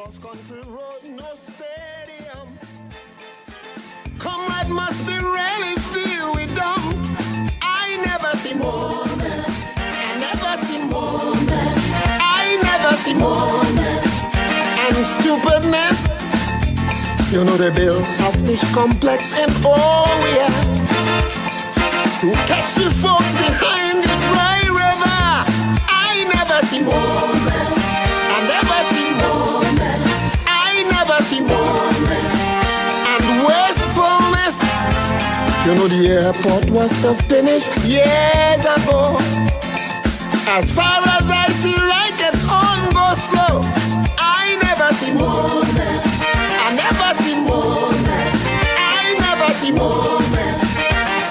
Country road, no stadium. Comrade must be really filled with dumb. I never see more mess. I never see more mess. I never see more mess. And stupidness. You know they build a fish complex and all we have to catch the folks behind the dry river. I never see more mess. I never see more mess. I never see more mess. And wastefulness. You know the airport was to finish years ago. As far as I see, like it's on go slow. I never see more mess. I never see more mess. I never see more mess.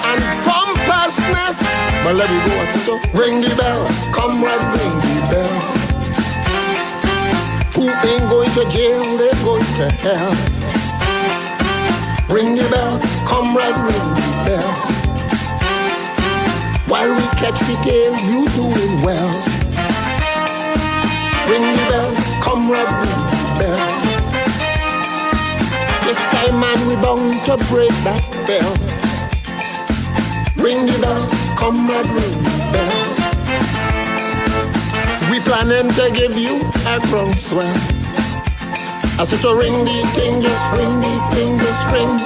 And pompousness. But let me go, so ring the bell. Comrade, ring the bell. Who ain't going to jail, they're going to hell. Ring the bell, comrade, ring the bell. While we catch the tail, you doing well. Ring the bell, comrade, ring the bell. This time, man, we bound to break that bell. Ring the bell, comrade, ring the bell. We planning to give you a groundswell. I said to ring the thing, just ring the thing, just ring.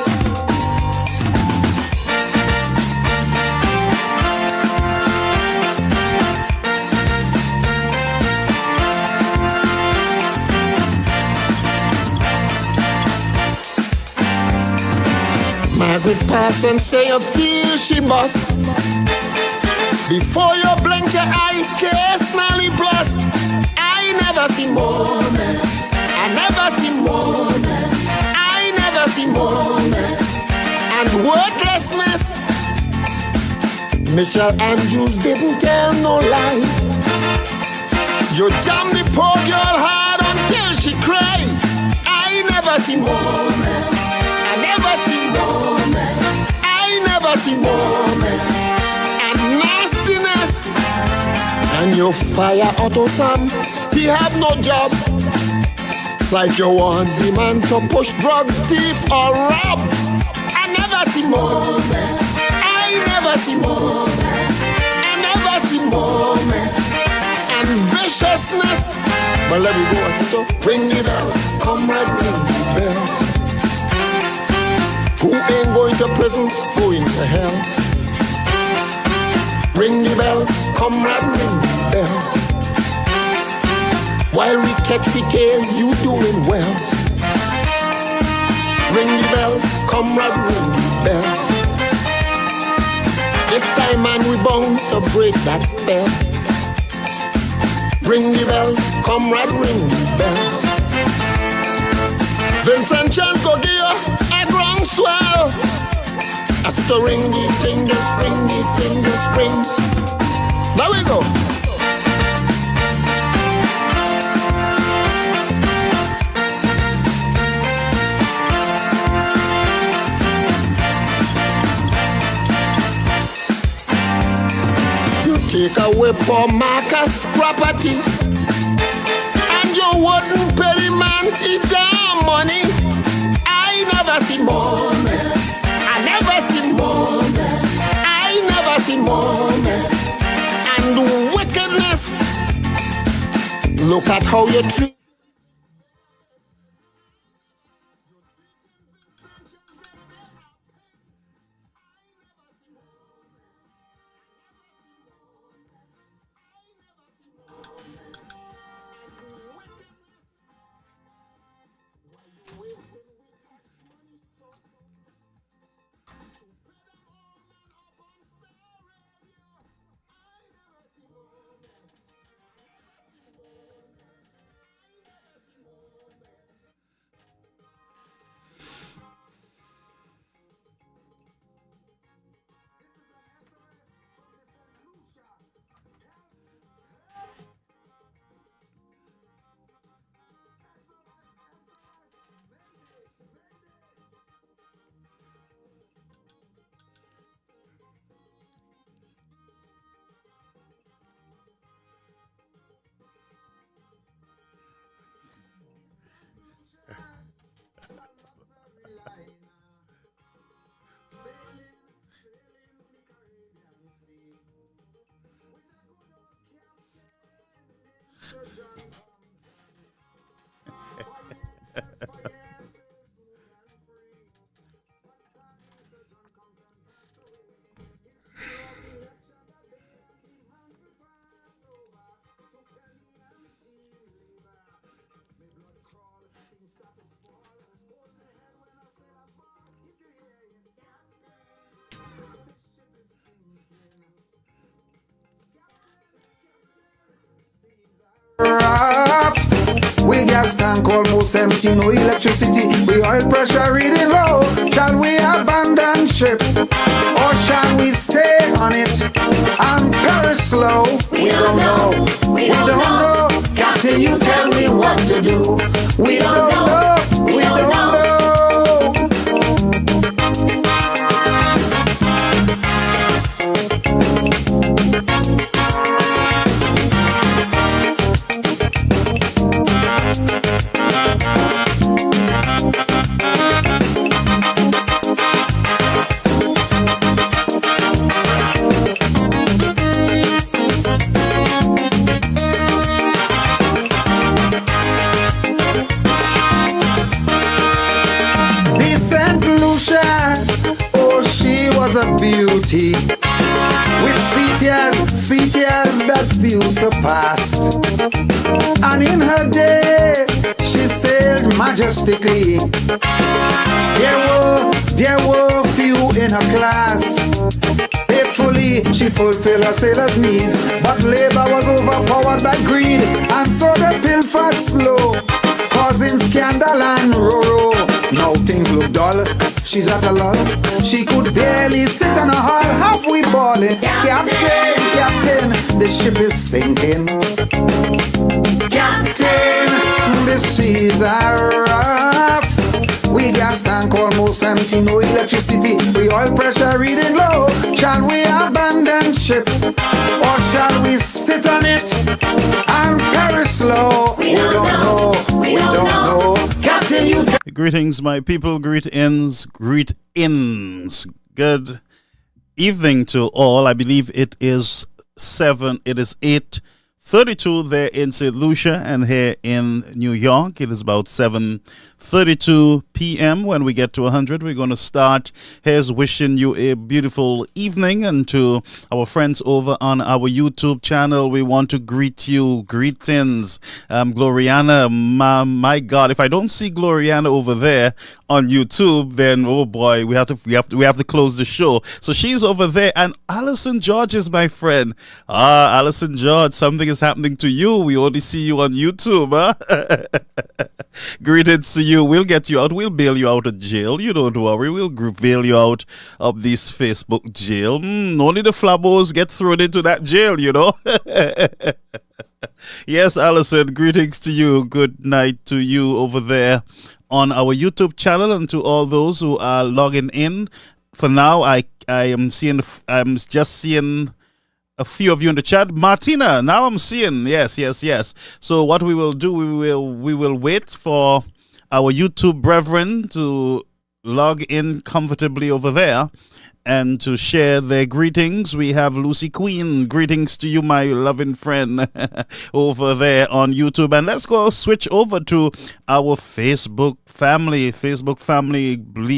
Margaret pass and say you feel she must. Before you blink your eye, case Nally bless. I never see more mess. I never see more mess. I never see more mess. And worthlessness. Michelle Andrews didn't tell no lie. You jam the poor girl hard until she cry. I never see more mess. I never see more mess. I never see more mess. And nastiness. And you fire Otto Sam. He have no job. Like you want the man to push drugs, thief or rob. I never see more mess. I never see more mess. I never see more mess. And viciousness. But let me go, so ring the bell. Comrade, ring the bell. Who ain't going to prison, going to hell. Ring the bell, comrade, ring the bell. While we catch the tail, you doing well. Ring the bell, comrade, ring the bell. This time, man, we bound to break that spell. Ring the bell, comrade, ring the bell. Vincent Chan go give you a groundswell. I said to ring the thing, just ring the thing, just ring. There we go. Take away poor Marcus' property, and you wouldn't pay the man the damn money. I never see more mess. I never see more mess. I never see more mess. And wickedness. Look at how you treat. We gas tank almost empty, no electricity. We oil pressure really low. Shall we abandon ship or shall we stay on it and perish slow? We don't know. We don't know. Captain, you tell me what to do. We don't know. We don't know. Lucia, oh, she was a beauty with feet years that few surpassed. And in her day, she sailed majestically. There were few in her class. Faithfully, she fulfilled her sailor's needs, but labor was overpowered by greed, and so the pilfered slow, causing scandal and row. Now things look dull, she's at a lull. She could barely sit on a hull, half we balling. Captain, the ship is sinking. Captain, the seas are rough. We gas tank almost empty, no electricity. We oil pressure reading low. Shall we abandon ship or shall we sit on it and perish slow? We don't know. We don't know. Captain, you Greetings, my people. Greetings. Good evening to all. I believe it is 8:32 there in St. Lucia, and here in New York it is about 7:32 p.m. When we get to 100, we're going to start. Here's wishing you a beautiful evening, and to our friends over on our YouTube channel, we want to greet you. Greetings, Gloriana. My God, if I don't see Gloriana over there on YouTube, then oh boy, we have to close the show. So she's over there, and Alison George is my friend. Alison George, something is happening to you. We only see you on YouTube, huh? Greetings to you. We'll get you out. We'll bail you out of jail. You don't worry. We'll bail you out of this Facebook jail. Only the flabos get thrown into that jail, you know. Yes, Alison, greetings to you. Good night to you over there on our YouTube channel, and to all those who are logging in. For now, I'm just seeing a few of you in the chat. Martina, now I'm seeing. Yes. So what we will do, we will wait for our YouTube brethren to log in comfortably over there and to share their greetings. We have Lucy Queen. Greetings to you, my loving friend, over there on YouTube. And let's go switch over to our Facebook family.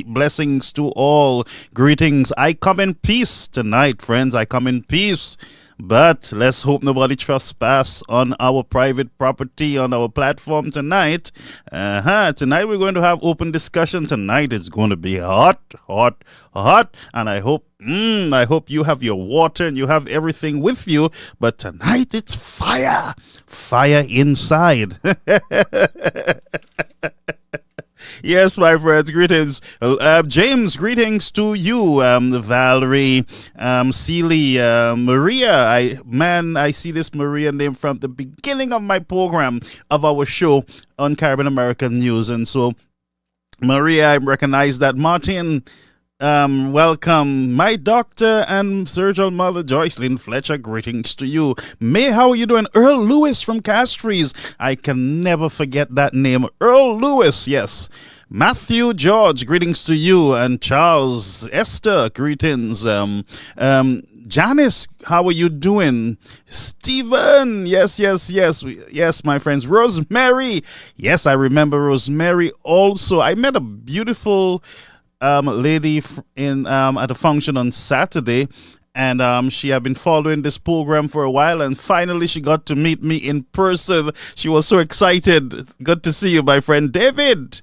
Blessings to all. Greetings. I come in peace tonight, friends. I come in peace. But let's hope nobody trespass on our private property on our platform tonight. Tonight we're going to have open discussion. Tonight it's going to be hot. And I hope you have your water and you have everything with you. But tonight it's fire inside. Yes, my friends, greetings. James, greetings to you. Valerie, Celie, Maria. I see this Maria name from the beginning of my program, of our show on Caribbean American News. And so, Maria, I recognize that. Martin, welcome. My doctor and surgeon mother, Joycelyn Fletcher, greetings to you. May, how are you doing? Earl Lewis from Castries. I can never forget that name. Earl Lewis, yes. Matthew George, greetings to you. And Charles, Esther, greetings. Janice, how are you doing? Stephen, yes, my friends. Rosemary, yes, I remember Rosemary also. I met a beautiful lady in at a function on Saturday, and she had been following this program for a while, and finally she got to meet me in person. She was so excited. Good to see you, my friend David.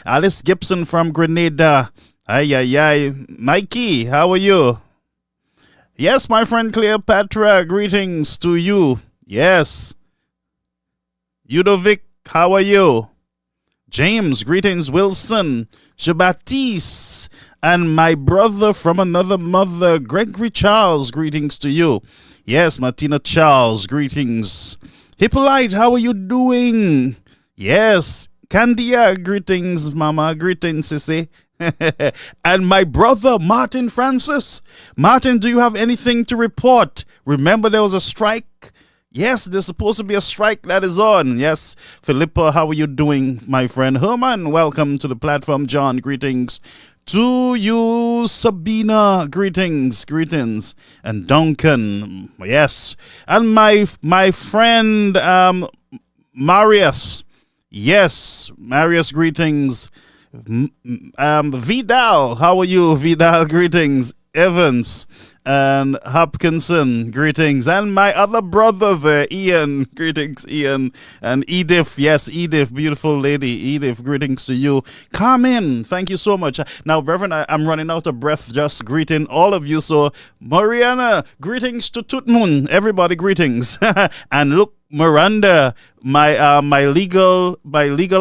Alice Gibson from Grenada. Ay. Mikey, how are you? Yes, my friend Cleopatra, greetings to you. Yes. Udovic, how are you? James, greetings. Wilson, Jean-Baptiste, and my brother from another mother, Gregory Charles, greetings to you. Yes, Martina Charles, greetings. Hippolyte, how are you doing? Yes. Candia, greetings, Mama, greetings, Sissy. And my brother, Martin Francis. Martin, do you have anything to report? Remember there was a strike? Yes, there's supposed to be a strike that is on. Yes. Philippa, how are you doing, my friend? Herman, welcome to the platform. John, greetings to you. Sabina, greetings. And Duncan, yes. And my friend Marius. Yes, Marius, greetings. Vidal, how are you? Vidal, greetings. Evans and Hopkinson, greetings. And my other brother there, Ian, greetings, Ian. And Edith, yes, Edith, beautiful lady. Edith, greetings to you. Carmen, thank you so much. Now, Reverend, I'm running out of breath just greeting all of you. So, Mariana, greetings to Tutmun. Everybody, greetings. And look, Miranda, my legal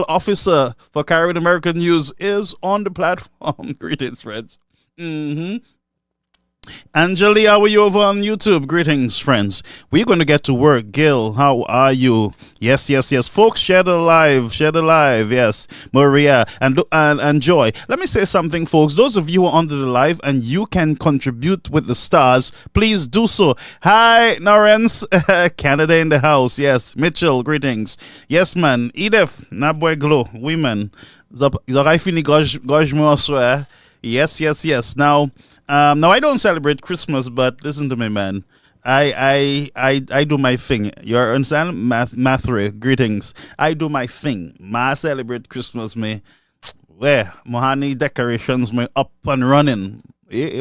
officer for Caribbean American News, is on the platform. Greetings, friends. Angeli, how are you over on YouTube? Greetings, friends. We're going to get to work. Gil, how are you? Yes. Folks, share the live. Yes. Maria and Joy. Let me say something, folks. Those of you who are under the live and you can contribute with the stars, please do so. Hi, Lawrence. Canada in the house. Yes. Mitchell, greetings. Yes, man. Edith, Nabueglo, women. Yes. Now I don't celebrate Christmas, but listen to me, man. I do my thing. You understand? Mathre, greetings. I do my thing. I celebrate Christmas, me. Where Mohani decorations me up and running.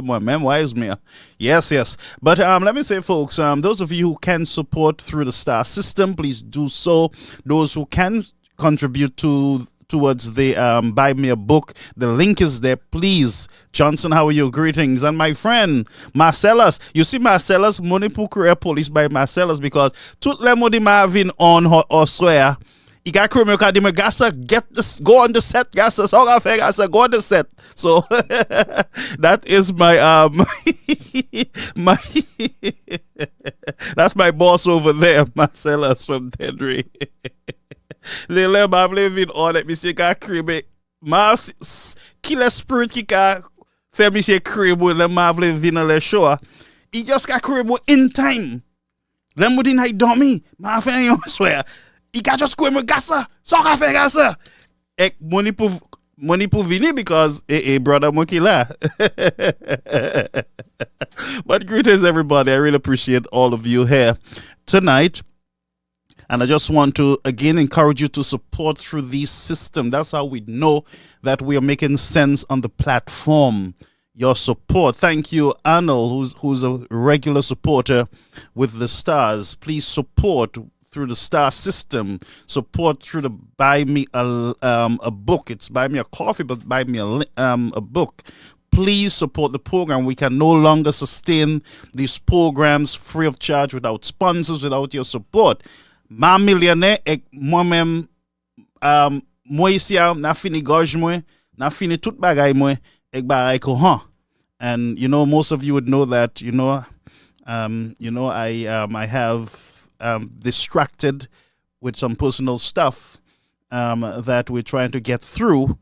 My memoirs me. Yes. But let me say, folks, those of you who can support through the star system, please do so. Those who can contribute towards the buy me a book, the link is there, please. Johnson, how are you? Greetings. And my friend Marcellus, you see Marcellus, money pour career police by Marcellus, because tout le monde m'avin on or swear. I got crew me gassa, get this, go on the set, gassa, so gassa, go on the set. So that is my that's my boss over there, Marcellus from Henry. Lele mavle vin on let me say ka crib mas killer spirit ki ka fait me say crib le mavle vin le show. He just ka crib in time. Le modi na dormi. Ma fait yon swear. He ka just crib gassa. So ka fait gassa. Ek money pour vini because brother monkey la. But greetings everybody. I really appreciate all of you here tonight. And I just want to, again, encourage you to support through this system. That's how we know that we are making sense on the platform. Your support. Thank you, Arnold, who's a regular supporter with the stars. Please support through the star system. Support through the buy me a book. It's buy me a coffee, but buy me a book. Please support the program. We can no longer sustain these programs free of charge without sponsors, without your support. Ma millionnaire ek moi-même moi ici na fini gorge moi na fini tout bagay moi ek bagay ko han. And most of you would know that I have distracted with some personal stuff that we're trying to get through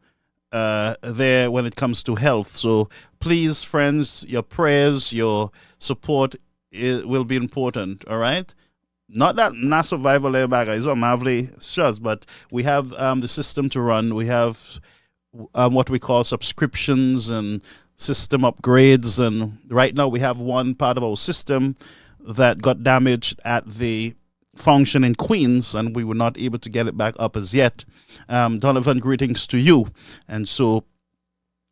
there when it comes to health. So please, friends, your prayers, your support will be important. All right. Not that not survival is on Mavli shows, but we have the system to run. We have what we call subscriptions and system upgrades, and right now we have one part of our system that got damaged at the function in Queens, and we were not able to get it back up as yet. Donovan, greetings to you. And so,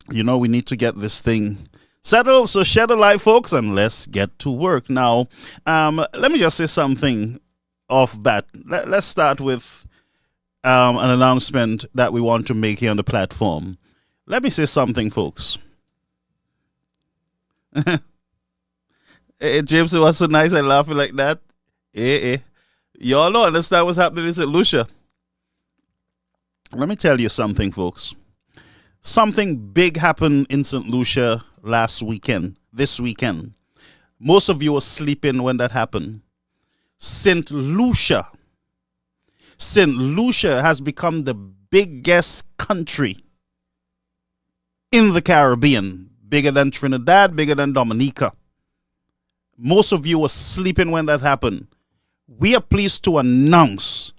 we need to get this thing settled. So shed a light, folks, and let's get to work. Now, let me just say something off bat. Let's start with an announcement that we want to make here on the platform. Let me say something, folks. Hey, James, it was so nice and laughing like that. Y'all don't understand what's happening in St. Lucia. Let me tell you something, folks. Something big happened in St. Lucia this weekend. Most of you were sleeping when that happened. St. Lucia has become the biggest country in the Caribbean. Bigger than Trinidad, bigger than Dominica. Most of you were sleeping when that happened. We are pleased to announce,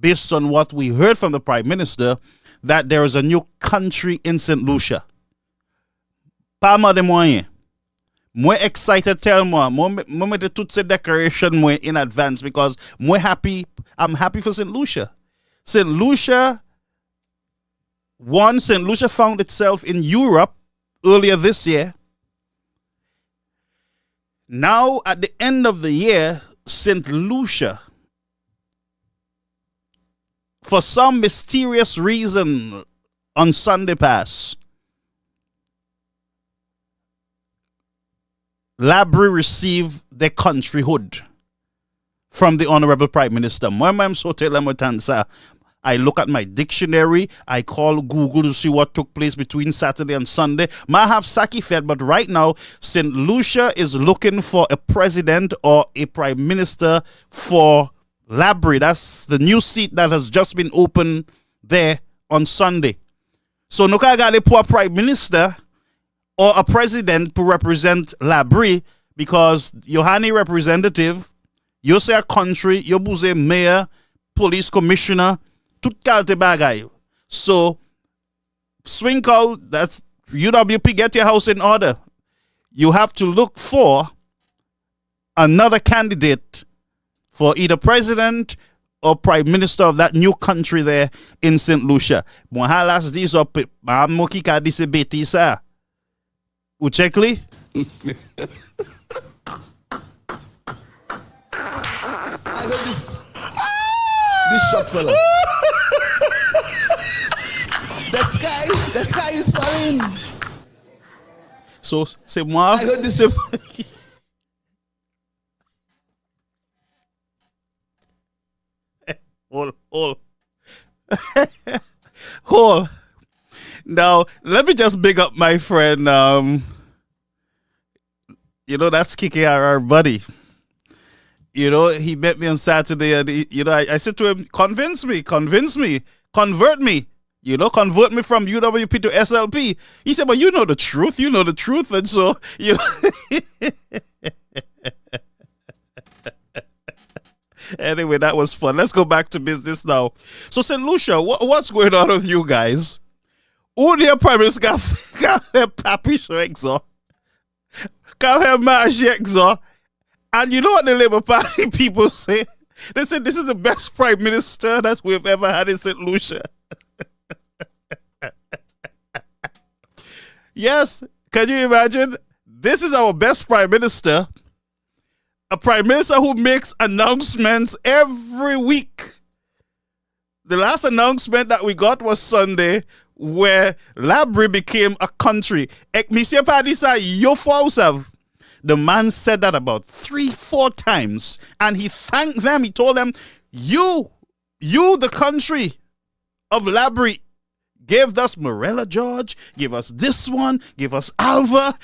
based on what we heard from the Prime Minister, that there is a new country in St. Lucia. Palma de moyen. Moi excited tell moi mette toutes ces decoration moi in advance because moi happy. I'm happy for St. Lucia. St. Lucia found itself in Europe earlier this year. Now, at the end of the year, St. Lucia, for some mysterious reason, on Sunday past, Labry received their countryhood from the Honorable Prime Minister. I look at my dictionary. I call Google to see what took place between Saturday and Sunday. Might have Saki Fed, but right now, St. Lucia is looking for a president or a prime minister for Labry. That's the new seat that has just been opened there on Sunday. So, no got a poor prime minister or a president to represent Labry because Yohani representative, you say a country, you buze mayor, police commissioner, tout kalte bagay. So, swing out, that's UWP, get your house in order. You have to look for another candidate for either president or prime minister of that new country there in St. Lucia. Mohalas dis up, moki ka dise beti sa. Uchekli? I heard this shot fella. The sky is falling. So, c'est moi. I heard this. Hold. Now, let me just big up my friend. That's Kiki, our buddy. He met me on Saturday and, I said to him, convince me, convert me, convert me from UWP to SLP. He said, but you know the truth. And so, Anyway, that was fun. Let's go back to business now. So, St. Lucia, what's going on with you guys? Who the Prime Minister got papi shrekzo? Got her majekzo? And you know what the Labour Party people say? They said this is the best Prime Minister that we've ever had in St. Lucia. Yes, can you imagine? This is our best Prime Minister. A Prime Minister who makes announcements every week. The last announcement that we got was Sunday, where Labry became a country. Monsieur Padisa, yo fausav. The man said that about 3-4 times, and he thanked them. He told them, you, the country of Labry, gave us Morella George, give us this one, give us Alva.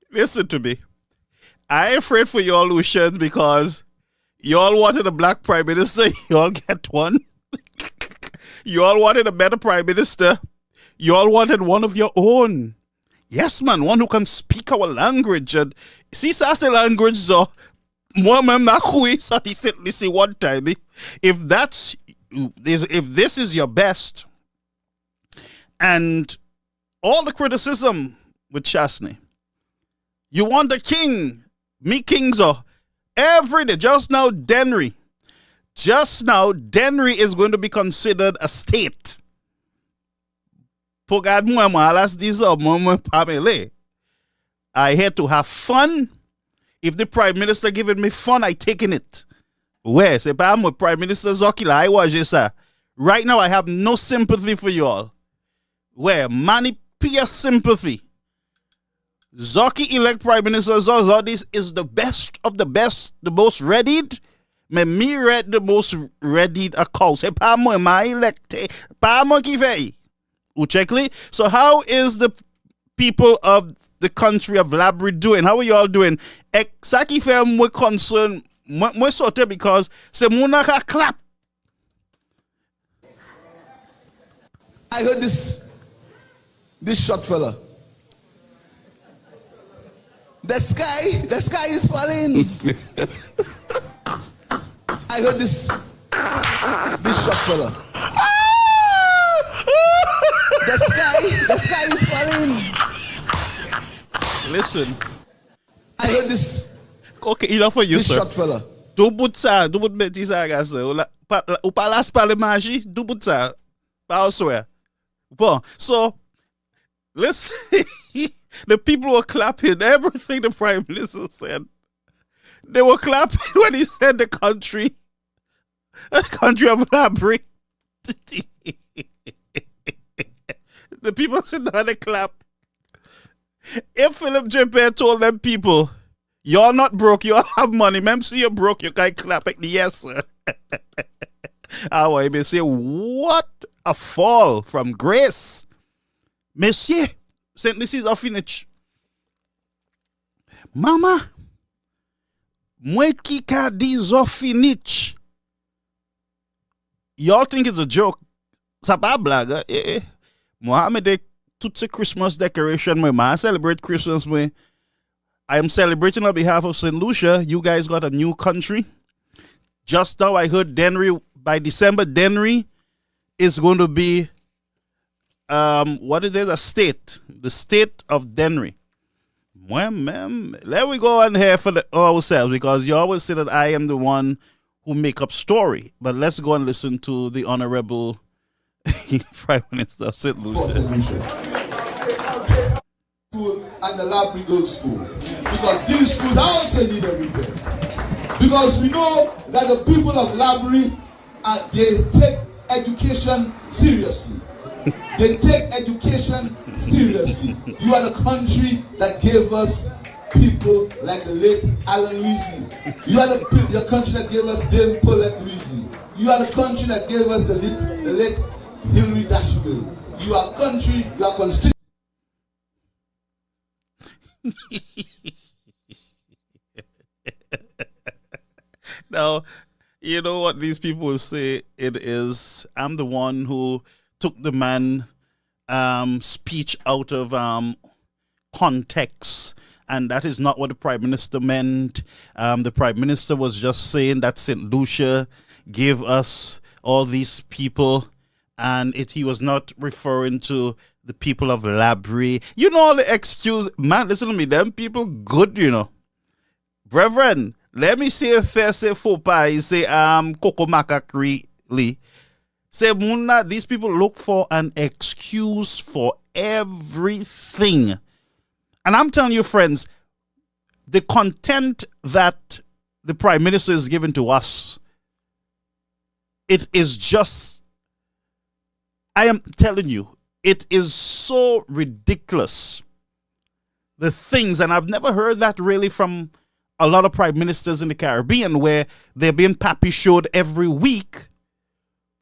Listen to me. I ain't afraid for y'all Lucians because y'all wanted a black prime minister. Y'all get one. Y'all wanted a better prime minister. You all wanted one of your own. Yes, man, one who can speak our language. And see, that's the language, so moi même na kui satisfait see one time. If this is your best, and all the criticism with Chasney, you want the king, me kings are every day. Just now, Denry is going to be considered a state. I had to have fun. If the prime minister giving me fun, I taking it. Where? Say, I'm with Prime Minister Zokila. I was just, right now, I have no sympathy for you all. Where? Mani pure sympathy. Zoki elect Prime Minister Zodis is the best of the best, the most readied. Me read the most readied a cause. Say, pa mo ma electe, pa mo kifei. Uchekli. So how is the people of the country of Labry doing? How are you all doing? Saki fam we concern moi sorte because se munaka clap. I heard this short fella. The sky is falling. I heard this short fella. The sky is falling. Listen. I heard this. Okay, enough for you, this sir. Short fella. Do bout ça, do bout beti ça, gars. Ou palas par le magie, do bout ça. I swear. Bon, so listen. The people were clapping everything the prime minister said. They were clapping when he said the country of Labry. The people sit down and clap. If Philip J. told them people, you're not broke, you all have money. Mem see you're broke, you can't clap like the yes, sir. I want to say, what a fall from grace. Monsieur, St. Lucy's orphanage. Mama, mwen ki ka di orphanage. Y'all think it's a joke? Sa pa blague, Mohammed, toutes ces Christmas decoration, I celebrate Christmas. I am celebrating on behalf of St. Lucia. You guys got a new country. Just now I heard Denry, by December, Denry is going to be, what is it, a state. The state of Denry. Well, ma'am, let we go on here for ourselves, because you always say that I am the one who make up story. But let's go and listen to the Honorable Prime Minister of St. Lucia. And the Labry Girls School. Because these schools also need everything. Because we know that the people of Labry, they take education seriously. They take education seriously. You are the country that gave us people like the late Alan Weasley. You are the country that gave us Dame Paulette Weasley. You are the country that gave us the late Hilary Dashville. You are country, you are constitution. Now, you know what these people will say? It is, I'm the one who took the man speech out of context, and that is not what the Prime Minister meant. The Prime Minister was just saying that St. Lucia gave us all these people, and he was not referring to the people of Labry. You know all the excuse. Man, listen to me. Them people good, you know. Brethren, let me say if they say faux pas, say Coco Macacri. Say Muna, these people look for an excuse for everything. And I'm telling you, friends, the content that the Prime Minister is giving to us, it is just, I am telling you, it is so ridiculous. The things, and I've never heard that really from a lot of prime ministers in the Caribbean, where they're being pappy showed every week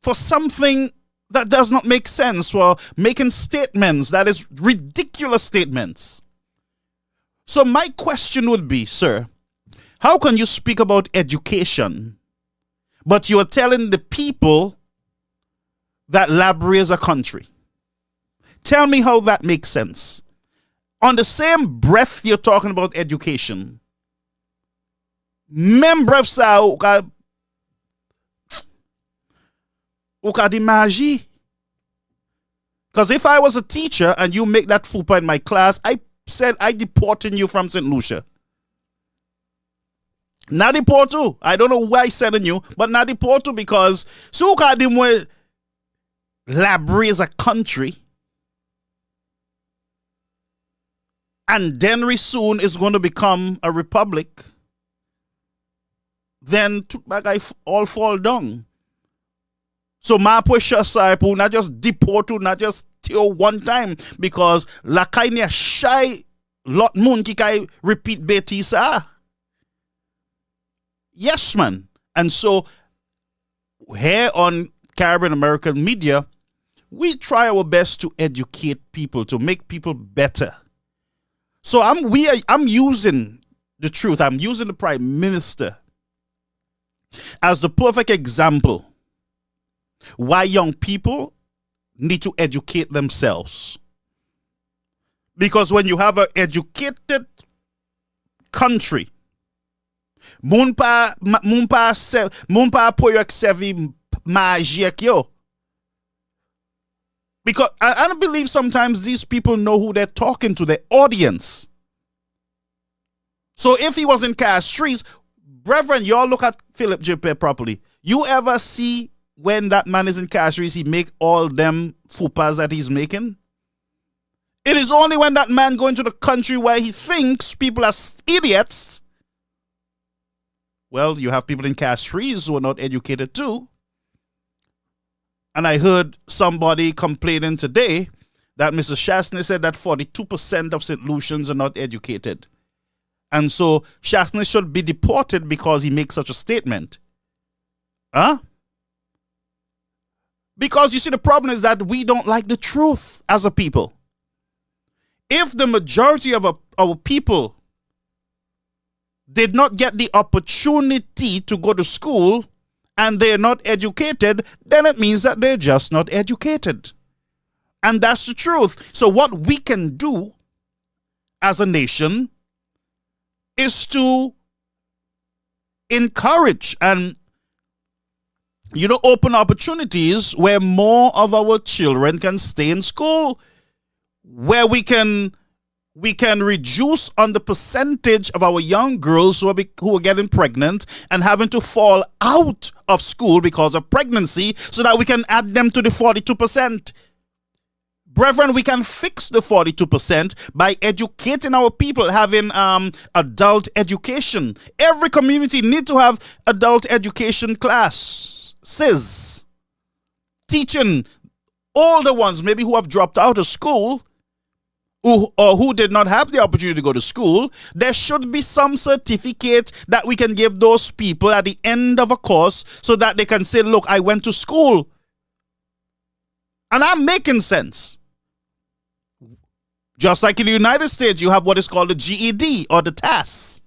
for something that does not make sense, for making statements that is ridiculous statements. So my question would be, sir, how can you speak about education, but you are telling the people that Labry is a country? Tell me how that makes sense. On the same breath you're talking about education. Membre sa ou ka di magie. Because if I was a teacher and you make that fupa in my class, I said I deporting you from St. Lucia. Not deport you. I don't know why I sending you, but not deport you because suka di mo Labry is a country. And Denry soon is going to become a republic. Then took back I all fall down. So my push aside, not just deport you, not just till one time, because la kainia shy lot moon ki kai repeat betisa. Yes, man. And so here on Caribbean American media, we try our best to educate people, to make people better. So I'm using the truth. I'm using the Prime Minister as the perfect example why young people need to educate themselves. Because when you have an educated country, Munpa poyo sevi magic yo. Because I don't believe sometimes these people know who they're talking to, their audience. So if he was in Castries, brethren, y'all look at Philip J. properly. You ever see when that man is in Castries, he make all them fupas that he's making? It is only when that man go into the country where he thinks people are idiots. Well, you have people in Castries who are not educated too. And I heard somebody complaining today that Mr. Shastney said that 42% of St. Lucians are not educated. And so Shastney should be deported because he makes such a statement. Huh? Because you see, the problem is that we don't like the truth as a people. If the majority of our people did not get the opportunity to go to school, and they're not educated, then it means that they're just not educated. And that's the truth. So what we can do as a nation is to encourage and, open opportunities where more of our children can stay in school, where we can reduce on the percentage of our young girls who are getting pregnant and having to fall out of school because of pregnancy, so that we can add them to the 42%. Brethren, we can fix the 42% by educating our people, having adult education. Every community need to have adult education classes, teaching all the ones maybe who have dropped out of school, who did not have the opportunity to go to school. There should be some certificate that we can give those people at the end of a course so that they can say, look, I went to school. And I'm making sense. Just like in the United States, you have what is called the GED or the TAS.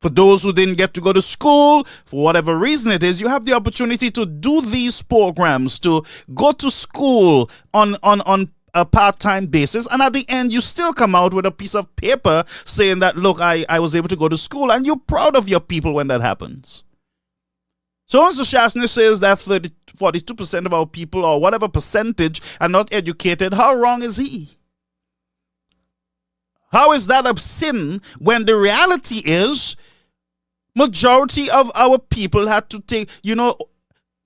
For those who didn't get to go to school, for whatever reason it is, you have the opportunity to do these programs, to go to school on a part-time basis, and at the end you still come out with a piece of paper saying that, look, I was able to go to school, and you're proud of your people when that happens. So Mr. Shastney says that 42% of our people, or whatever percentage, are not educated. How wrong is he? How is that a sin when the reality is majority of our people had to take,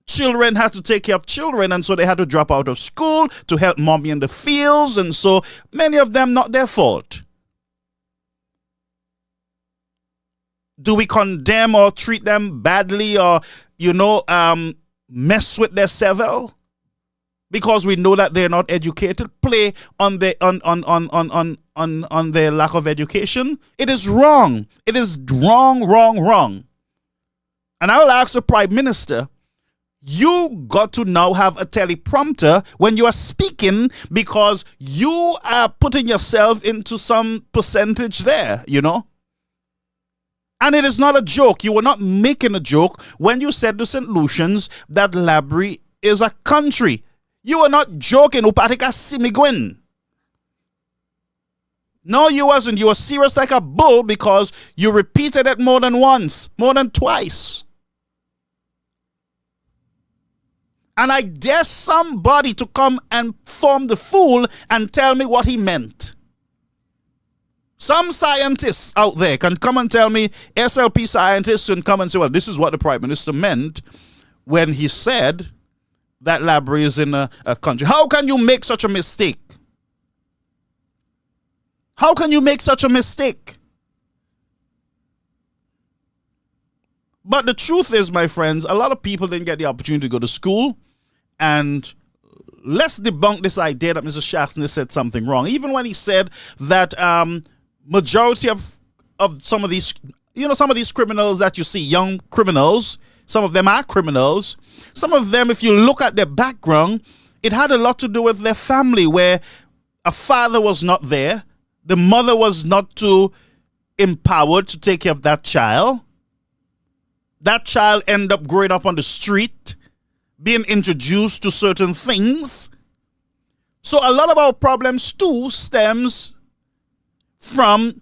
children had to take care of children, and so they had to drop out of school to help mommy in the fields, and so many of them not their fault. Do we condemn or treat them badly or, mess with their cerveau because we know that they're not educated, play on their on their lack of education? It is wrong. It is wrong. And I will ask the Prime Minister, you got to now have a teleprompter when you are speaking, because you are putting yourself into some percentage there, And it is not a joke. You were not making a joke when you said to St. Lucians that Labry is a country. You were not joking. Upatika simigwin. No, you wasn't. You were serious like a bull because you repeated it more than once, more than twice. And I dare somebody to come and form the fool and tell me what he meant. Some scientists out there can come and tell me, SLP scientists can come and say, well, this is what the Prime Minister meant when he said that Labry is in a country. How can you make such a mistake? How can you make such a mistake? But the truth is, my friends, a lot of people didn't get the opportunity to go to school. And let's debunk this idea that Mr. Shastner said something wrong. Even when he said that majority of some of these, some of these criminals that you see, young criminals, some of them are criminals. Some of them, if you look at their background, it had a lot to do with their family, where a father was not there. The mother was not too empowered to take care of that child. That child ended up growing up on the street, being introduced to certain things. So a lot of our problems too stems from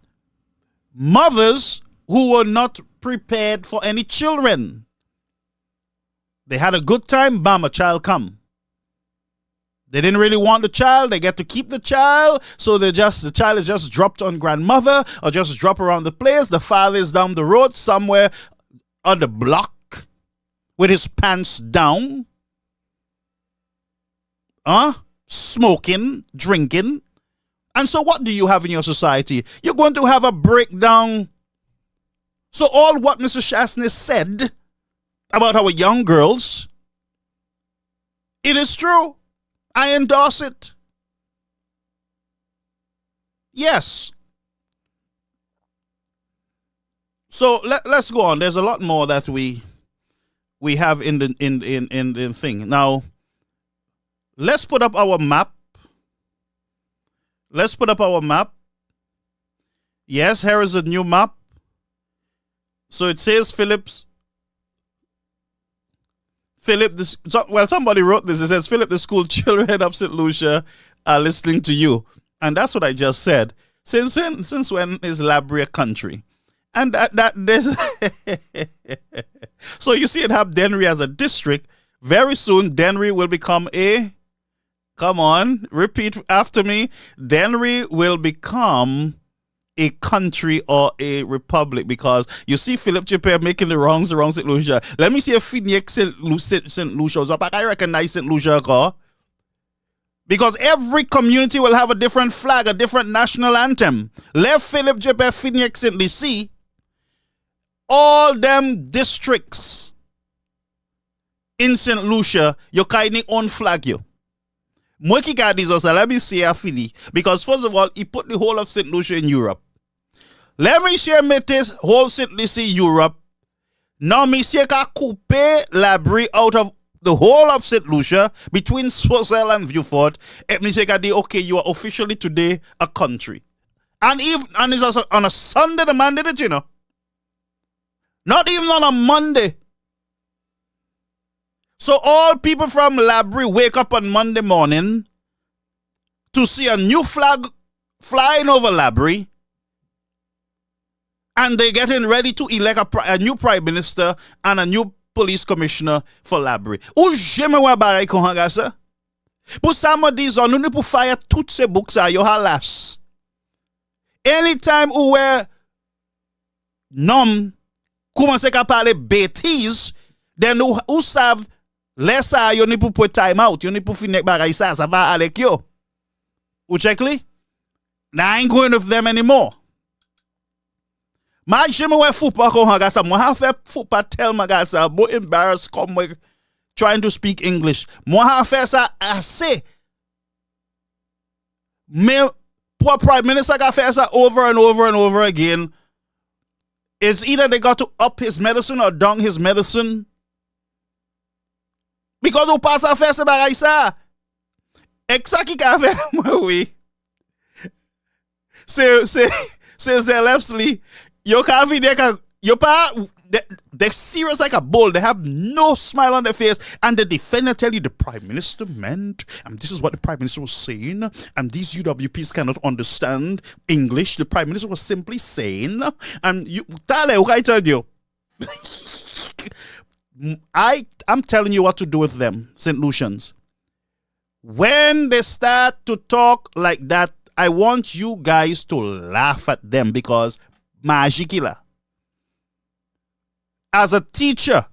mothers who were not prepared for any children. They had a good time, bam, a child come. They didn't really want the child. They get to keep the child. So the child is just dropped on grandmother or just drop around the place. The father is down the road somewhere on the block with his pants down. Smoking, drinking. And so what do you have in your society? You're going to have a breakdown. So all what Mr. Shastner said about our young girls, it is true. I endorse it. Yes. So let's go on. There's a lot more that we have in the thing. Now, let's put up our map. Let's put up our map. Yes, here is a new map. So it says somebody wrote this. It says, Philip, the school children of St. Lucia are listening to you. And that's what I just said. Since when is Labry a country? And that there's so you see it have Dennery as a district. Very soon, Dennery will become come on, repeat after me. Dennery will become a country or a republic, because you see Philip Chipper making the wrongs around St. Lucia. Let me see if Fidniak St. Lucia is up. I recognize St. Lucia, because every community will have a different flag, a different national anthem. Let Philip Chipper Fidniak St. Lucia, all them districts in St. Lucia, you kind of own flag you. Let me see a Philly, because first of all, he put the whole of St. Lucia in Europe. Let me share Metis whole St. Lucia Europe. Now me see ka coupe Labry out of the whole of St. Lucia between Swazel and Viewfort. It means okay, you are officially today a country. And it's also on a Sunday the man did it, Not even on a Monday. So all people from Labry wake up on Monday morning to see a new flag flying over Labry, and they're getting ready to elect a new prime minister and a new police commissioner for Labry. Ou jeme wa baray kon hanga sa? Pour samedi zon, nou ne pou fire toutes ces books a yo halas. Anytime ou we nom commence ka parler bêtises, then ou savent lesa yo ni pou put time out, yo ni pou finek baray sa ba alek yo. Ou check li? Now I ain't going with them anymore. Ma jeme we football kon hanga sa, moi ha fe football tell ma ga sa, mo embarrassed come we trying to speak English. Moi ha fe sa assez. Me poor prime minister ka fe sa over and over and over again. It's either they got to up his medicine or down his medicine. Because ou pas sa fe se bagay sa. Eksa ki ka fe moi oui. C'est Zelefsli. Yo ka vide ka yo pa they're serious like a bull. They have no smile on their face. And the defender tell you the Prime Minister meant, and this is what the Prime Minister was saying, and these UWPs cannot understand English. The Prime Minister was simply saying, and you, what I tell you, I'm telling you what to do with them, St. Lucians. When they start to talk like that, I want you guys to laugh at them because magikila. As a teacher,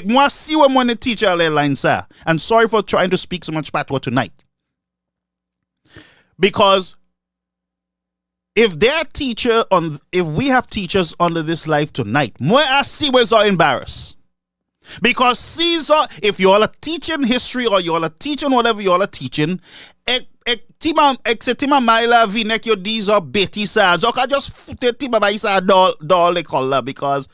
moi si we mon teacher le line sir. And sorry for trying to speak so much patois tonight. Because if we have teachers under this life tonight, moi I see we are embarrassed. Because Caesar, if you all are teaching history or you all are teaching whatever you all are teaching, tima maila vinek yo dizo beti sa. Zoka just fute tima ba isa dol le kolla because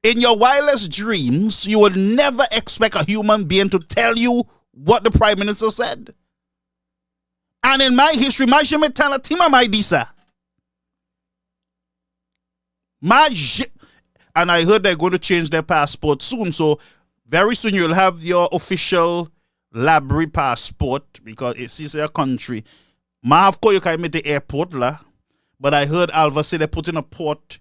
in your wildest dreams, you would never expect a human being to tell you what the Prime Minister said. And in my history, my jemetana tima my disa. And I heard they're going to change their passport soon. So very soon you'll have your official Labry passport because it's a country. Mahavko you can make the airport la. But I heard Alva say they put in a port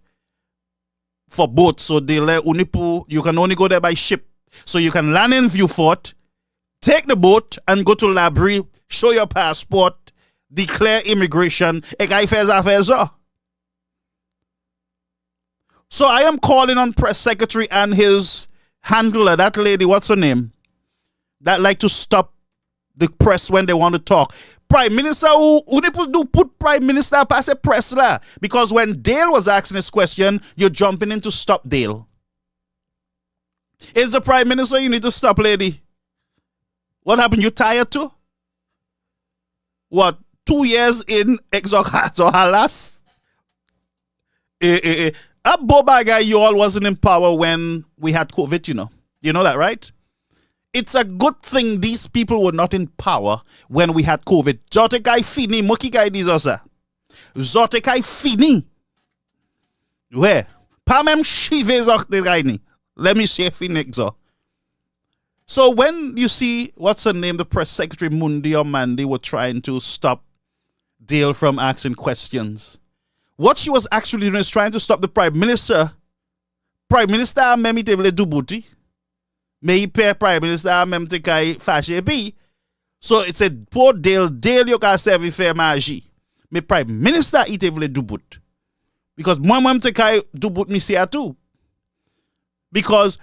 for boats. So they let Unipu, you can only go there by ship. So you can land in Viewfort, take the boat and go to Labry, show your passport, declare immigration. So I am calling on press secretary and his handler, that lady, what's her name? That like to stop the press when they want to talk. Prime Minister, who do put Prime Minister past a press la? Because when Dale was asking this question, you're jumping in to stop Dale. Is the Prime Minister you need to stop, lady? What happened? You tired too? What? 2 years in exocat or halas? A boba guy, you all wasn't in power when we had COVID, you know. You know that, right? It's a good thing these people were not in power when we had COVID. Zote kai fini, moki kai dizosa. Zote kai fini. Where? Pamem shive zok de raini. Let me say finexo. So when you see, what's her name, the press secretary Mundi or Mandy were trying to stop Dale from asking questions, what she was actually doing is trying to stop the Prime Minister. Prime Minister memi devle dubuti. Me pay Prime Minister mem te kai fashe bi. So it said poor Dale yo ka servi fair maji. Me Prime Minister ite vle dubut. Because moi mem te kai dubut mi se too. Because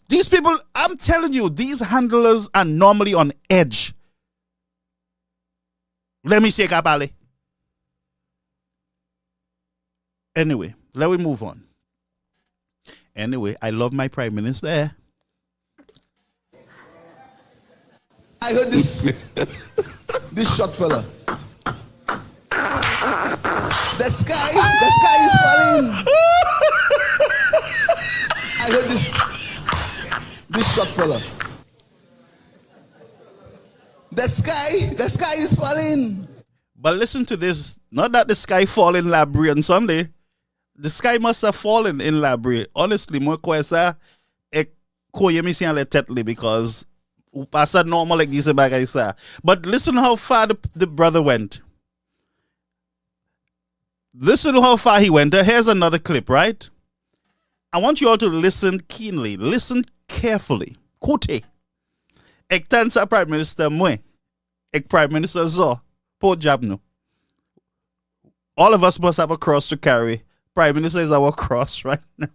these people, I'm telling you, these handlers are normally on edge. Let me say kapale. Anyway, let me move on. Anyway, I love my Prime Minister. I heard this this short fella. The sky is falling. I heard this short fella. The sky is falling. But listen to this. Not that the sky fall in Labry on Sunday. The sky must have fallen in Labry. Honestly, moi kwesa e koye mi si an le tetli because ou pasa normal like this bagay sa. But listen how far the brother went. Listen how far he went. Here's another clip, right? I want you all to listen keenly. Listen carefully. Kote. Ek tan sa Prime Minister mwe. Ek Prime Minister zo. Po job no. All of us must have a cross to carry. Prime Minister is our cross right now.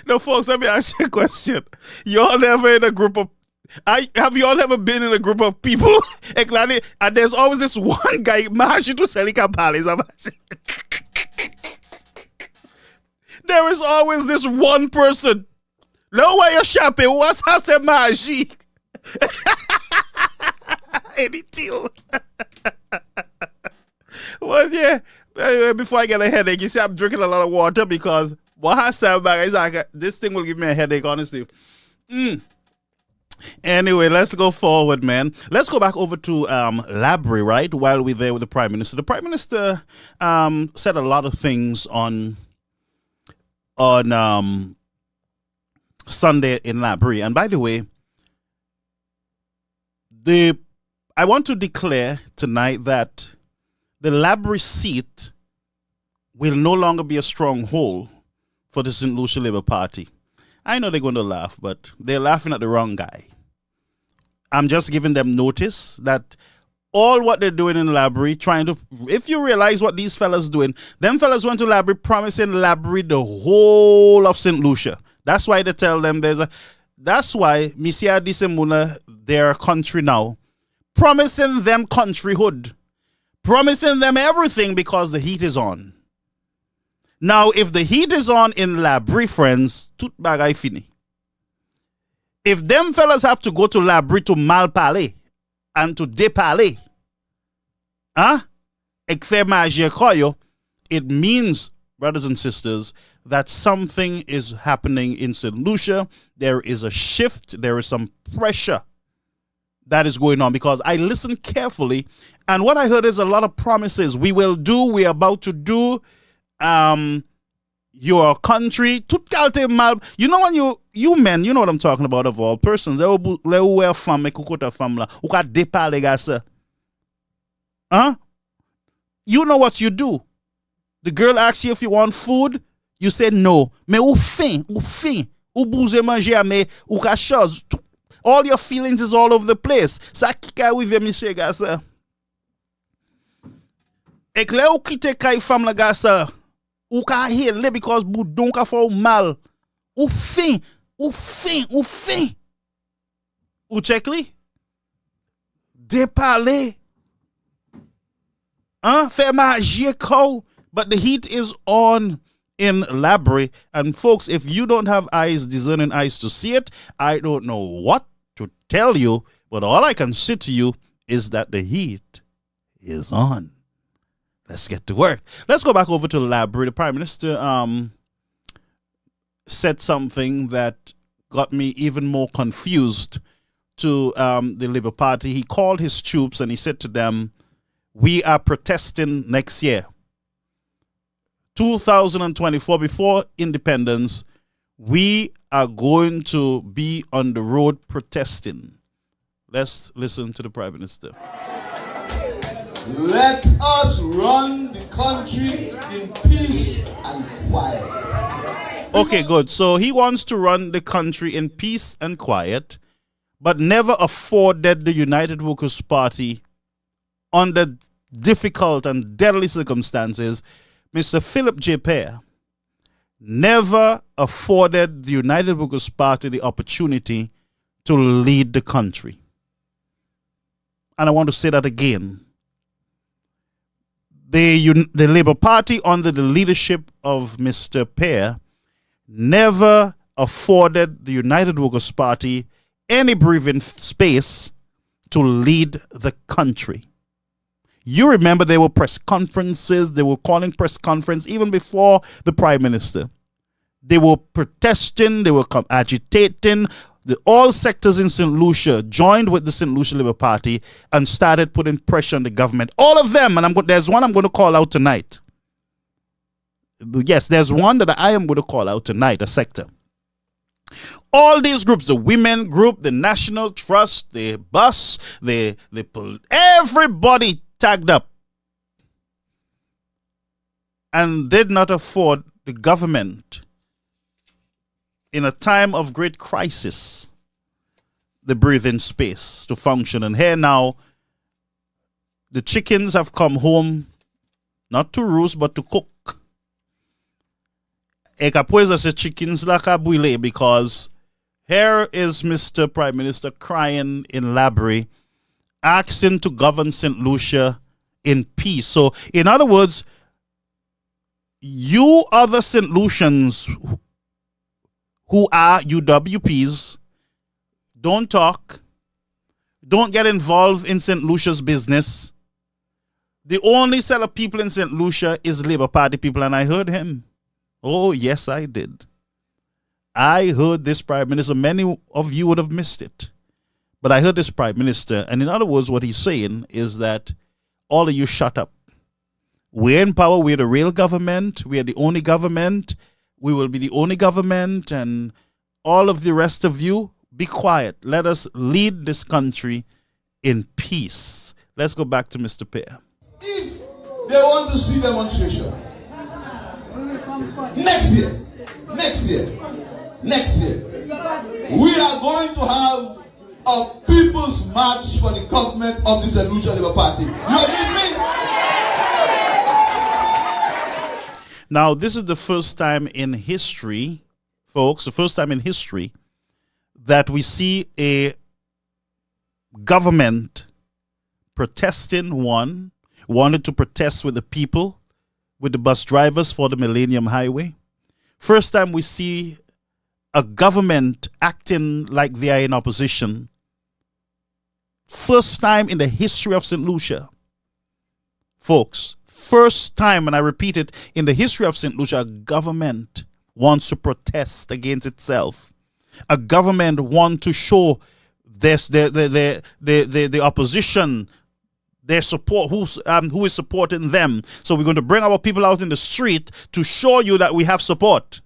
No, folks, let me ask you a question. Y'all ever in a group of have you all ever been in a group of people? And there's always this one guy, there is always this one person. No way you're shopping. What's happening, Maji? Any deal? Well, yeah. Before I get a headache, you see, I'm drinking a lot of water because what I said about is like this thing will give me a headache, honestly. Anyway, let's go forward, man. Let's go back over to Labry, right? While we're there with the Prime Minister. The Prime Minister said a lot of things on Sunday in Labry. And by the way, I want to declare tonight that the Labry seat will no longer be a stronghold for the St. Lucia Labour Party. I know they're going to laugh, but they're laughing at the wrong guy. I'm just giving them notice that all what they're doing in Labry, if you realize what these fellas doing, them fellas went to Labry promising Labry the whole of St. Lucia. That's why they tell them that's why Misia Disemuna, their country now, promising them countryhood, promising them everything because the heat is on. Now, if the heat is on in Labry, friends, tout bagay fini. If them fellas have to go to Labry to malparler and to déparler, it means, brothers and sisters, that something is happening in St. Lucia. There is a shift. There is some pressure that is going on because I listened carefully, and what I heard is a lot of promises. We will do, we're about to do, your country. You know when you men, you know what I'm talking about of all persons. You know what you do. The girl asks you if you want food, you say no. Mais ou fin, ou bouze manger, mais ou ka chose. All your feelings is all over the place. Sa ki ka wive monsieur gasa. Ek le ou kite kay fam la gasa. Ou ka hele because boudon ka fa ou mal. Ou fin. Ou check li? Depale. Fè magie kou. But the heat is on in Labry. And folks, if you don't have eyes, discerning eyes to see it, I don't know what to tell you. But all I can say to you is that the heat is on. Let's get to work. Let's go back over to Labry. The Prime Minister said something that got me even more confused to the Labour Party. He called his troops and he said to them, we are protesting next year. 2024, before independence, we are going to be on the road protesting. Let's listen to the Prime Minister. Let us run the country in peace and quiet. Okay, good. So he wants to run the country in peace and quiet, but never afforded the United Workers' Party under difficult and deadly circumstances. Mr. Philip J. Pear never afforded the United Workers' Party the opportunity to lead the country. And I want to say that again. The Labour Party, under the leadership of Mr. Pear, never afforded the United Workers' Party any breathing space to lead the country. You remember there were press conferences, they were calling press conference even before the Prime Minister. They were protesting, they were agitating. All sectors in St. Lucia joined with the St. Lucia Labour Party and started putting pressure on the government. All of them, and there's one I'm going to call out tonight. Yes, there's one that I am going to call out tonight, a sector. All these groups, the women group, the National Trust, the bus, everybody tagged up and did not afford the government in a time of great crisis the breathing space to function. And here now the chickens have come home not to roost but to cook. Ekapoeza says chickens like a bouille, because here is Mr. Prime Minister crying in Labry, asking to govern St. Lucia in peace. So, in other words, you other St. Lucians who are UWPs, don't talk, don't get involved in St. Lucia's business. The only set of people in St. Lucia is Labour Party people, and I heard him. Oh, yes, I did. I heard this Prime Minister. Many of you would have missed it. But I heard this Prime Minister, and in other words, what he's saying is that all of you shut up. We're in power. We're the real government. We are the only government. We will be the only government, and all of the rest of you, be quiet. Let us lead this country in peace. Let's go back to Mr. Pear. If they want to see demonstration, next year, we are going to have a people's march for the government of the St. Lucia Labour Party. You agree with me? Now, this is the first time in history, folks, the first time in history that we see a government protesting wanted to protest with the people, with the bus drivers for the Millennium Highway. First time we see a government acting like they are in opposition. First time in the history of St. Lucia. Folks, first time, and I repeat it, in the history of St. Lucia, a government wants to protest against itself. A government wants to show the opposition their support, who is supporting them. So we're going to bring our people out in the street to show you that we have support.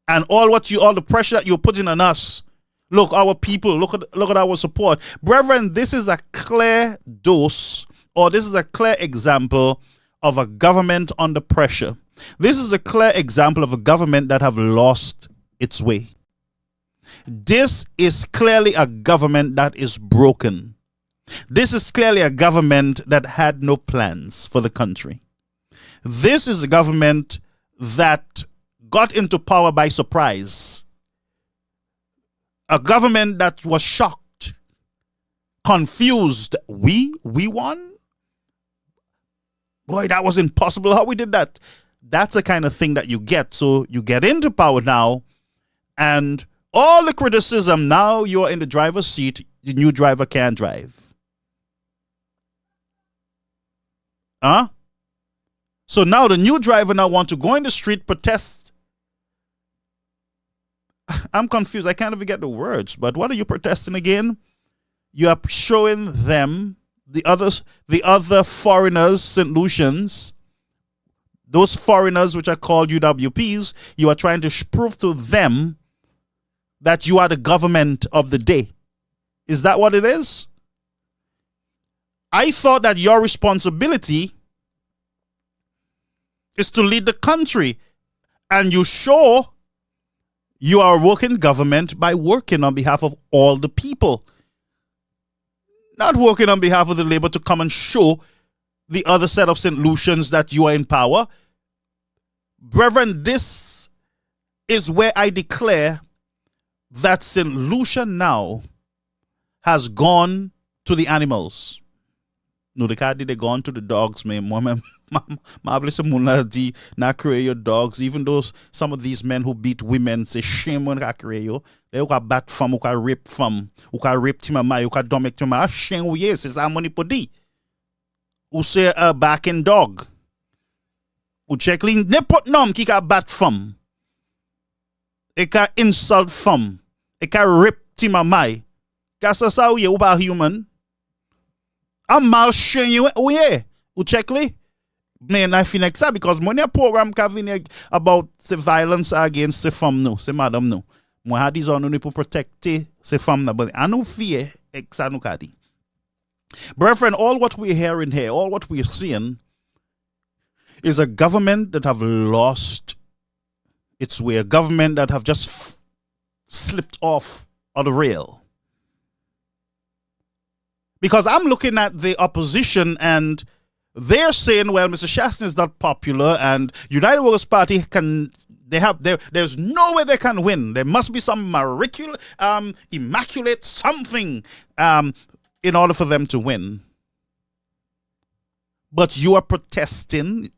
And all the pressure that you're putting on us. Look, our people, look at our support. Brethren, this is a clear dose, or this is a clear example of a government under pressure. This is a clear example of a government that have lost its way. This is clearly a government that is broken. This is clearly a government that had no plans for the country. This is a government that got into power by surprise. A government that was shocked, confused. We won? Boy, that was impossible. How we did that? That's the kind of thing that you get. So you get into power now, and all the criticism, now you're in the driver's seat, the new driver can't drive. So now the new driver now want to go in the street, protest. I'm confused. I can't even get the words. But what are you protesting again? You are showing them, the other foreigners, St. Lucians, those foreigners which are called UWPs, you are trying to prove to them that you are the government of the day. Is that what it is? I thought that your responsibility is to lead the country, and you show you are working government by working on behalf of all the people, not working on behalf of the Labour to come and show the other set of St. Lucians that you are in power. Brethren, this is where I declare that St. Lucia now has gone to the animals. No, the cat they gone to the dogs, man. Marvelous munadi na create your dogs. Even though some of these men who beat women say shame when they create you. They can bat from, who can rape from, who can rape timama, who can domestic timama. Shame we yes, it's harmony podi. Who say a backing dog. Who check link ne pot nom ki ka bat from. It can insult from. It can rape timama. Kasa sa ou ye ou ba human. I'm mal shame you oh yeah. Who check li? Man, I feel like that because money a program kavine about the violence against the femme no, the madam no. Moi ha these on no pour protecter the femme na, but I no fear exa no kadi. Brethren, all what we're hearing here, all what we're seeing is a government that have lost its way, a government that have just slipped off of the rail. Because I'm looking at the opposition and they're saying, well, Mr. Shaston is not popular and United Workers' Party there's no way they can win. There must be some immaculate something in order for them to win. But you are protesting.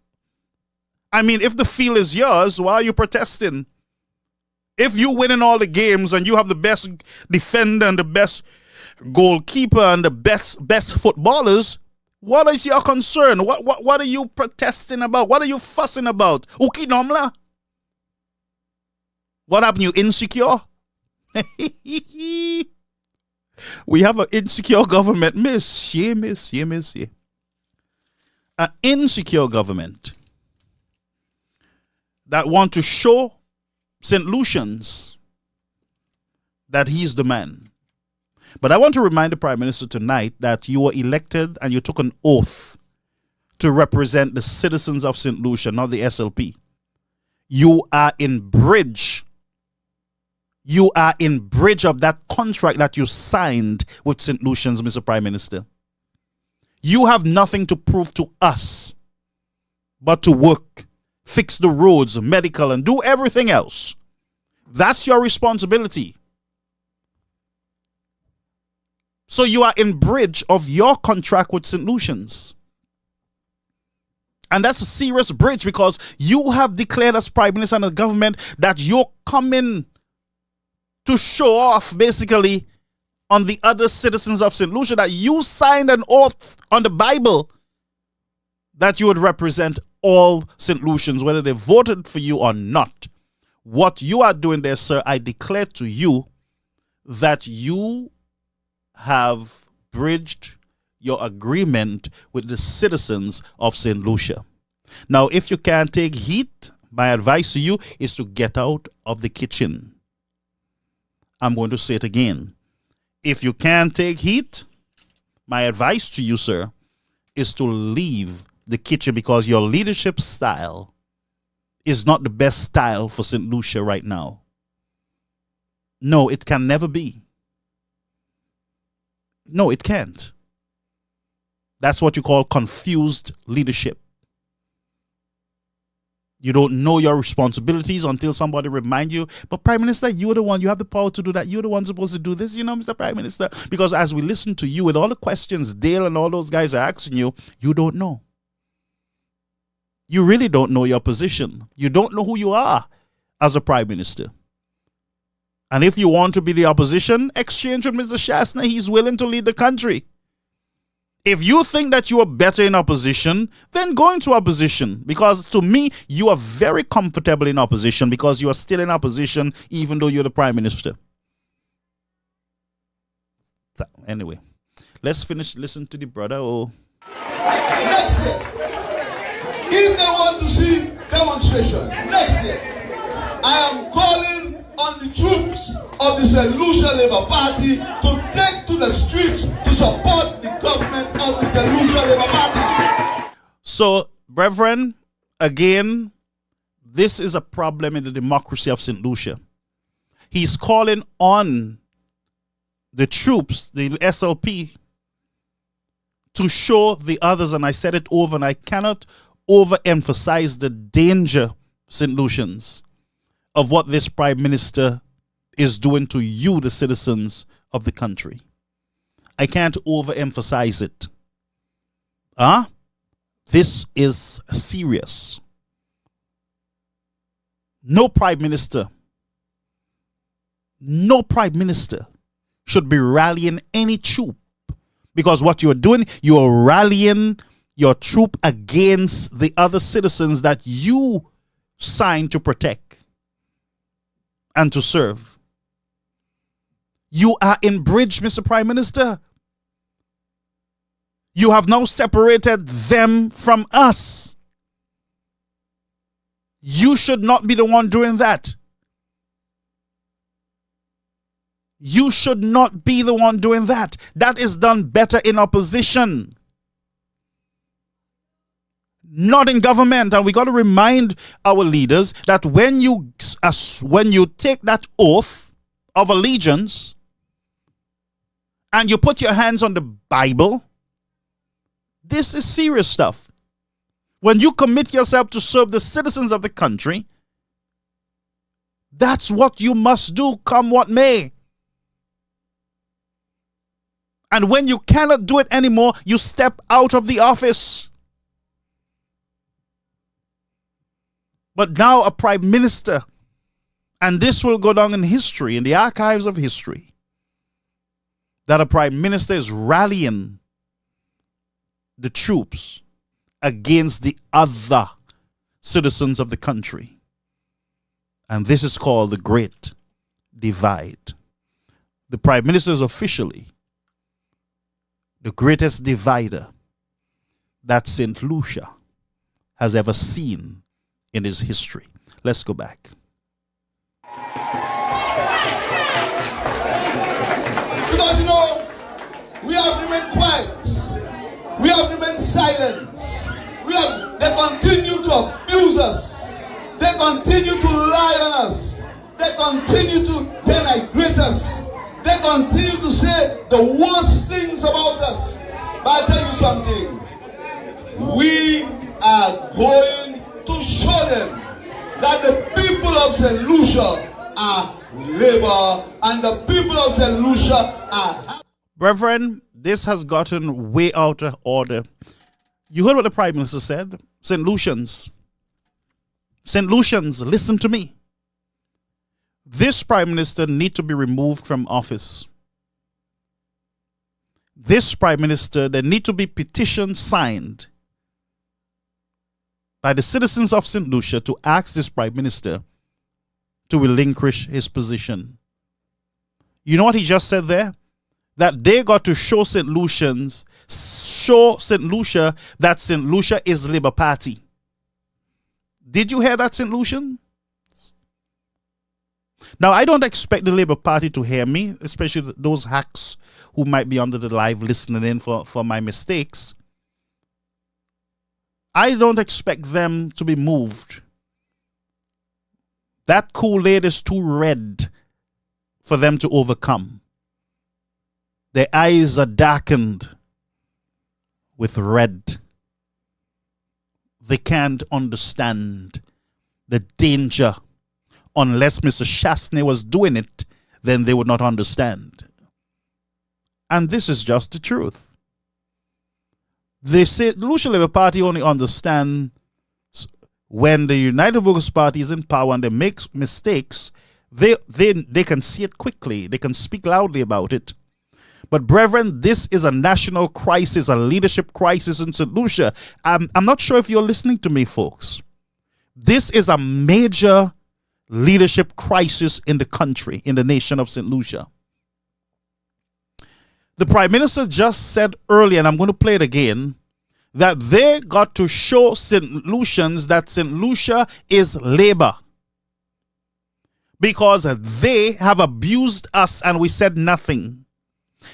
I mean, if the field is yours, why are you protesting? If you win in all the games and you have the best defender and the best goalkeeper and the best footballers, What is your concern? What are you protesting about? What are you fussing about? Uki nomla? What happened? You insecure? We have an insecure government, miss. Yeah. An insecure government that want to show St. Lucians that he's the man. But I want to remind the Prime Minister tonight that you were elected and you took an oath to represent the citizens of St. Lucia, not the SLP. You are in bridge. You are in bridge of that contract that you signed with St. Lucians, Mr. Prime Minister. You have nothing to prove to us but to work, fix the roads, medical, and do everything else. That's your responsibility. So you are in bridge of your contract with St. Lucians. And that's a serious bridge because you have declared as Prime Minister and the government that you're coming to show off basically on the other citizens of St. Lucia that you signed an oath on the Bible that you would represent all St. Lucians, whether they voted for you or not. What you are doing there, sir, I declare to you that you have bridged your agreement with the citizens of St. Lucia. Now, if you can't take heat, my advice to you is to get out of the kitchen. I'm going to say it again. If you can't take heat, my advice to you, sir, is to leave the kitchen because your leadership style is not the best style for St. Lucia right now. No, it can never be. No, it can't. That's what you call confused leadership. You don't know your responsibilities until somebody reminds you. But Prime Minister, you're the one. You have the power to do that. You're the one supposed to do this, Mr. Prime Minister. Because as we listen to you with all the questions Dale and all those guys are asking you, you don't know. You really don't know your position. You don't know who you are as a Prime Minister. And if you want to be the opposition, exchange with Mr. Shastner. He's willing to lead the country. If you think that you are better in opposition, then go into opposition. Because to me, you are very comfortable in opposition because you are still in opposition even though you're the Prime Minister. So, anyway, let's listen to the brother. Next year, if they want to see demonstration, next year, I am calling on the troops of the St. Lucia Labour Party to take to the streets to support the government of the St. Lucia Labour Party. So, brethren, again, this is a problem in the democracy of St. Lucia. He's calling on the troops, the SLP, to show the others, and I said it over, and I cannot overemphasize the danger, St. Lucians, of what this Prime Minister is doing to you, the citizens of the country. I can't overemphasize it. This is serious. No Prime Minister should be rallying any troop, because what you're doing, you're rallying your troop against the other citizens that you signed to protect and to serve. You are in bridge, Mr. Prime Minister. You have now separated them from us. You should not be the one doing that. You should not be the one doing that. That is done better in opposition, not in government. And we got to remind our leaders that when you take that oath of allegiance and you put your hands on the Bible, this is serious stuff. When you commit yourself to serve the citizens of the country, that's what you must do, come what may. And when you cannot do it anymore, you step out of the office. But now a Prime Minister, and this will go down in history, in the archives of history, that a Prime Minister is rallying the troops against the other citizens of the country. And this is called the Great Divide. The Prime Minister is officially the greatest divider that St. Lucia has ever seen in his history. Let's go back. Because, we have remained quiet. We have remained silent. They continue to abuse us. They continue to lie on us. They continue to denigrate us. They continue to say the worst things about us. But I tell you something. We are going to show them that the people of St. Lucia are Labour and the people of St. Lucia are... Brethren, this has gotten way out of order. You heard what the Prime Minister said. St. Lucians, listen to me. This Prime Minister needs to be removed from office. This Prime Minister, there need to be petitions signed by the citizens of St. Lucia to ask this Prime Minister to relinquish his position. You know what he just said there? That they got to show St. Lucia that St. Lucia is Labour Party. Did you hear that, St. Lucian? Now, I don't expect the Labour Party to hear me, especially those hacks who might be under the live listening in for my mistakes. I don't expect them to be moved. That Kool-Aid is too red for them to overcome. Their eyes are darkened with red. They can't understand the danger. Unless Mr. Shastney was doing it, then they would not understand. And this is just the truth. They say the Lucia Labour Party only understands when the United Workers' Party is in power and they make mistakes, they can see it quickly. They can speak loudly about it. But brethren, this is a national crisis, a leadership crisis in St. Lucia. I'm not sure if you're listening to me, folks. This is a major leadership crisis in the country, in the nation of St. Lucia. The Prime Minister just said earlier, and I'm going to play it again, that they got to show St. Lucians that St. Lucia is Labour. Because they have abused us and we said nothing.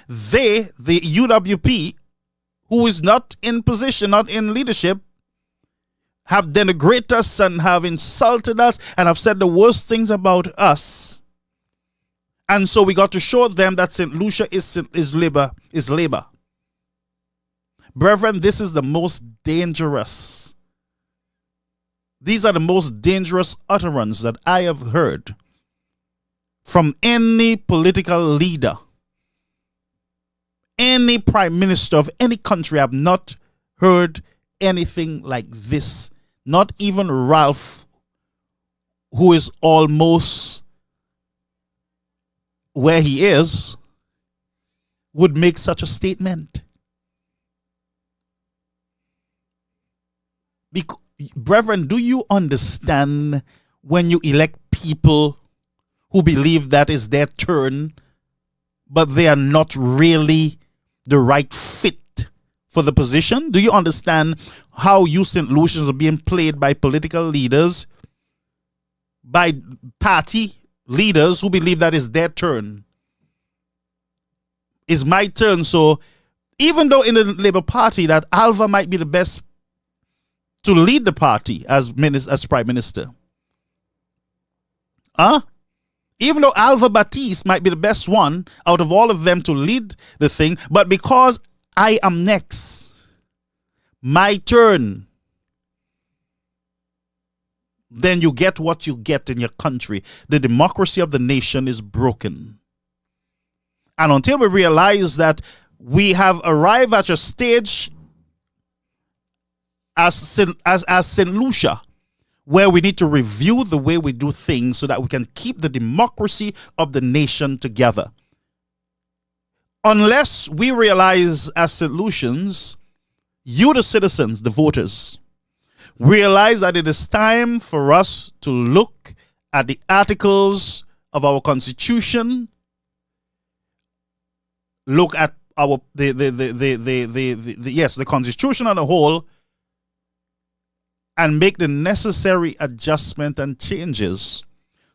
They, the UWP, who is not in position, not in leadership, have denigrated us and have insulted us and have said the worst things about us. And so we got to show them that St. Lucia is Labour. Brethren, this is the most dangerous. These are the most dangerous utterances that I have heard from any political leader, any prime minister of any country. I have not heard anything like this. Not even Ralph, who is almost where he is, would make such a statement. Brethren, do you understand when you elect people who believe that is their turn, but they are not really the right fit for the position? Do you understand how you St. Lucians are being played by political leaders, by party leaders who believe that is their turn? It's my turn. So even though in the Labour Party that Alva might be the best to lead the party as Prime Minister, even though Alva Batiste might be the best one out of all of them to lead the thing, but because I am next, my turn, then you get what you get in your country. The democracy of the nation is broken. And until we realize that we have arrived at a stage as St. Lucia, where we need to review the way we do things so that we can keep the democracy of the nation together. Unless we realize as St. Lucians you, the citizens, the voters, realize that it is time for us to look at the articles of our Constitution, look at our the Constitution on the whole, and make the necessary adjustment and changes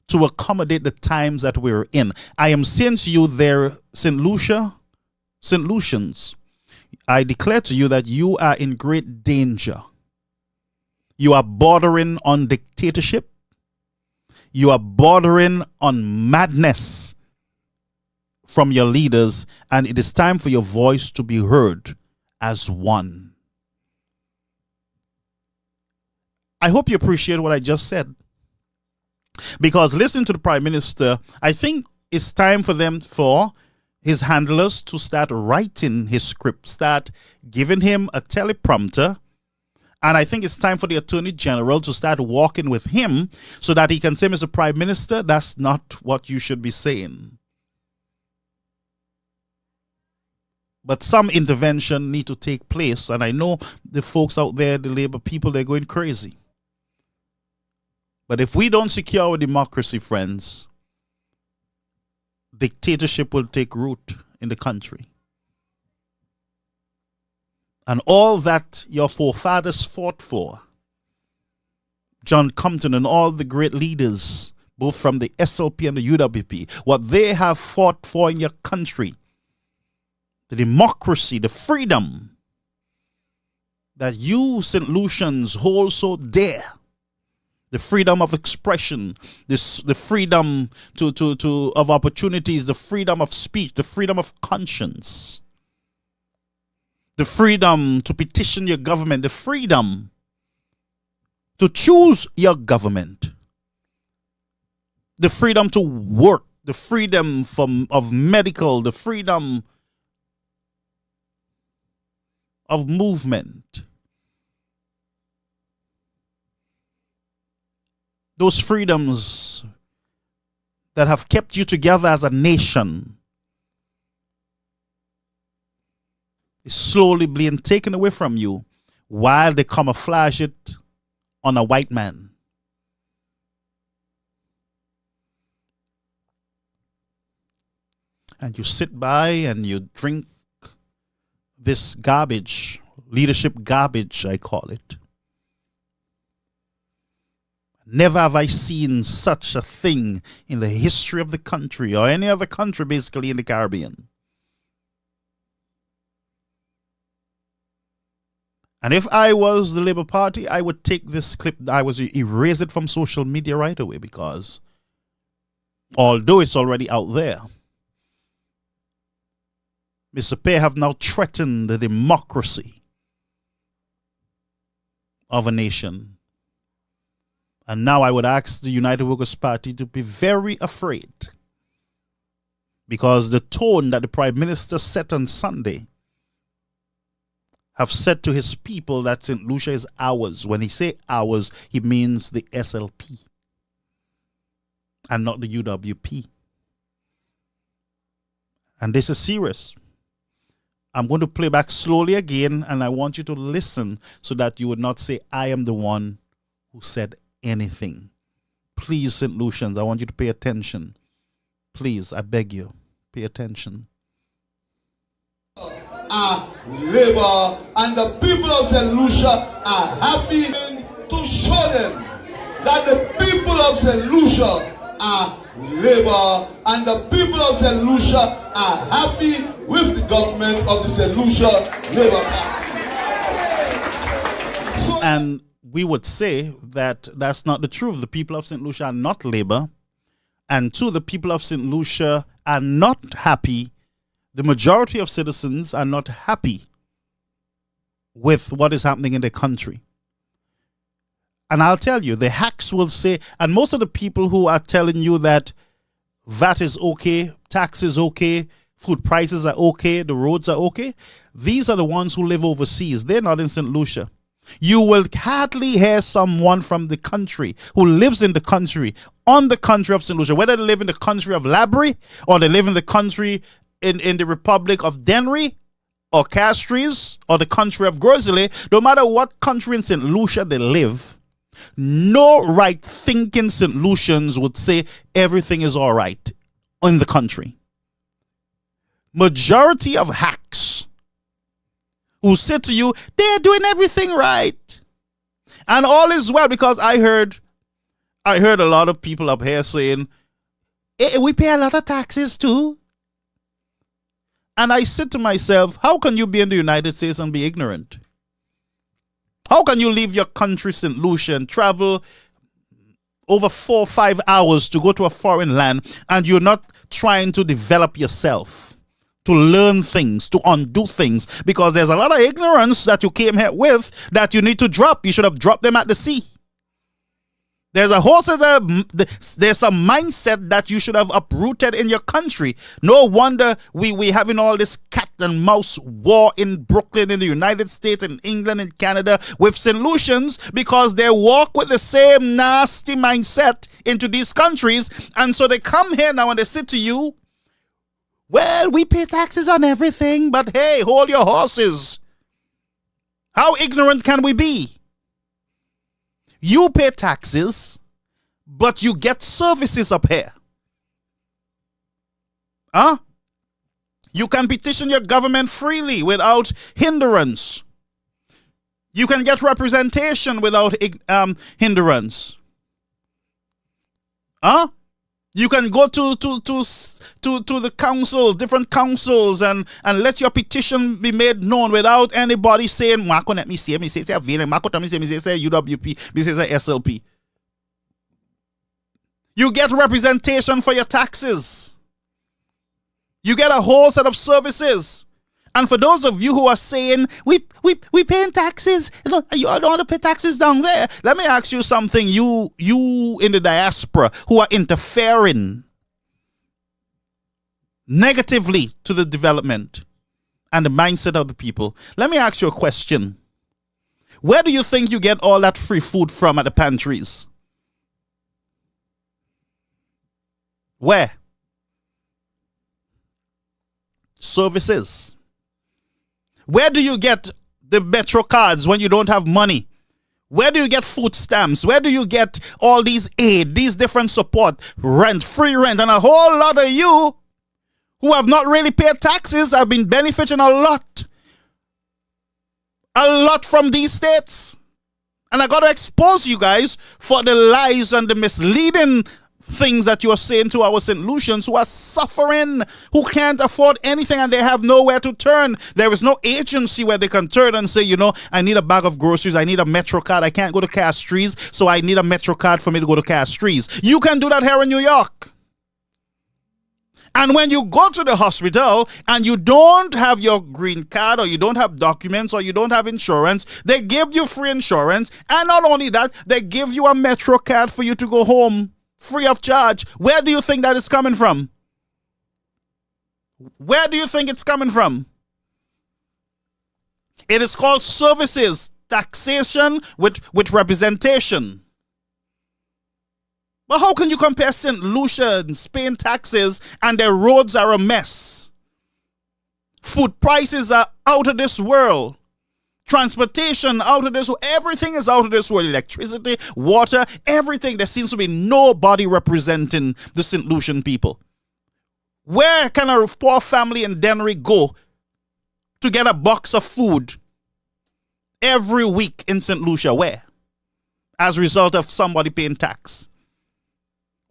to accommodate the times that we're in. I am saying to you there, St. Lucians, I declare to you that you are in great danger. You are bordering on dictatorship. You are bordering on madness from your leaders, and it is time for your voice to be heard as one. I hope you appreciate what I just said. Because listening to the Prime Minister, I think it's time for his handlers to start writing his script, start giving him a teleprompter. And I think it's time for the Attorney General to start walking with him so that he can say, Mr. Prime Minister, that's not what you should be saying. But some intervention need to take place. And I know the folks out there, the Labour people, they're going crazy. But if we don't secure our democracy, friends, dictatorship will take root in the country. And all that your forefathers fought for, John Compton and all the great leaders, both from the SLP and the UWP, what they have fought for in your country, the democracy, the freedom that you, St. Lucians, hold so dear, the freedom of expression, the freedom of opportunities, the freedom of speech, the freedom of conscience, the freedom to petition your government, the freedom to choose your government, the freedom to work, the freedom of medical, the freedom of movement. Those freedoms that have kept you together as a nation is slowly being taken away from you while they camouflage it on a white man. And you sit by and you drink this garbage, leadership garbage, I call it. Never have I seen such a thing in the history of the country or any other country basically in the Caribbean. And if I was the Labour Party, I would take this clip, I would erase it from social media right away, because although it's already out there, Mr. Pay have now threatened the democracy of a nation. And now I would ask the United Workers' Party to be very afraid, because the tone that the Prime Minister set on Sunday have said to his people that St. Lucia is ours. When he say ours, he means the SLP and not the UWP. And this is serious. I'm going to play back slowly again, and I want you to listen so that you would not say I am the one who said anything. Please, St. Lucians, I want you to pay attention. Please, I beg you, pay attention. Labour and the people of St. Lucia are happy to show them that the people of St. Lucia are Labour and the people of St. Lucia are happy with the government of the St. Lucia Labour Party. So, and we would say that that's not the truth. The people of St. Lucia are not Labour, and two, the people of St. Lucia are not happy. The majority of citizens are not happy with what is happening in the country. And I'll tell you, the hacks will say, and most of the people who are telling you that VAT is okay, tax is okay, food prices are okay, the roads are okay, these are the ones who live overseas. They're not in St. Lucia. You will hardly hear someone from the country who lives in the country, on the country of St. Lucia, whether they live in the country of Labry or they live in the country in the Republic of Denry or Castries or the country of Grizzly, no matter what country in St. Lucia they live, no right-thinking St. Lucians would say everything is all right in the country. Majority of hacks who say to you, they're doing everything right. And all is well, because I heard a lot of people up here saying, we pay a lot of taxes too. And I said to myself, how can you be in the United States and be ignorant? How can you leave your country, St. Lucia, and travel over 4 or 5 hours to go to a foreign land, and you're not trying to develop yourself, to learn things, to undo things? Because there's a lot of ignorance that you came here with that you need to drop. You should have dropped them at the sea. There's a whole set of, there's a mindset that you should have uprooted in your country. No wonder we having all this cat and mouse war in Brooklyn, in the United States, in England, in Canada with St. Lucians, because they walk with the same nasty mindset into these countries. And so they come here now and they say to you, well, we pay taxes on everything, but hey, hold your horses. How ignorant can we be? You pay taxes, but you get services up here. Huh? You can petition your government freely without hindrance. You can get representation without hindrance. Huh? You can go to the council, different councils, and let your petition be made known without anybody saying, Marco, let me say, Marco, let me say, UWP, me say, SLP. You get representation for your taxes. You get a whole set of services. And for those of you who are saying, we paying taxes, you don't want to pay taxes down there. Let me ask you something, you in the diaspora who are interfering negatively to the development and the mindset of the people. Let me ask you a question. Where do you think you get all that free food from at the pantries? Where? Services. Where do you get the Metro cards when you don't have money? Where do you get food stamps? Where do you get all these aid, these different support, rent, free rent, and a whole lot of you who have not really paid taxes have been benefiting a lot from these states. And I got to expose you guys for the lies and the misleading things that you are saying to our St. Lucians who are suffering, who can't afford anything, and they have nowhere to turn. There is no agency where they can turn and say, I need a bag of groceries, I need a Metro card, I can't go to Castries, so I need a Metro card for me to go to Castries. You can do that here in New York. And when you go to the hospital and you don't have your green card, or you don't have documents, or you don't have insurance, they give you free insurance. And not only that, they give you a Metro card for you to go home free of charge. Where do you think that is coming from? Where do you think it's coming from? It is called services, taxation with representation. But how can you compare St. Lucia and Spain taxes and their roads are a mess? Food prices are out of this world. Transportation out of this world. Everything is out of this world. Electricity, water, everything. There seems to be nobody representing the St. Lucian people. Where can a poor family in Dennery go to get a box of food every week in St. Lucia? Where? As a result of somebody paying tax.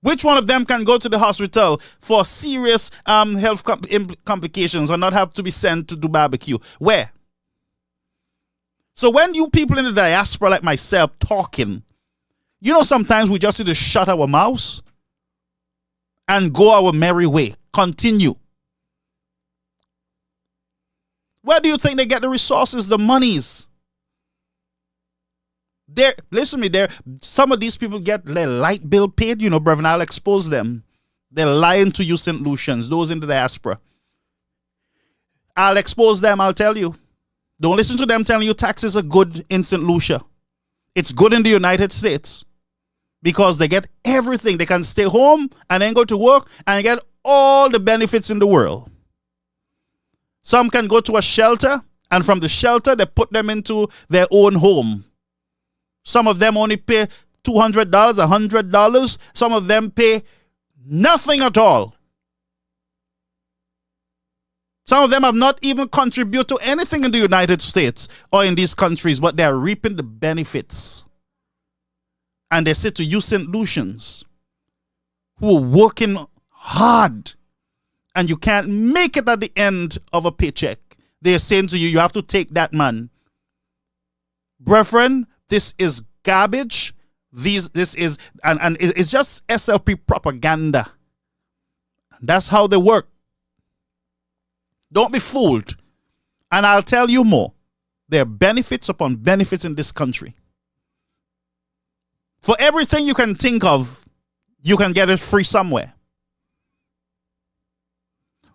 Which one of them can go to the hospital for serious health complications or not have to be sent to do barbecue? Where? So when you people in the diaspora like myself talking, sometimes we just need to shut our mouths and go our merry way. Continue. Where do you think they get the resources, the monies? Listen to me, some of these people get their light bill paid, brethren, I'll expose them. They're lying to you, St. Lucians, those in the diaspora. I'll expose them, I'll tell you. Don't listen to them telling you taxes are good in St. Lucia. It's good in the United States because they get everything. They can stay home and then go to work and get all the benefits in the world. Some can go to a shelter And from the shelter, they put them into their own home. Some of them only pay $200, $100. Some of them pay nothing at all. Some of them have not even contributed to anything in the United States or in these countries, but they are reaping the benefits. And they say to you, St. Lucians, who are working hard, and you can't make it at the end of a paycheck, they're saying to you, you have to take that, man. Brethren, this is garbage. This is, and it's just SLP propaganda. That's how they work. Don't be fooled. And I'll tell you more. There are benefits upon benefits in this country. For everything you can think of, you can get it free somewhere.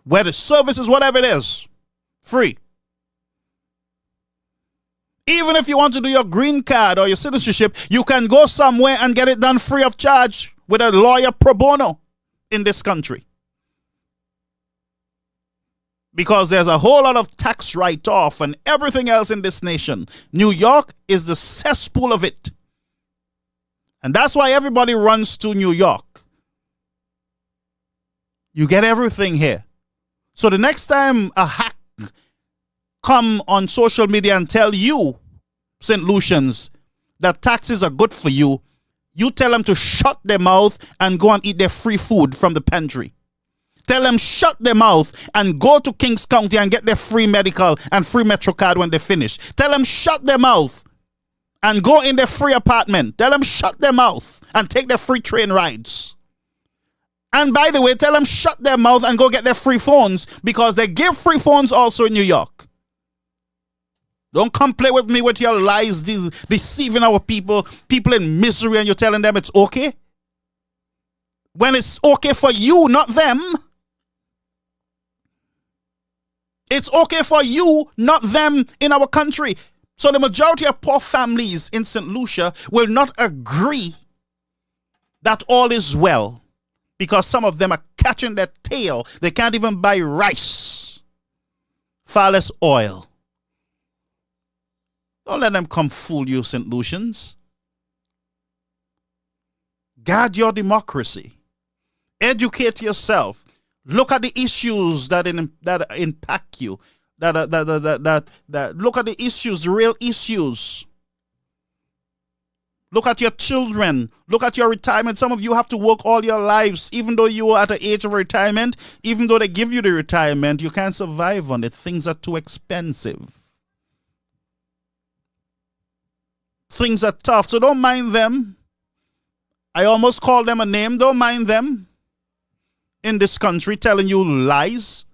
Whether services, whatever it is, free. Even if you want to do your green card or your citizenship, you can go somewhere and get it done free of charge with a lawyer pro bono in this country. Because there's a whole lot of tax write-off and everything else in this nation. New York is the cesspool of it. And that's why everybody runs to New York. You get everything here. So the next time a hack come on social media and tell you, St. Lucians, that taxes are good for you, you tell them to shut their mouth and go and eat their free food from the pantry. Tell them shut their mouth and go to Kings County and get their free medical and free Metro card when they finish. Tell them shut their mouth and go in their free apartment. Tell them shut their mouth and take their free train rides. And by the way, tell them shut their mouth and go get their free phones, because they give free phones also in New York. Don't come play with me with your lies, deceiving our people in misery, and you're telling them it's okay. When it's okay for you, not them. It's okay for you, not them in our country. So the majority of poor families in St. Lucia will not agree that all is well, because some of them are catching their tail. They can't even buy rice, far less oil. Don't let them come fool you, St. Lucians. Guard your democracy. Educate yourself. Look at the issues that impact you. Look at the issues, the real issues. Look at your children. Look at your retirement. Some of you have to work all your lives, even though you are at the age of retirement. Even though they give you the retirement, you can't survive on it. Things are too expensive. Things are tough, so don't mind them. I almost called them a name. Don't mind them in this country telling you lies.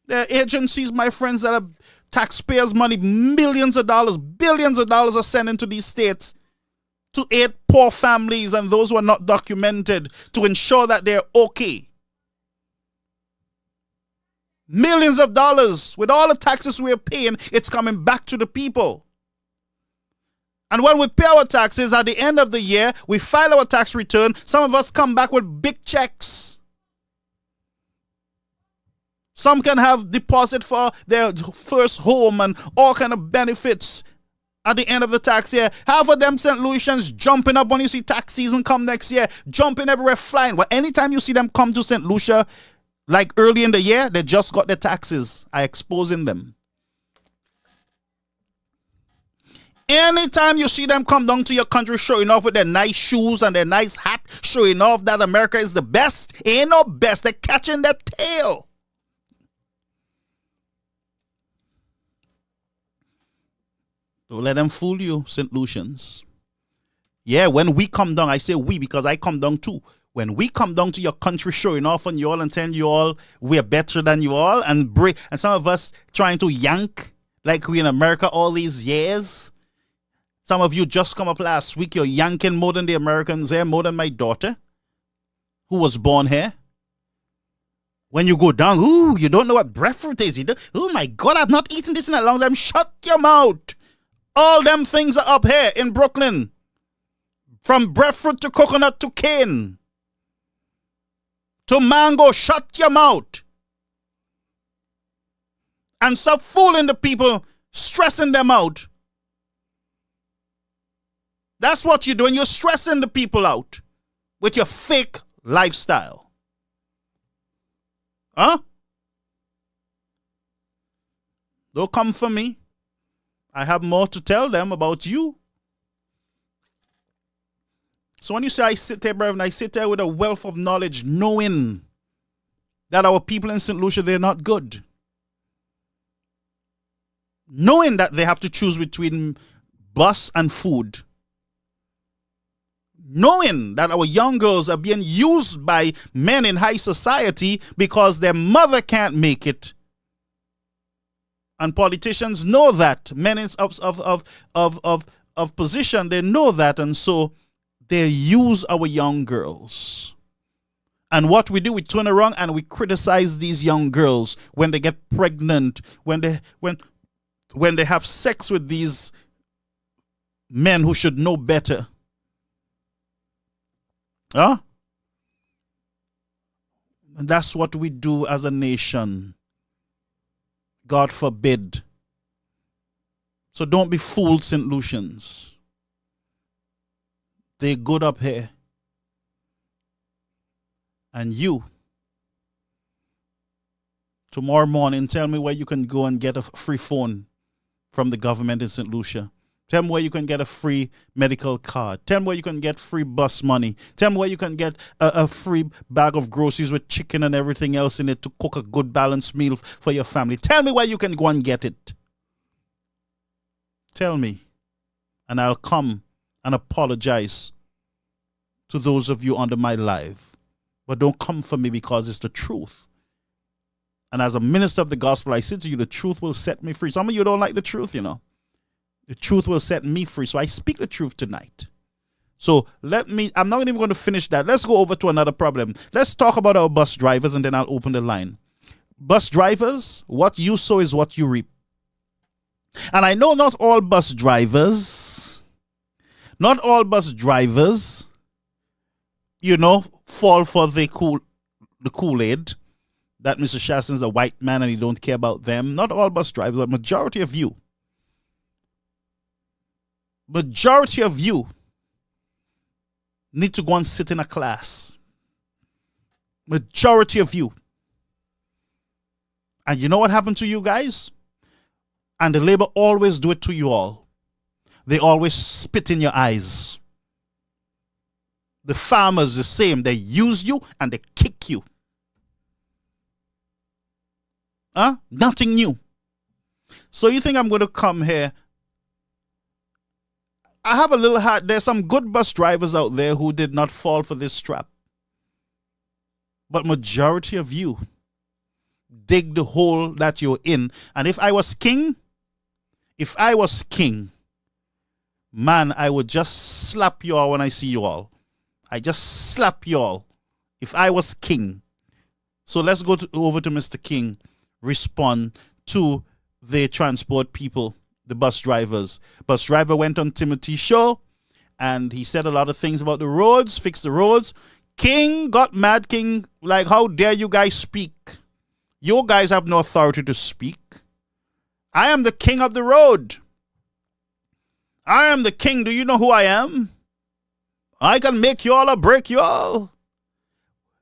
There are agencies, my friends, that are taxpayers' money, millions of dollars, billions of dollars are sent into these states to aid poor families and those who are not documented, to ensure that they're okay. Millions of dollars. With all the taxes we're paying, it's coming back to the people. And when we pay our taxes at the end of the year, we file our tax return. Some of us come back with big checks. Some can have deposit for their first home and all kind of benefits at the end of the tax year. Half of them St. Lucians jumping up when you see tax season come next year, jumping everywhere, flying. Well, anytime you see them come to St. Lucia, like early in the year, they just got their taxes. I exposing them. Anytime you see them come down to your country showing off with their nice shoes and their nice hat, showing off that America is the best, ain't no best. They're catching their tail. Don't let them fool you, St. Lucians. Yeah, when we come down, I say we because I come down too. When we come down to your country showing off on you all and telling you all we're better than you all, and some of us trying to yank like we in America all these years. Some of you just come up last week, you're yanking more than the Americans here, more than my daughter, who was born here. When you go down, ooh, you don't know what breadfruit is. Oh my God, I've not eaten this in a long time. Shut your mouth. All them things are up here in Brooklyn. From breadfruit to coconut to cane. To mango, shut your mouth. And stop fooling the people, stressing them out. That's what you're doing. You're stressing the people out with your fake lifestyle. Huh? Don't come for me. I have more to tell them about you. So when you say I sit there, brethren, I sit there with a wealth of knowledge, knowing that our people in St. Lucia, they're not good. Knowing that they have to choose between bus and food. Knowing that our young girls are being used by men in high society because their mother can't make it. And politicians know that. Men of position, they know that. And so they use our young girls. And what we do, we turn around and we criticize these young girls when they get pregnant, when they have sex with these men who should know better. Huh? And that's what we do as a nation. God forbid. So don't be fooled, St. Lucians. They're good up here. And you, tomorrow morning, tell me where you can go and get a free phone from the government in St. Lucia. Tell me where you can get a free medical card. Tell me where you can get free bus money. Tell me where you can get a free bag of groceries with chicken and everything else in it to cook a good balanced meal for your family. Tell me where you can go and get it. Tell me, and I'll come and apologize to those of you under my life. But don't come for me because it's the truth. And as a minister of the gospel, I say to you, the truth will set me free. Some of you don't like the truth, you know. The truth will set me free. So I speak the truth tonight. So I'm not even going to finish that. Let's go over to another problem. Let's talk about our bus drivers and then I'll open the line. Bus drivers, what you sow is what you reap. And I know not all bus drivers, fall for the Kool-Aid that Mr. Shaston's a white man and he don't care about them. Not all bus drivers, but majority of you need to go and sit in a class. Majority of you. And you know what happened to you guys? And the labor always do it to you all. They always spit in your eyes. The farmers the same. They use you and they kick you. Huh? Nothing new. So you think I'm going to come here? I have a little heart. There's some good bus drivers out there who did not fall for this trap. But majority of you dig the hole that you're in. And if I was king, man, I would just slap you all when I see you all. I just slap you all if I was king. So let's go over to Mr. King, respond to the transport people, the bus drivers. Bus driver went on Timothy's show and he said a lot of things about the roads, fix the roads. King got mad. King, like, how dare you guys speak? You guys have no authority to speak. I am the king of the road. I am the king. Do you know who I am? I can make you all or break you all.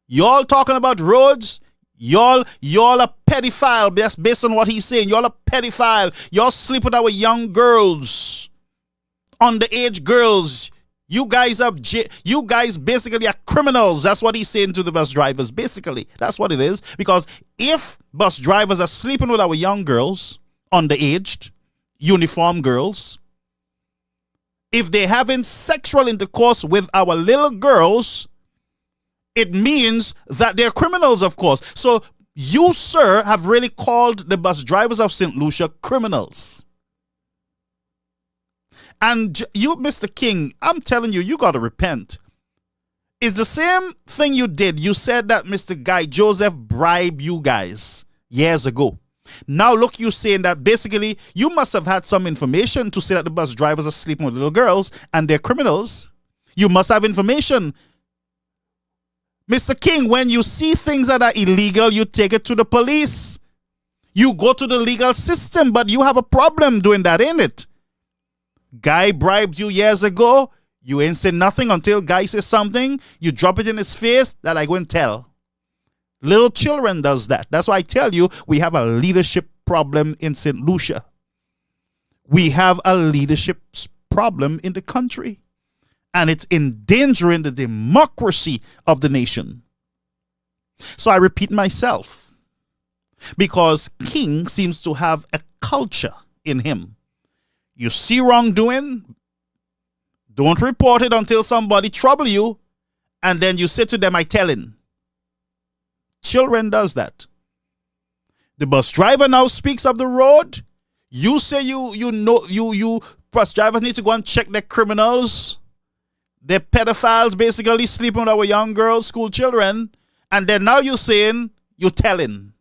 Y'all talking about roads? Y'all a pedophile. That's based on what he's saying. Y'all a pedophile. Y'all sleep with our young girls, underage girls. You guys basically are criminals. That's what he's saying to the bus drivers. Basically, that's what it is. Because if bus drivers are sleeping with our young girls, underaged, uniform girls, if they're having sexual intercourse with our little girls, it means that they're criminals, of course. So you, sir, have really called the bus drivers of St. Lucia criminals. And you, Mr. King, I'm telling you, you got to repent. It's the same thing you did. You said that Mr. Guy Joseph bribed you guys years ago. Now look, you saying that basically you must have had some information to say that the bus drivers are sleeping with little girls and they're criminals. You must have information. Mr. King, when you see things that are illegal, you take it to the police. You go to the legal system, but you have a problem doing that, ain't it? Guy bribed you years ago. You ain't say nothing until guy says something. You drop it in his face that I go and tell. Little children does that. That's why I tell you we have a leadership problem in St. Lucia. We have a leadership problem in the country. And it's endangering the democracy of the nation. So I repeat myself. Because King seems to have a culture in him. You see wrongdoing, don't report it until somebody trouble you, and then you say to them, I telling. Children does that. The bus driver now speaks of the road. You say you bus drivers need to go and check their criminals. They're pedophiles basically sleeping with our young girls, school children, and then now you're saying you're telling.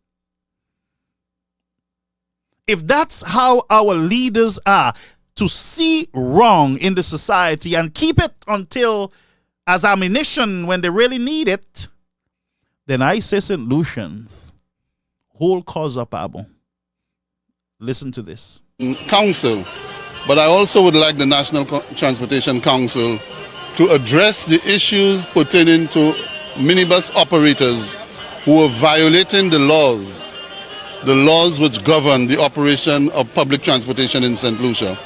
If that's how our leaders are, to see wrong in the society and keep it until as ammunition when they really need it, then I say St. Lucians, whole cause up, Abu. Listen to this. Council, but I also would like the National Transportation Council to address the issues pertaining to minibus operators who are violating the laws which govern the operation of public transportation in St. Lucia,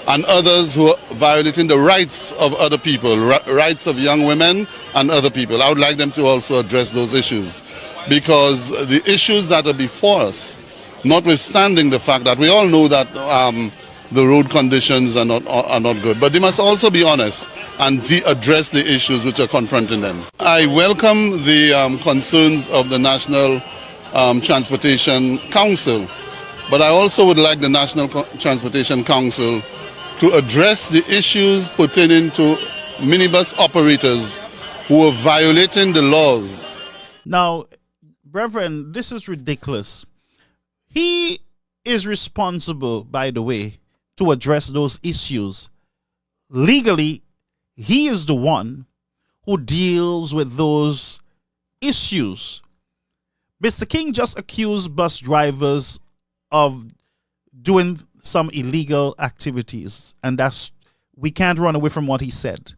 and others who are violating the rights of other people, rights of young women and other people. I would like them to also address those issues, because the issues that are before us, notwithstanding the fact that we all know that the road conditions are not good, but they must also be honest and address the issues which are confronting them. I welcome the concerns of the National Transportation Council, but I also would like the National Transportation Council to address the issues pertaining to minibus operators who are violating the laws. Now, Reverend, this is ridiculous. He is responsible, by the way, to address those issues. Legally, he is the one who deals with those issues. Mr. King just accused bus drivers of doing some illegal activities, and we can't run away from what he said.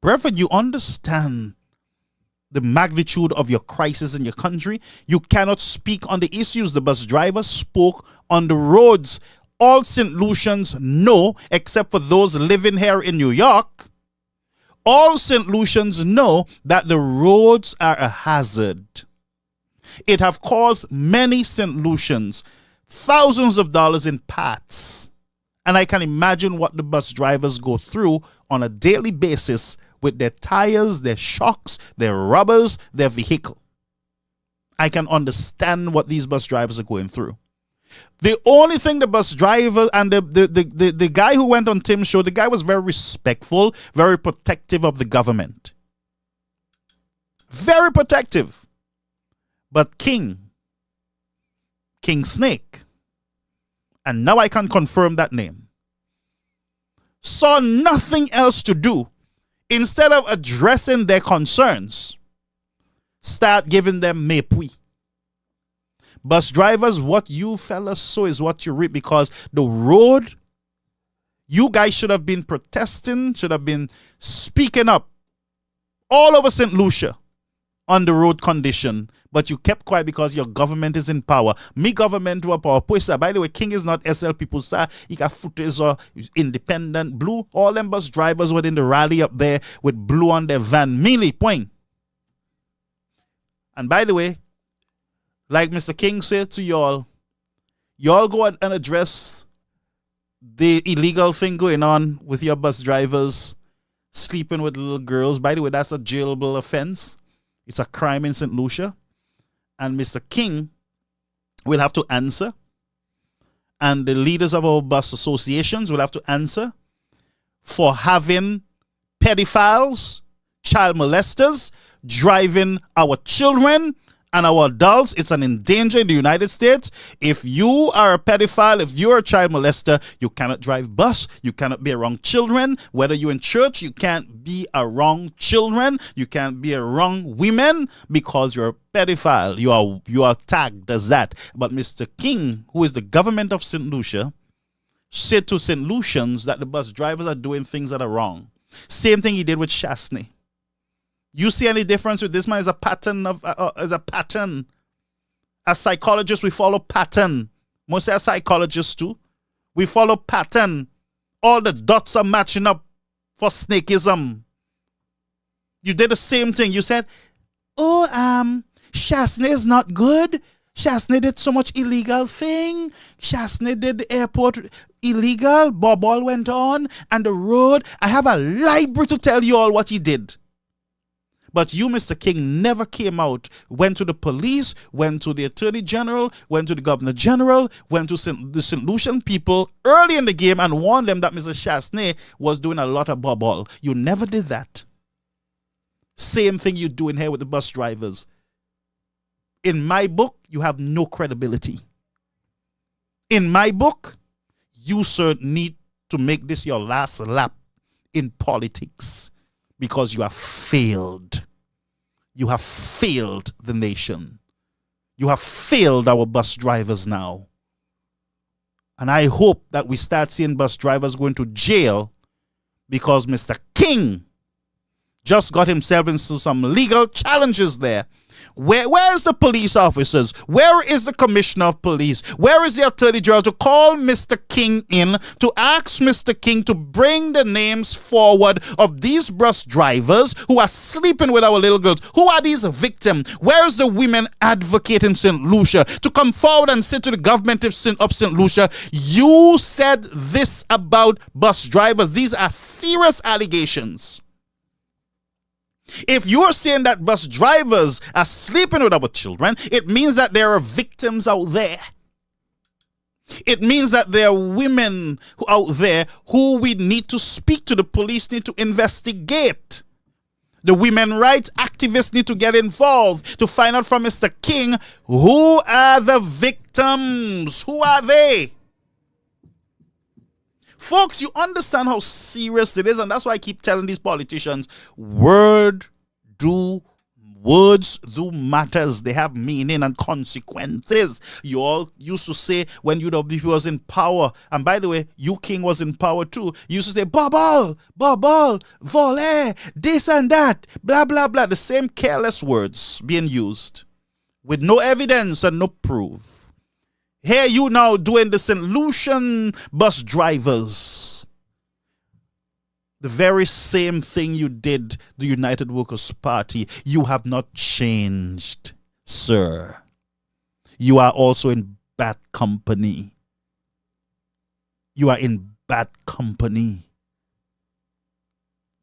Brethren, you understand the magnitude of your crisis in your country. You cannot speak on the issues. The bus drivers spoke on the roads. All St. Lucians know, except for those living here in New York, all St. Lucians know that the roads are a hazard. It have caused many St. Lucians thousands of dollars in parts. And I can imagine what the bus drivers go through on a daily basis with their tires, their shocks, their rubbers, their vehicle. I can understand what these bus drivers are going through. The only thing the bus driver and the guy who went on Tim's show, the guy was very respectful, very protective of the government. Very protective. But King Snake, and now I can confirm that name, saw nothing else to do. Instead of addressing their concerns, start giving them mépris. Bus drivers, what you fellas sow is what you reap, because the road, you guys should have been protesting, should have been speaking up all over St. Lucia on the road condition, but you kept quiet because your government is in power. Me government were power. By the way, King is not SL people, sir. He got footage or independent blue. All them bus drivers were in the rally up there with blue on their van. Mealy point. And by the way, like Mr. King said to y'all go and address the illegal thing going on with your bus drivers sleeping with little girls. By the way, that's a jailable offense. It's a crime in St. Lucia. And Mr. King will have to answer. And the leaders of our bus associations will have to answer for having pedophiles, child molesters, driving our children and our adults. It's an endanger in the United States. If you are a pedophile, if you're a child molester, you cannot drive bus. You cannot be around children. Whether you're in church, you can't be around children. You can't be around women because you're a pedophile. You are tagged as that. But Mr. King, who is the government of St. Lucia, said to St. Lucians that the bus drivers are doing things that are wrong. Same thing he did with Chasney. You see any difference with this man? Is a pattern of As psychologists, we follow pattern. Most as psychologists too, we follow pattern. All the dots are matching up for snakeism. You did the same thing. You said, Chasney is not good. Chasney did so much illegal thing. Chasney did the airport illegal. Bobble went on and the road. I have a library to tell you all what he did. But you, Mr. King, never came out, went to the police, went to the Attorney General, went to the Governor General, went to the St. Lucian people early in the game and warned them that Mr. Chasney was doing a lot of bubble. You never did that. Same thing you do in here with the bus drivers. In my book, you have no credibility. In my book, you, sir, need to make this your last lap in politics because you have failed. You have failed the nation. You have failed our bus drivers now. And I hope that we start seeing bus drivers going to jail because Mr. King just got himself into some legal challenges there. Where's the police officers? Where is the commissioner of police? Where is the attorney general to call Mr. King in to ask Mr. King to bring the names forward of these bus drivers who are sleeping with our little girls? Who are these victims? Where's the women advocate in St. Lucia to come forward and say to the government of St. Lucia, you said this about bus drivers. These are serious allegations. If you're saying that bus drivers are sleeping with our children, it means that there are victims out there. It means that there are women out there who we need to speak to. The police need to investigate. The women rights activists need to get involved to find out from Mr. King, who are the victims? Who are they? Folks, you understand how serious it is, and that's why I keep telling these politicians, words do matters. They have meaning and consequences. You all used to say when UWP was in power, and by the way, you King was in power too, you used to say, bubble, volley, this and that, blah, blah, blah. The same careless words being used with no evidence and no proof. Here you now doing the St. Lucian bus drivers. The very same thing you did the United Workers' Party. You have not changed, sir. You are also in bad company. You are in bad company.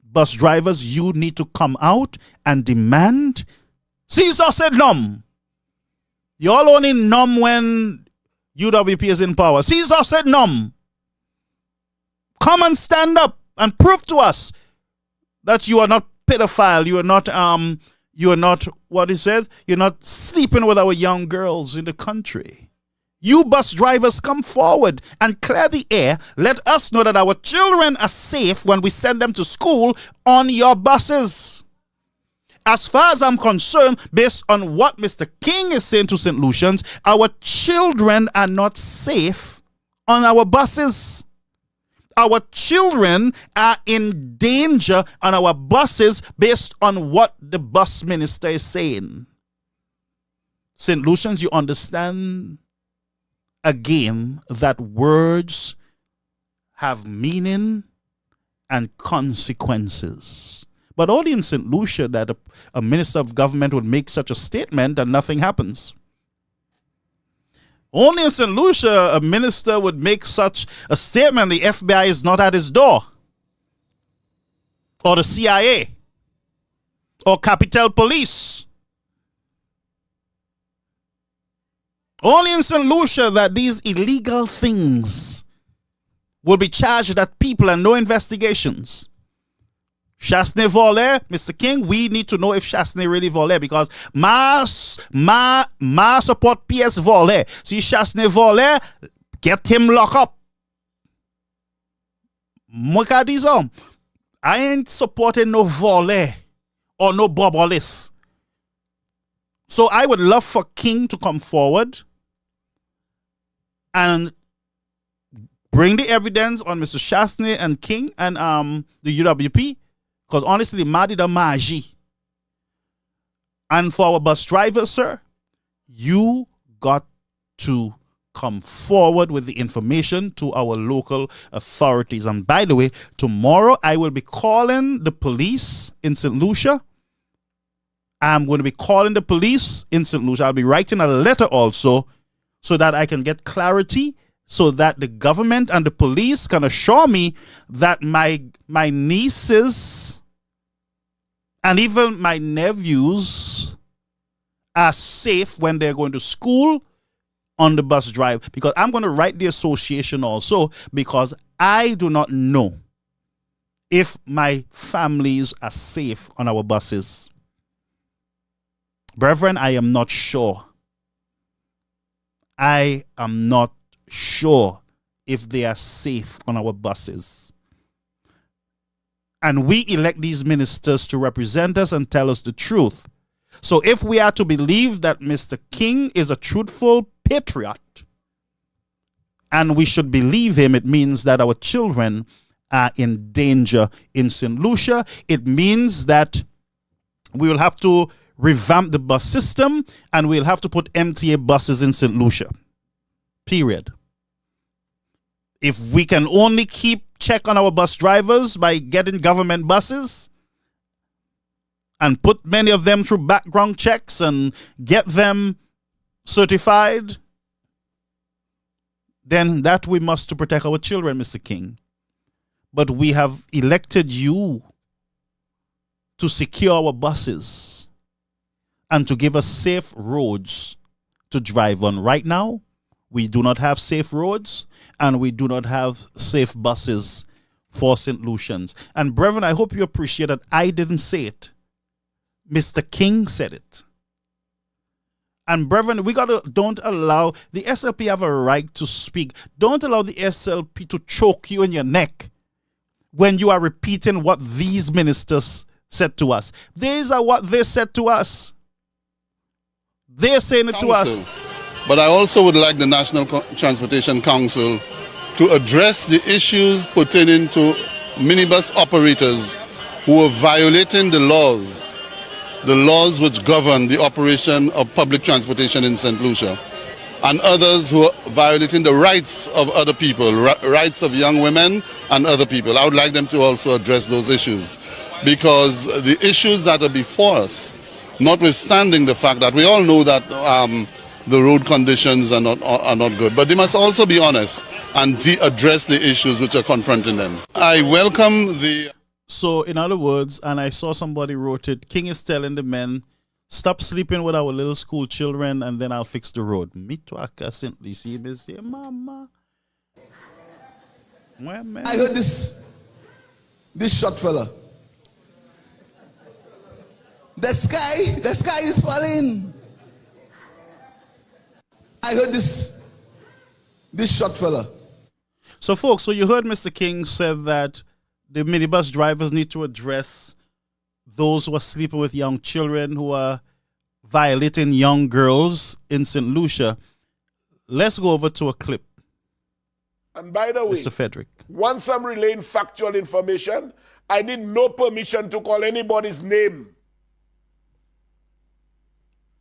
Bus drivers, you need to come out and demand. Caesar said numb. You all only numb when UWP is in power. Caesar said numb. Come and stand up and prove to us that you are not pedophile. You are not what he said. You're not sleeping with our young girls in the country. You bus drivers, come forward and clear the air. Let us know that our children are safe when we send them to school on your buses. As far as I'm concerned, based on what Mr. King is saying to St. Lucians, our children are not safe on our buses. Our children are in danger on our buses based on what the bus minister is saying. St. Lucians, you understand again that words have meaning and consequences. But only in St. Lucia that a minister of government would make such a statement and nothing happens. Only in St. Lucia a minister would make such a statement. The FBI is not at his door. Or the CIA. Or Capitol Police. Only in St. Lucia that these illegal things will be charged at people and no investigations. Chasney Volet, Mr. King, we need to know if Chasney really Volet because ma support PS Volet. See Chasney Volet, get him locked up. Mokadizom, I ain't supporting no Volet or no Bobolis. So I would love for King to come forward and bring the evidence on Mr. Chasney and King and the UWP. Because honestly, Madi da Maji. And for our bus drivers, sir, you got to come forward with the information to our local authorities. And by the way, tomorrow I will be calling the police in St. Lucia. I'm going to be calling the police in St. Lucia. I'll be writing a letter also so that I can get clarity so that the government and the police can assure me that my nieces and even my nephews are safe when they're going to school on the bus drive. Because I'm going to write the association also because I do not know if my families are safe on our buses. Brethren, I am not sure. I am not sure if they are safe on our buses. And we elect these ministers to represent us and tell us the truth. So if we are to believe that Mr. King is a truthful patriot, and we should believe him, it means that our children are in danger in St. Lucia. It means that we will have to revamp the bus system and we'll have to put MTA buses in St. Lucia. Period. If we can only keep check on our bus drivers by getting government buses and put many of them through background checks and get them certified, then that we must to protect our children, Mr. King. But we have elected you to secure our buses and to give us safe roads to drive on. Right now, we do not have safe roads and we do not have safe buses for St. Lucians. And brethren, I hope you appreciate that I didn't say it. Mr. King said it. And brethren, don't allow, the SLP have a right to speak. Don't allow the SLP to choke you in your neck when you are repeating what these ministers said to us. These are what they said to us. They're saying it to us. But I also would like the National Transportation Council to address the issues pertaining to minibus operators who are violating the laws which govern the operation of public transportation in St. Lucia, and others who are violating the rights of other people, rights of young women and other people. I would like them to also address those issues, because the issues that are before us, notwithstanding the fact that we all know that the road conditions are not good, but they must also be honest and address the issues which are confronting them. I welcome the... So, in other words, and I saw somebody wrote it, King is telling the men, stop sleeping with our little school children and then I'll fix the road. Me too, I simply see me say, Mama. I heard this short fella. The sky is falling. I heard this short fella. So, folks, so you heard Mr. King said that the minibus drivers need to address those who are sleeping with young children, who are violating young girls in St. Lucia. Let's go over to a clip. And by the way, Mr. Frederick, once I'm relaying factual information, I need no permission to call anybody's name.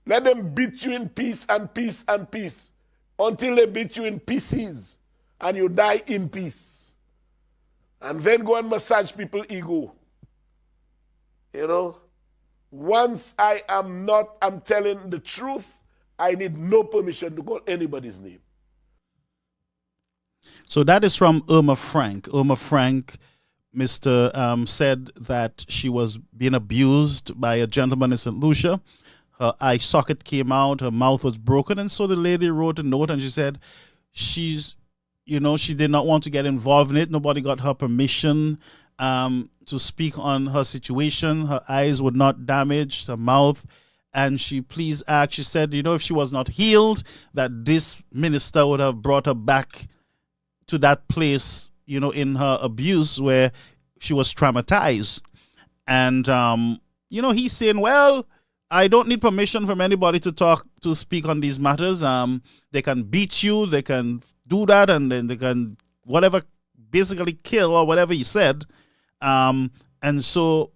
Let them beat you in peace and peace and peace until they beat you in pieces and you die in peace. And then go and massage people's ego. You know, once I'm telling the truth, I need no permission to call anybody's name. So that is from Irma Frank. Irma Frank, Mr. Said that she was being abused by a gentleman in St. Lucia. Her eye socket came out, her mouth was broken, and so the lady wrote a note and she said she did not want to get involved in it. Nobody got her permission, to speak on her situation. Her eyes were not damaged, her mouth. And she said, if she was not healed, that this minister would have brought her back to that place, in her abuse where she was traumatized. And, he's saying, well, I don't need permission from anybody to speak on these matters. They can beat you, they can do that, and then they can basically kill or whatever he said. And so,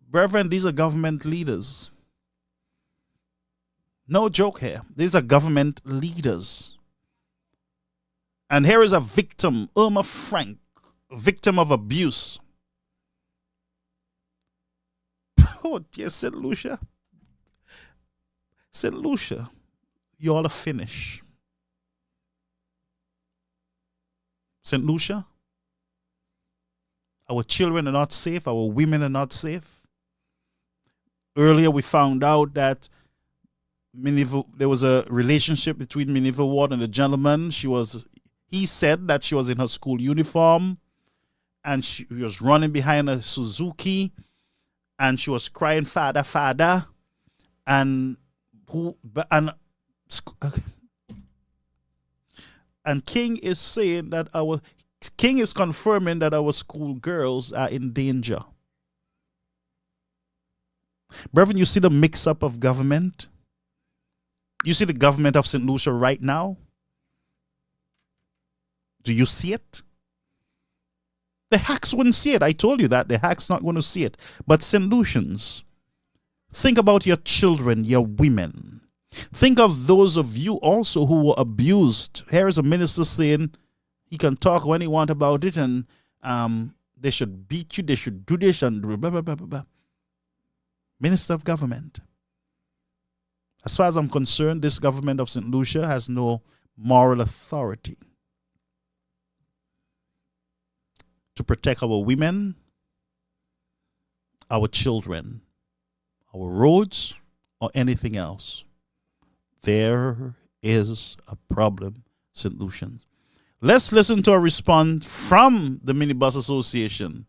brethren, these are government leaders. No joke here. These are government leaders. And here is a victim, Irma Frank, victim of abuse. Oh, dear St. Lucia. St. Lucia, you all are finished. St. Lucia, our children are not safe. Our women are not safe. Earlier, we found out that there was a relationship between Miniver Ward and a gentleman. He said that she was in her school uniform and she was running behind a Suzuki and she was crying, "Father, Father." And King is saying that King is confirming that our school girls are in danger. Brethren, you see the mix-up of government? You see the government of St. Lucia right now? Do you see it? The hacks wouldn't see it. I told you that. The hack's not going to see it. But St. Lucians, think about your children, your women. Think of those of you also who were abused. Here is a minister saying he can talk when he wants about it and they should beat you, they should do this and blah, blah, blah, blah, blah. Minister of government. As far as I'm concerned, this government of St. Lucia has no moral authority to protect our women, our children, our roads, or anything else. There is a problem, St. Lucians. Let's listen to a response from the Minibus Association.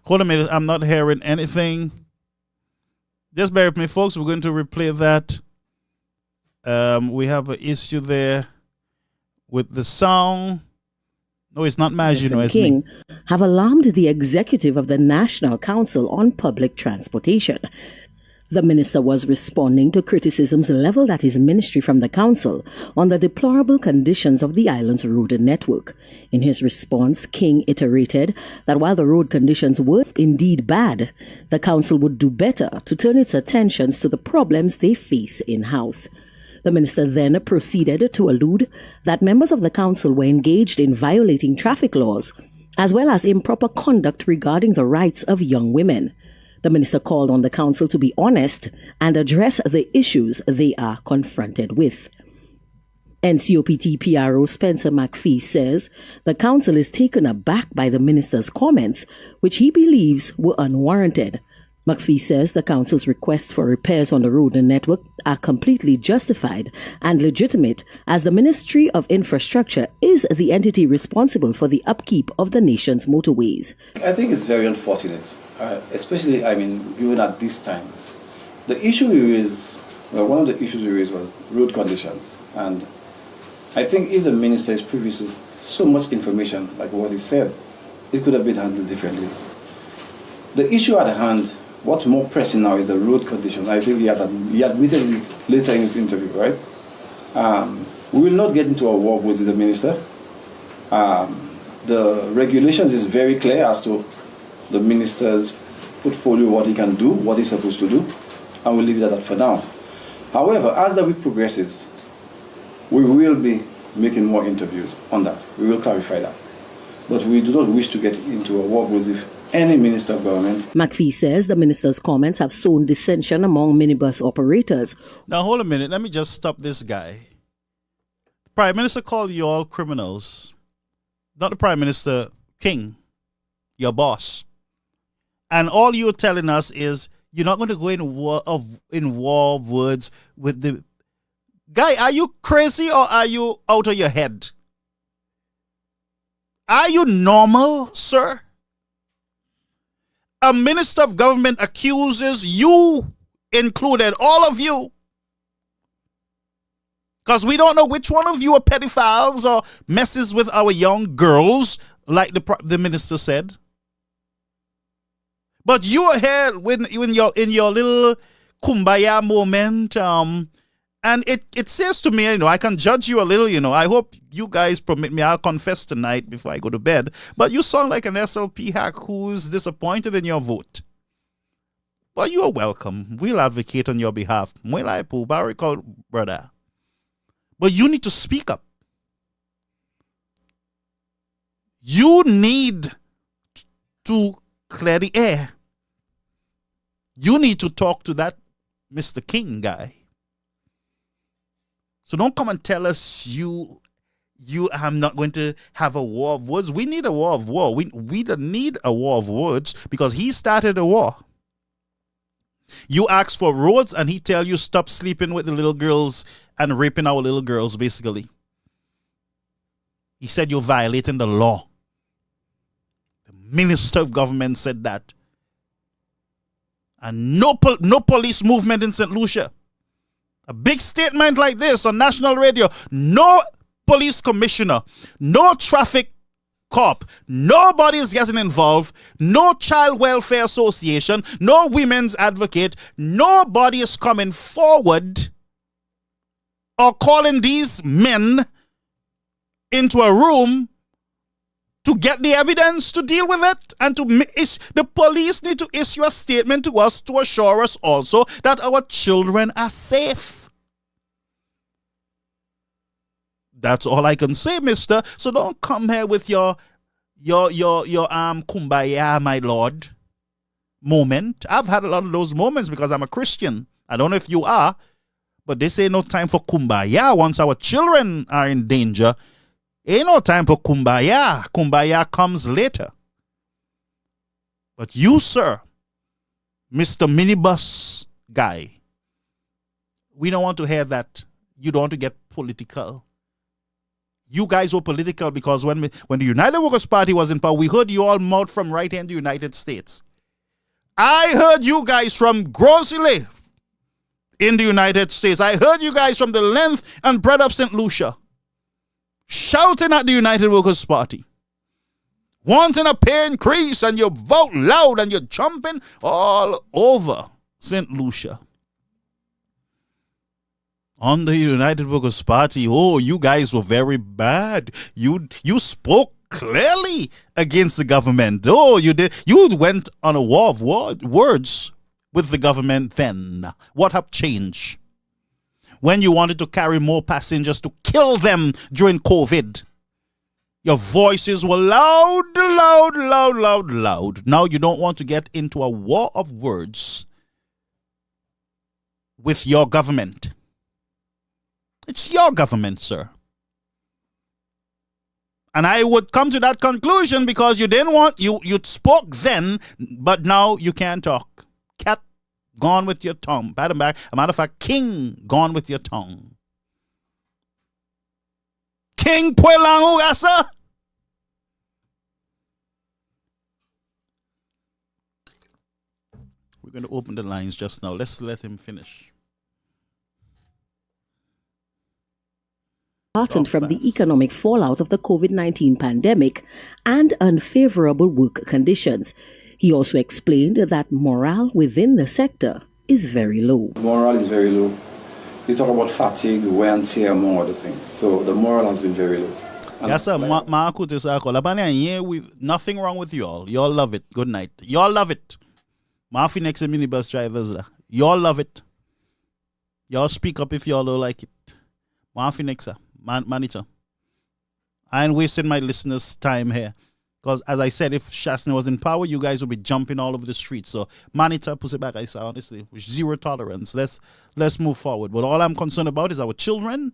Hold a minute, I'm not hearing anything. Just bear with me, folks. We're going to replay that. We have an issue there with the sound. No, it's not Magino, it's King me. Have alarmed the executive of the National Council on Public Transportation. The minister was responding to criticisms leveled at his ministry from the council on the deplorable conditions of the island's road network. In his response, King iterated that while the road conditions were indeed bad, the council would do better to turn its attentions to the problems they face in-house. The minister then proceeded to allude that members of the council were engaged in violating traffic laws, as well as improper conduct regarding the rights of young women. The minister called on the council to be honest and address the issues they are confronted with. NCOPT PRO Spencer McPhee says the council is taken aback by the minister's comments, which he believes were unwarranted. McPhee says the council's requests for repairs on the road network are completely justified and legitimate, as the Ministry of Infrastructure is the entity responsible for the upkeep of the nation's motorways. I think it's very unfortunate, especially, given at this time. The issue we raised, one of the issues we raised was road conditions. And I think if the minister is privy to so much information, like what he said, it could have been handled differently. The issue at hand, what's more pressing now is the road condition. I think he admitted it later in his interview, right? We will not get into a war with the minister. The regulations is very clear as to the minister's portfolio, what he can do, what he's supposed to do, and we'll leave it at that for now. However, as the week progresses, we will be making more interviews on that. We will clarify that. But we do not wish to get into a war with any minister of government. McPhee says the minister's comments have sown dissension among minibus operators. Now, hold a minute. Let me just stop this guy. The Prime Minister called you all criminals. Not the Prime Minister, King, your boss. And all you're telling us is you're not going to go in war of words with the Guy, are you crazy or are you out of your head? Are you normal, sir? A minister of government accuses you, included, all of you. Because we don't know which one of you are pedophiles or messes with our young girls, like the minister said. But you are here in your little kumbaya moment, and it says to me, I can judge you a little, I hope you guys permit me. I'll confess tonight before I go to bed. But you sound like an SLP hack who's disappointed in your vote. But you are welcome. We'll advocate on your behalf. Brother. But you need to speak up. You need to clear the air. You need to talk to that Mr. King guy. So don't come and tell us you am not going to have a war of words. We need a war of war. We don't need a war of words because he started a war. You ask for roads and he tell you stop sleeping with the little girls and raping our little girls, basically. He said you're violating the law. The minister of government said that. And no police movement in St. Lucia. A big statement like this on national radio. No police commissioner, no traffic cop, nobody is getting involved, no child welfare association, no women's advocate, nobody is coming forward or calling these men into a room to get the evidence to deal with it. And the police need to issue a statement to us to assure us also that our children are safe. That's all I can say, mister. So don't come here with your kumbaya, my lord moment. I've had a lot of those moments because I'm a Christian. I don't know if you are, but they say no time for kumbaya once our children are in danger. Ain't no time for kumbaya. Kumbaya comes later. But you, sir, Mr. Minibus guy, we don't want to hear that. You don't want to get political. You guys were political because when the United Workers' Party was in power, we heard you all mouth from right here in the United States. I heard you guys from grossly in the United States. I heard you guys from the length and breadth of St. Lucia shouting at the United Workers' Party, wanting a pay increase, and you vote loud and you're jumping all over St. Lucia. On the United Workers' Party, you guys were very bad. You spoke clearly against the government. You did. You went on a war of words with the government then. What have changed? When you wanted to carry more passengers to kill them during COVID, your voices were loud. Now you don't want to get into a war of words with your government. It's your government, sir. And I would come to that conclusion because you didn't want, you spoke then, but now you can't talk. Cat, gone with your tongue. Pat him back. As a matter of fact, King, gone with your tongue. King Puelang Ugasa. We're going to open the lines just now. Let's let him finish. From the economic fallout of the COVID-19 pandemic and unfavorable work conditions. He also explained that morale within the sector is very low. Morale is very low. You talk about fatigue, wear and tear, among other things. So the morale has been very low. Yes, sir. Nothing wrong with you all. You all love it. Good night. You all love it. Mafi next minibus drivers. You all love it. You all speak up if you all don't like it. Mafi next, monitor. I ain't wasting my listeners' time here. Because as I said, if Shaston was in power, you guys would be jumping all over the streets. So monitor, push it back, I say honestly, with zero tolerance. Let's move forward. But all I'm concerned about is our children.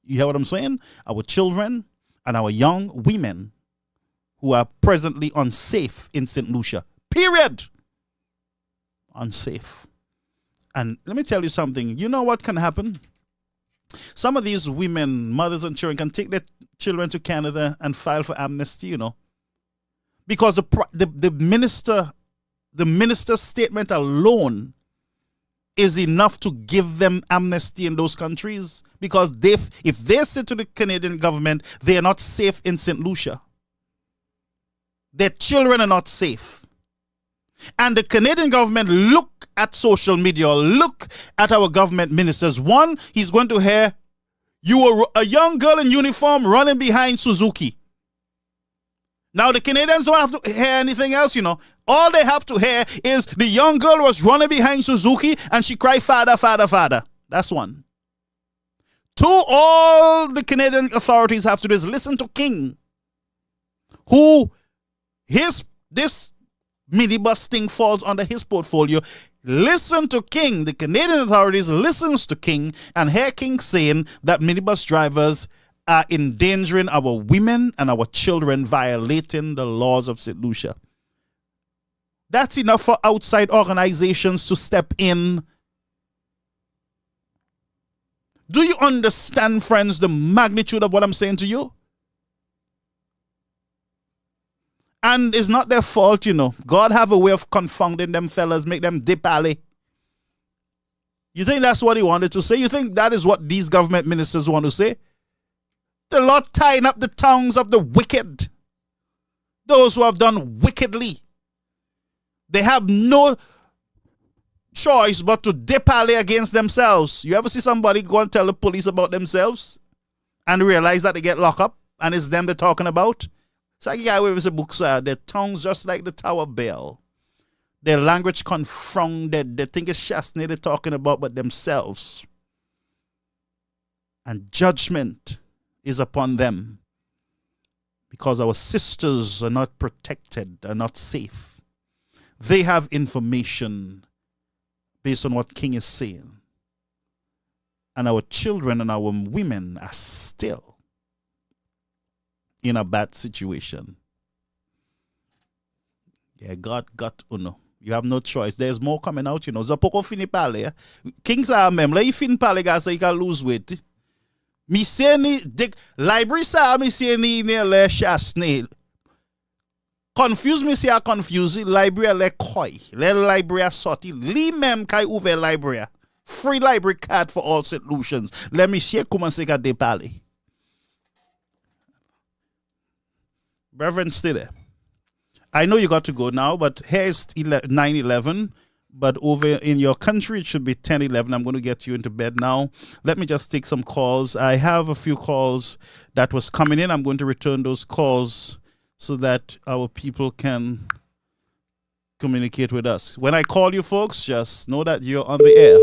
You hear what I'm saying? Our children and our young women who are presently unsafe in St. Lucia. Period. Unsafe. And let me tell you something. You know what can happen? Some of these women, mothers and children, can take their children to Canada and file for amnesty, you know, because the minister's statement alone is enough to give them amnesty in those countries, because if they say to the Canadian government they are not safe in St. Lucia, their children are not safe, and the Canadian government look at social media, look at our government ministers, one, he's going to hear, you were a young girl in uniform running behind Suzuki. Now, the Canadians don't have to hear anything else, you know. All they have to hear is the young girl was running behind Suzuki and she cried, "Father, Father, Father." That's one. Two, all the Canadian authorities have to do is listen to King, who this minibus thing falls under his portfolio. Listen to King. The Canadian authorities listens to King and hear King saying that minibus drivers are endangering our women and our children, violating the laws of St. Lucia. That's enough for outside organizations to step in. Do you understand, friends, the magnitude of what I'm saying to you? And it's not their fault, you know. God have a way of confounding them fellas, make them dip alley. You think that's what he wanted to say? You think that is what these government ministers want to say? The Lord tying up the tongues of the wicked. Those who have done wickedly. They have no choice but to dip alley against themselves. You ever see somebody go and tell the police about themselves and realize that they get locked up and it's them they're talking about? It's like a guy with a book, sir. Their tongues just like the Tower Bell. Their language confounded. They think it's Chasney they're talking about but themselves. And judgment is upon them because our sisters are not protected, are not safe. They have information based on what King is saying. And our children and our women are still in a bad situation. Yeah, God got uno. You have no choice. There's more coming out, you know. Zapoko fini pale. Kings are mem. La fin pale ga so you can lose weight. Mi se ni Labry sa mi se ni le Chasney. Confuse me si a confuse. Labry le koi. Le Labry a sorti. Li mem kai ouve Labry. Free Labry card for all solutions. Let me see comment se ka de pale. Reverend, stay there. I know you got to go now, but here's 9:11. But over in your country, it should be 10:11. I'm going to get you into bed now. Let me just take some calls. I have a few calls that was coming in. I'm going to return those calls so that our people can communicate with us. When I call you folks, just know that you're on the air.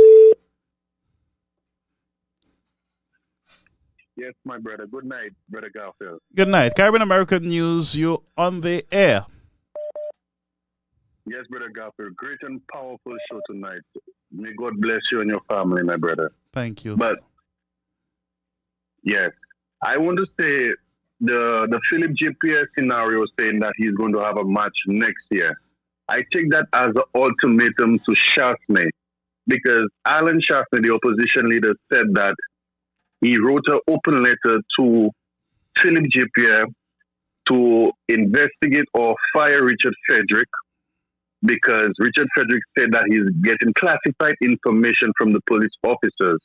Yes, my brother. Good night, Brother Garfield. Good night. Caribbean American News, you're on the air. Yes, Brother Garfield. Great and powerful show tonight. May God bless you and your family, my brother. Thank you. But, yes, I want to say the Philip JPS scenario saying that he's going to have a match next year. I take that as an ultimatum to Chasney, because Alan Chasney, the opposition leader, said that he wrote an open letter to Philip JPS to investigate or fire Richard Frederick, because Richard Frederick said that he's getting classified information from the police officers.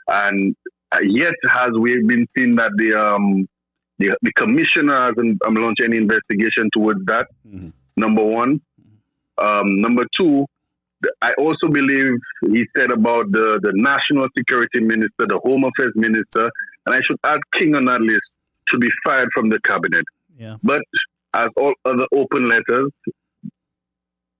And yet, as we've been seeing that the commissioner hasn't launched any investigation towards that, number one. Number two, I also believe he said about the national security minister, the home affairs minister, and I should add King on that list, to be fired from the cabinet. Yeah. But as all other open letters,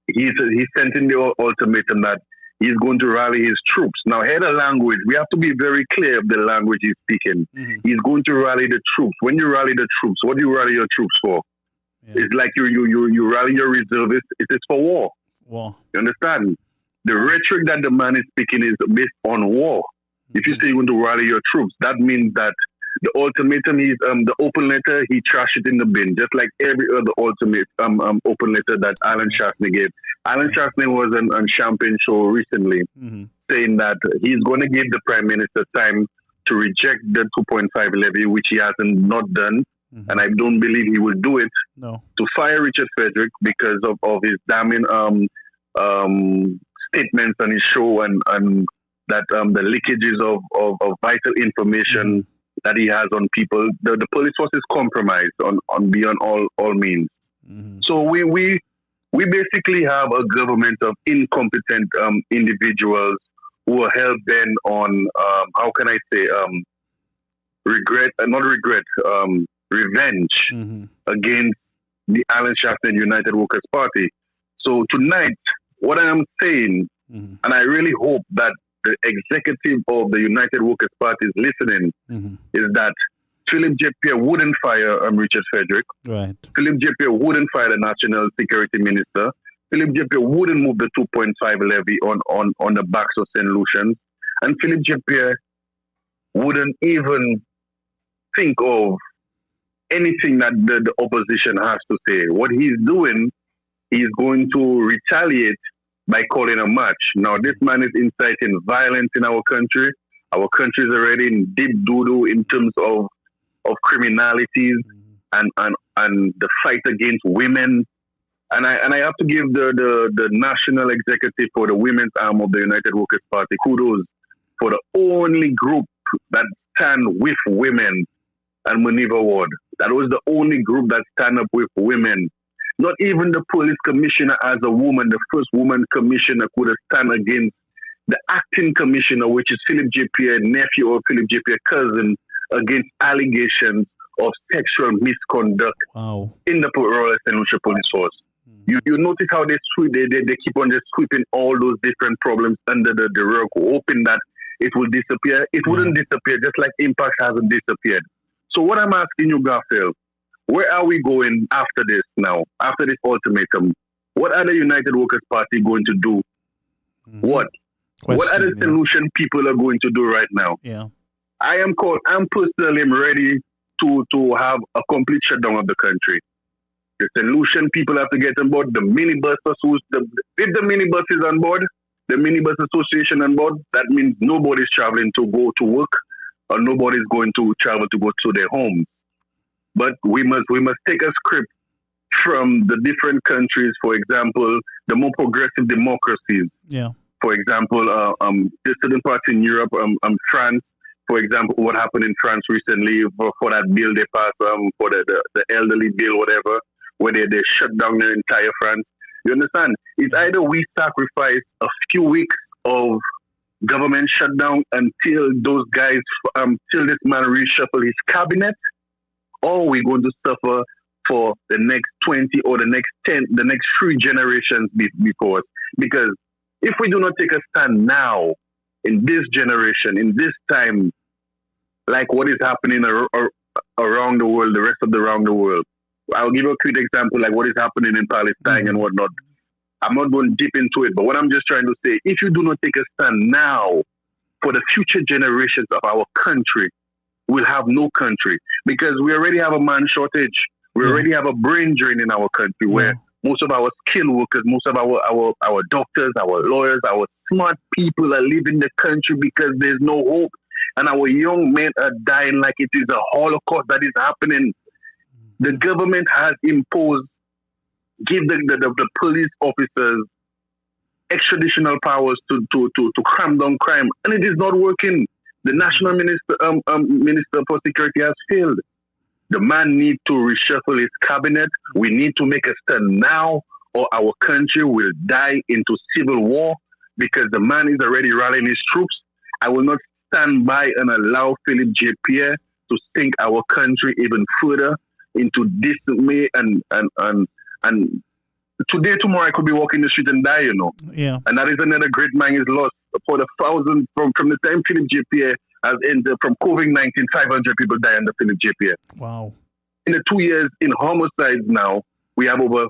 he sent in the ultimatum that he's going to rally his troops. Now, here the language, we have to be very clear of the language he's speaking. He's going to rally the troops. When you rally the troops, what do you rally your troops for? Yeah. It's like you rally your reservists. It is for war. War. You understand? The rhetoric that the man is speaking is based on war. If you say you want to rally your troops, that means that the ultimatum is the open letter, he trashed it in the bin, just like every other open letter that Alan Chasney gave. Alan Chasney was on Champagne Show recently saying that he's going to give the Prime Minister time to reject the 2.5 levy, which he hasn't not done, and I don't believe he will do it. No. To fire Richard Frederick because of his damning statements on his show and that the leakages of vital information that he has on people. The police force is compromised on beyond all means. So we basically have a government of incompetent individuals who are hell bent on how can I say revenge against the Alan Shafton United Workers Party. So tonight, what I am saying, and I really hope that the executive of the United Workers Party is listening, is that Philip J. Pierre wouldn't fire Richard Frederick. Right. Philip J. Pierre wouldn't fire the National Security Minister. Philip J. Pierre wouldn't move the 2.5 levy on the backs of St. Lucians. And Philip J. Pierre wouldn't even think of anything that the opposition has to say. What he's doing, he's going to retaliate by calling a march. Now, this man is inciting violence in our country. Our country is already in deep doo-doo in terms of criminalities and the fight against women. And I have to give the national executive for the women's arm of the United Workers Party kudos for the only group that stand with women and maneuver ward. That was the only group that stand up with women. Not even the police commissioner as a woman, the first woman commissioner, could have stand against the acting commissioner, which is Philip J. Pierre, nephew of Philip J. Pierre, cousin, against allegations of sexual misconduct in the Royal St. Lucia Police Force. You notice how they keep on just sweeping all those different problems under the rug, hoping that it will disappear. It wouldn't disappear, just like Impact hasn't disappeared. So what I'm asking you, Garfield, where are we going after this now, after this ultimatum? What are the United Workers Party going to do? What are the solution people are going to do right now? Yeah. I'm personally ready to have a complete shutdown of the country. The solution people have to get on board. The minibus, if the minibus is on board, the minibus association on board, that means nobody's traveling to go to work or nobody's going to travel to go to their homes. But we must take a script from the different countries. For example, the more progressive democracies. Yeah. For example, the certain parts in Europe, France. For example, what happened in France recently for that bill they passed, for the elderly bill, whatever, where they shut down the entire France. You understand? It's either we sacrifice a few weeks of government shutdown until those guys, till this man reshuffle his cabinet, or we're going to suffer for the next 20 or the next 10, the next 3 generations before us. Because if we do not take a stand now, in this generation, in this time, like what is happening around the world, the rest of around the world. I'll give you a quick example, like what is happening in Palestine and whatnot. I'm not going deep into it, but what I'm just trying to say, if you do not take a stand now for the future generations of our country, we'll have no country, because we already have a man shortage. We already have a brain drain in our country where most of our skilled workers, most of our doctors, our lawyers, our smart people are leaving the country because there's no hope. And our young men are dying like it is a Holocaust that is happening. The government has imposed, give the police officers extraditional powers to cram down crime, and it is not working. The national minister for security has failed. The man needs to reshuffle his cabinet. We need to make a stand now, or our country will die into civil war, because the man is already rallying his troops. I will not stand by and allow Philip J. Pierre to sink our country even further into dismay and today, tomorrow, I could be walking the street and die, you know. Yeah. And that is another great man is lost. For the thousands, from the time Philip J. Pierre has ended, from COVID-19, 500 people die under Philip J. Pierre. Wow. In the 2 years in homicides now, we have over,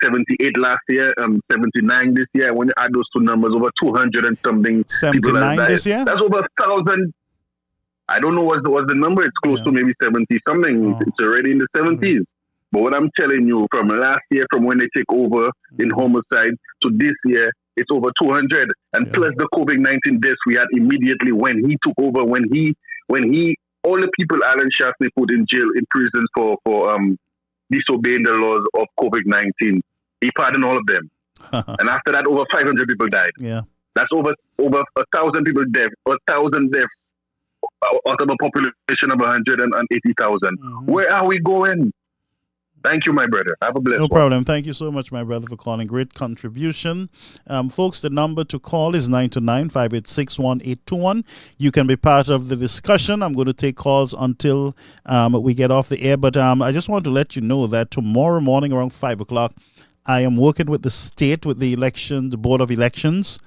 78 last year, 79 this year. When you add those two numbers, over 200 and something 79 this year? That's over 1,000. I don't know what's the number. It's close to maybe 70 something. It's already in the 70s. But what I'm telling you, from last year, from when they take over in homicide to this year, it's over 200. And plus the COVID-19 deaths we had immediately when he took over, when he all the people Alan Shaftney put in jail, in prison for disobeying the laws of COVID-19. He pardoned all of them. And after that, over 500 people died. Yeah. That's over 1,000 people dead, 1,000 deaths out of a population of 180,000. Where are we going? Thank you, my brother. Have a blessed No one. problem. Thank you so much, my brother, for calling. Great contribution. Folks, the number to call is 929-586-1821. You can be part of the discussion. I'm going to take calls until we get off the air. But I just want to let you know that tomorrow morning around 5 o'clock, I am working with the state, with the Board of Elections,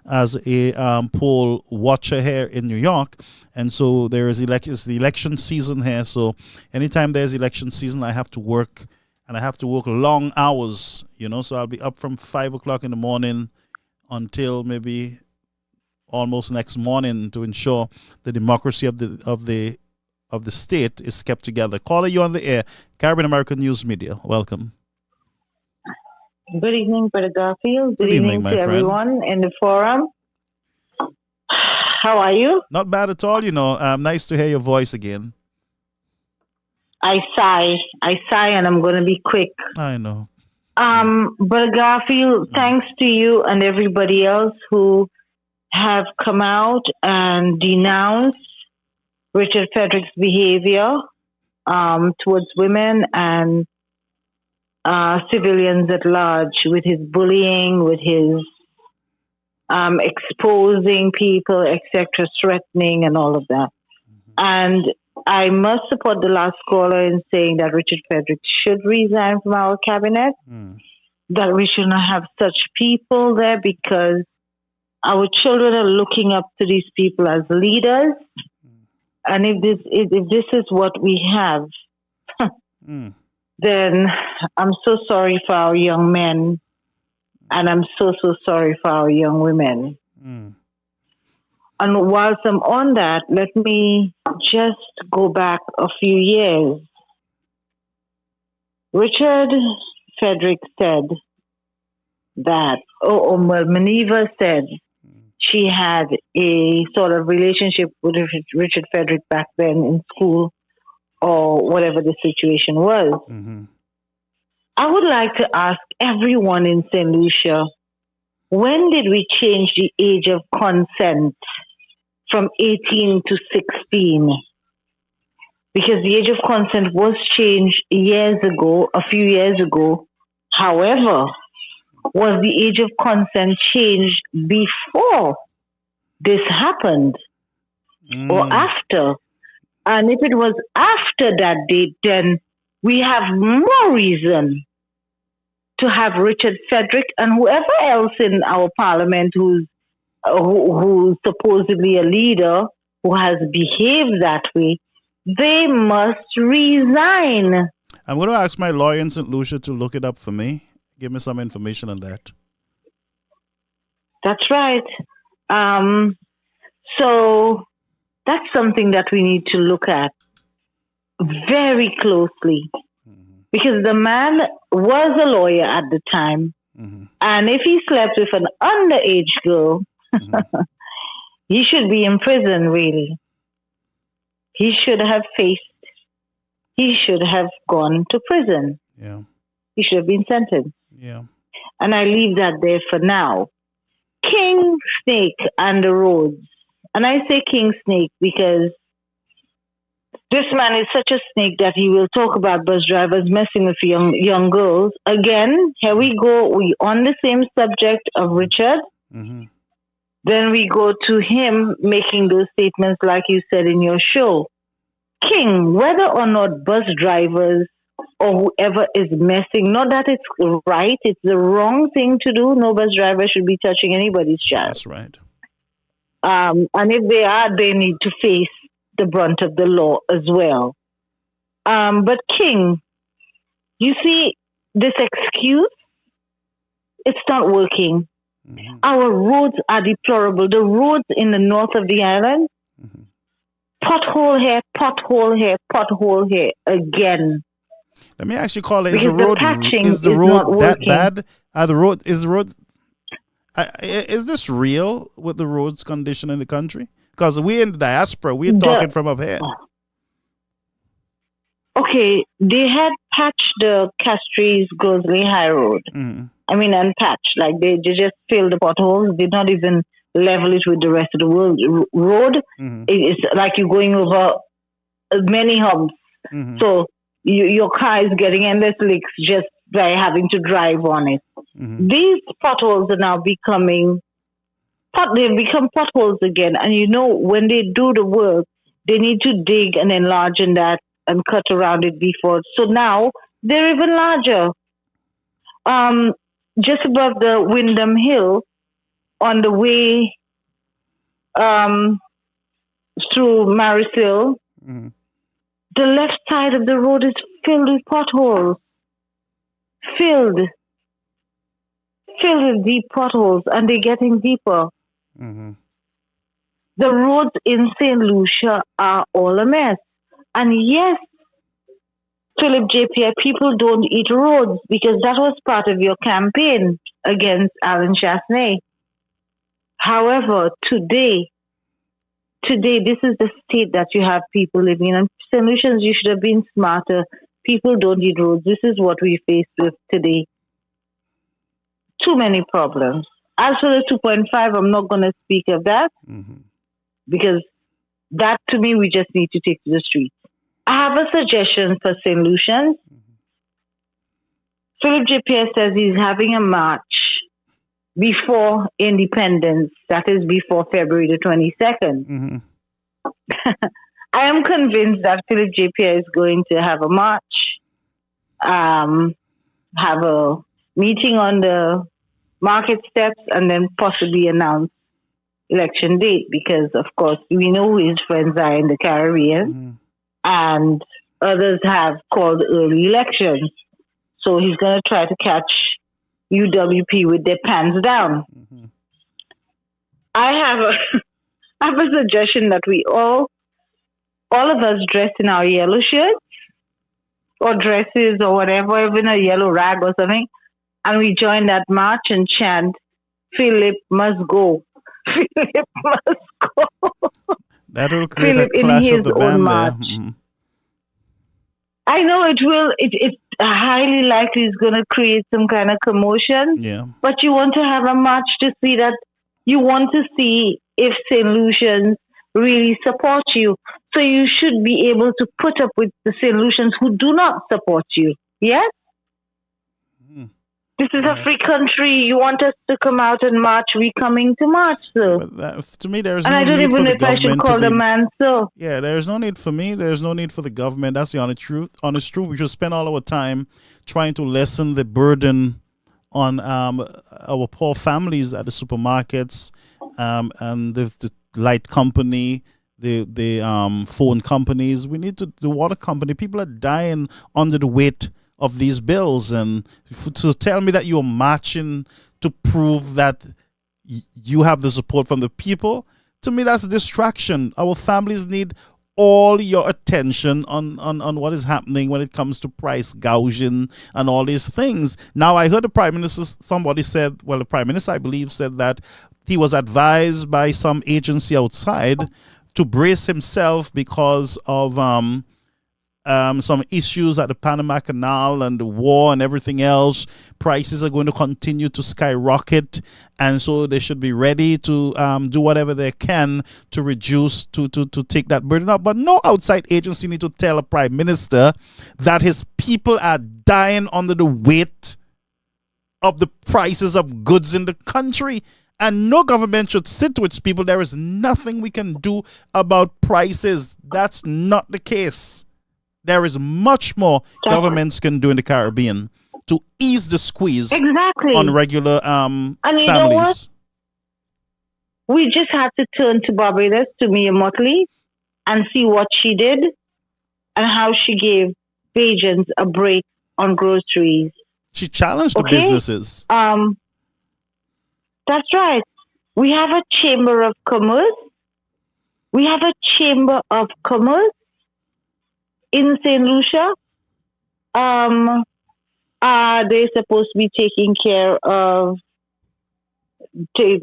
as a poll watcher here in New York. And so there is it's the election season here. So anytime there's election season, I have to work, and I have to work long hours, so I'll be up from 5 o'clock in the morning until maybe almost next morning to ensure the democracy of the state is kept together. Caller, you on the air. Caribbean American News Media. Welcome. Good evening, Brother Garfield. Good evening my to friend. everyone in the forum. How are you? Not bad at all, Nice to hear your voice again. I sigh, and I'm going to be quick. I know. Brother Garfield, thanks to you and everybody else who have come out and denounced Richard Frederick's behavior towards women and civilians at large, with his bullying, with his exposing people, etc., threatening and all of that. And I must support the last caller in saying that Richard Frederick should resign from our cabinet, that we should not have such people there, because our children are looking up to these people as leaders. And if this is what we have, then I'm so sorry for our young men, and I'm so sorry for our young women. And whilst I'm on that, let me just go back a few years. Richard Frederick said that, Minibus said she had a sort of relationship with Richard Frederick back then in school, or whatever the situation was. I would like to ask everyone in St. Lucia, when did we change the age of consent from 18 to 16? Because the age of consent was changed a few years ago. However, was the age of consent changed before this happened or after? And if it was after that date, then we have more reason to have Richard Frederick and whoever else in our parliament who's supposedly a leader who has behaved that way. They must resign. I'm going to ask my lawyer in St. Lucia to look it up for me. Give me some information on that. That's right. So that's something that we need to look at very closely, because the man was a lawyer at the time, and if he slept with an underage girl, he should be in prison, really. He should have gone to prison. Yeah. He should have been sentenced. Yeah. And I leave that there for now. King Snake and the roads. And I say King Snake because this man is such a snake that he will talk about bus drivers messing with young girls. Again, here we go. We on the same subject of Richard. Then we go to him making those statements like you said in your show. King, whether or not bus drivers or whoever is messing, not that it's right, it's the wrong thing to do. No bus driver should be touching anybody's child. That's right. And if they are, they need to face the brunt of the law as well. But King, you see, this excuse, it's not working. Our roads are deplorable. The roads in the north of the island, pothole here, pothole here, pothole here again. Let me actually call it. Is the road that working. Bad? Is the road Is this real with the roads condition in the country? Because we're in the diaspora, we're The- talking from up here. Okay, they had patched the Castries Grosley High Road. Mhm. I mean, unpatched. Like they just filled the potholes, did not even level it with the rest of the world road. Mhm. It's like you're going over many humps. Mhm. So your car is getting endless licks just by having to drive on it. Mhm. These potholes are now becoming they've become potholes again. And when they do the work, they need to dig and enlarge in that and cut around it before. So now they're even larger. Just above the Wyndham Hill on the way through Marishill, Mhm. the left side of the road is filled with potholes. Filled with deep potholes, and they're getting deeper. Mhm. The roads in St. Lucia are all a mess. And yes, Philip JPI, people don't eat roads because that was part of your campaign against Alan Chasney. However, today, this is the state that you have people living in. And solutions, you should have been smarter. People don't need roads. This is what we faced with today. Too many problems. As for the 2.5, I'm not going to speak of that because that, to me, we just need to take to the streets. I have a suggestion for St. Lucians. Philip JPS says he's having a march before independence, that is before February the 22nd. I am convinced that Philip JPS is going to have a march, have a meeting on the market steps, and then possibly announce election date because, of course, we know who his friends are in the Caribbean, and others have called early elections. So he's going to try to catch UWP with their pants down. I have a suggestion that we all of us dress in our yellow shirts or dresses or whatever, even a yellow rag or something, and we join that march and chant, "Philip must go." Philip must go. That will create Philip a in clash of his the own band there. march. I know it will. It highly likely is going to create some kind of commotion. Yeah. But you want to have a march to see that. You want to see if St. Lucians really support you. So you should be able to put up with the St. Lucians who do not support you. Yes? This is a free country. You want us to come out and march. We coming to march, so. But to me, there's And no I don't need for even know the if I should government call to the be. man so. Yeah, there's no need for me. There's no need for the government. That's the honest truth. Honest truth. We should spend all our time trying to lessen the burden on our poor families at the supermarkets, and the light company, the phone companies. We need the water company. People are dying under the weight of these bills, and to tell me that you're marching to prove that you have the support from the people, to me that's a distraction. Our families need all your attention on what is happening when it comes to price gouging and all these things. Now, I heard the Prime Minister, the Prime Minister, I believe, said that he was advised by some agency outside to brace himself because of some issues at the Panama Canal and the war and everything else. Prices are going to continue to skyrocket, and so they should be ready to do whatever they can to reduce, to take that burden up. But no outside agency need to tell a prime minister that his people are dying under the weight of the prices of goods in the country. And no government should sit with its people. There is nothing we can do about prices. That's not the case. There is much more governments can do in the Caribbean to ease the squeeze on regular and families. you know what? We just have to turn to Barbados, to Mia Motley, and see what she did and how she gave Bajans a break on groceries. She challenged the businesses. That's right. We have a Chamber of Commerce. We have a Chamber of Commerce in St. Lucia. Are they supposed to be taking care of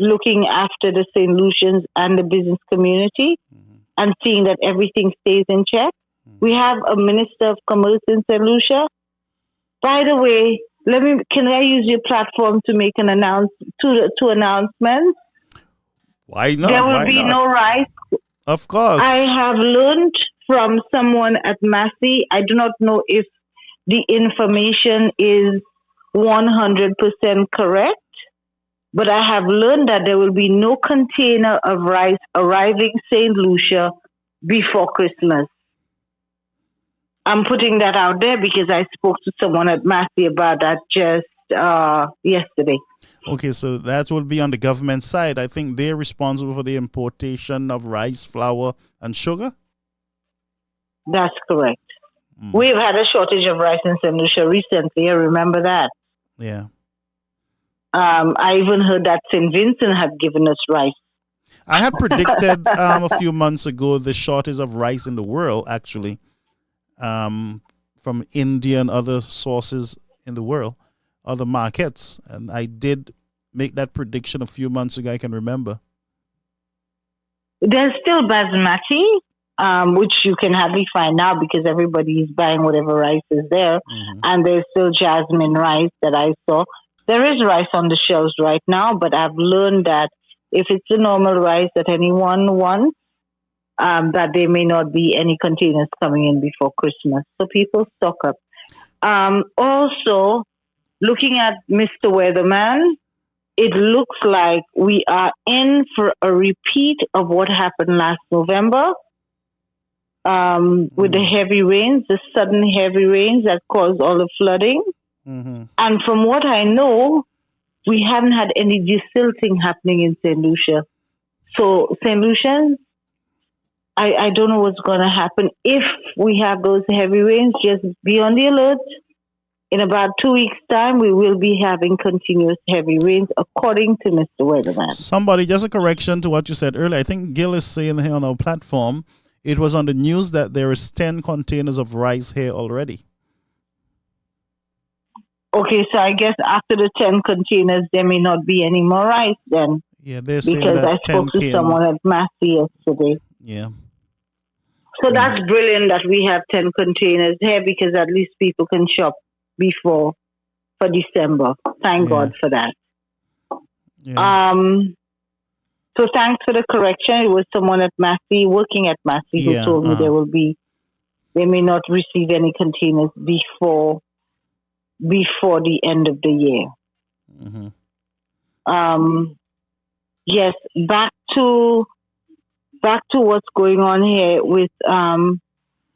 looking after the St. Lucians and the business community and seeing that everything stays in check. We have a Minister of Commerce in St. Lucia. By the way, can I use your platform to make two announcements? Why not? There will Why be not? no rice. Of course. I have learned from someone at Massey. I do not know if the information is 100% correct, but I have learned that there will be no container of rice arriving St. Lucia before Christmas. I'm putting that out there because I spoke to someone at Massey about that just yesterday. Okay, so that will be on the government side. I think they're responsible for the importation of rice, flour, and sugar. That's correct. We've had a shortage of rice in St. Lucia recently. I remember that. Yeah. I even heard that St. Vincent had given us rice. I had predicted a few months ago the shortage of rice in the world, actually, from India and other sources in the world, other markets. And I did make that prediction a few months ago, I can remember. There's still basmati, which you can hardly find now because everybody is buying whatever rice is there. And there's still jasmine rice that I saw. There is rice on the shelves right now, but I've learned that if it's the normal rice that anyone wants, that there may not be any containers coming in before Christmas. So people stock up. Also, looking at Mr. Weatherman, it looks like we are in for a repeat of what happened last November with the heavy rains, the sudden heavy rains that caused all the flooding. And from what I know, we haven't had any desilting happening in St. Lucia. So St. Lucians, I don't know what's going to happen. If we have those heavy rains, just be on the alert. In about 2 weeks' time, we will be having continuous heavy rains, according to Mr. Weatherman. Somebody, just a correction to what you said earlier. I think Gil is saying here on our platform, it was on the news that there is 10 containers of rice here already. Okay, so I guess after the 10 containers, there may not be any more rice then. Yeah, they're saying because that I spoke 10 to someone at Massey yesterday. Yeah. So that's brilliant that we have 10 containers here because at least people can shop for December. Thank God for that. Yeah. So thanks for the correction. It was someone at Massey, working at Massey, who told me they may not receive any containers before the end of the year. Yes, back to what's going on here with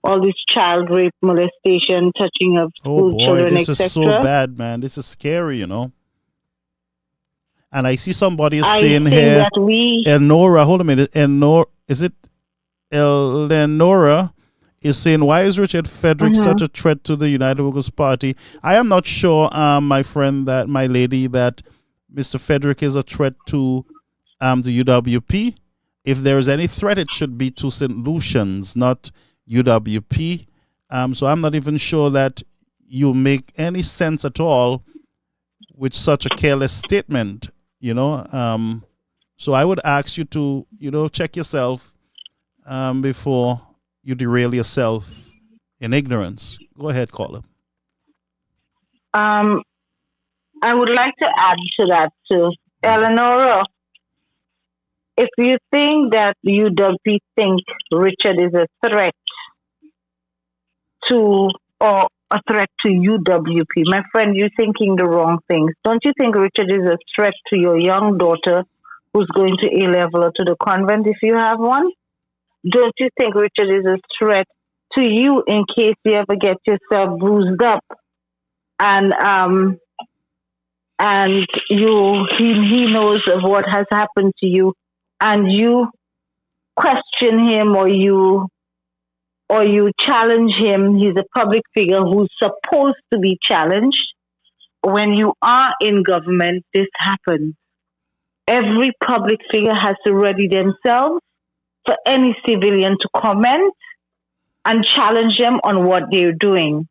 all this child rape, molestation, touching of school children, this etc. is so bad, man. This is scary, you know. And I see somebody is saying here, Elnora, hold a minute, is it Eleonora is saying, why is Richard Frederick such a threat to the United Workers' Party? I am not sure, my lady, that Mr. Frederick is a threat to the UWP. If there is any threat, it should be to St. Lucians, not UWP. So I'm not even sure that you make any sense at all with such a careless statement, you know. So I would ask you to, check yourself before you derail yourself in ignorance. Go ahead, caller. I would like to add to that too. Eleonora, if you think that UWP think Richard is a threat to UWP, my friend, you're thinking the wrong things. Don't you think Richard is a threat to your young daughter who's going to A-level or to the convent if you have one? Don't you think Richard is a threat to you in case you ever get yourself bruised up and he knows of what has happened to you and you question him or you challenge him? He's a public figure who's supposed to be challenged. When you are in government, this happens. Every public figure has to ready themselves for any civilian to comment and challenge them on what they're doing.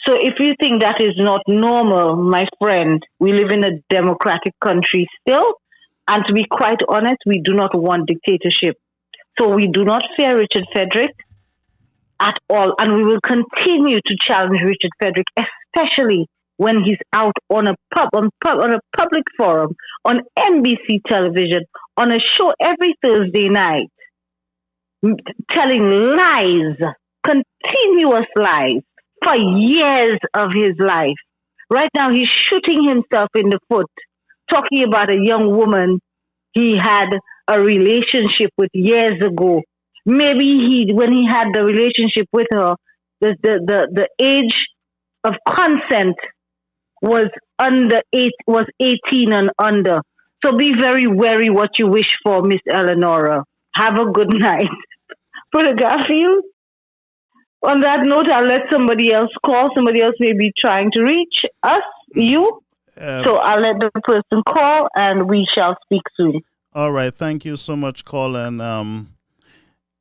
So if you think that is not normal, my friend, we live in a democratic country still, And to be quite honest, we do not want dictatorship. So we do not fear Richard Frederick at all. And we will continue to challenge Richard Frederick, especially when he's out on a public forum, on NBC television, on a show every Thursday night, telling lies, continuous lies, for years of his life. Right now, he's shooting himself in the foot, talking about a young woman he had a relationship with years ago. Maybe when he had the relationship with her, the age of consent was 18 and under. So be very wary what you wish for, Miss Eleonora. Have a good night. Brother Garfield, on that note, I'll let somebody else call. Somebody else may be trying to reach us, you. So I'll let the person call and we shall speak soon. All right. Thank you so much, Colin.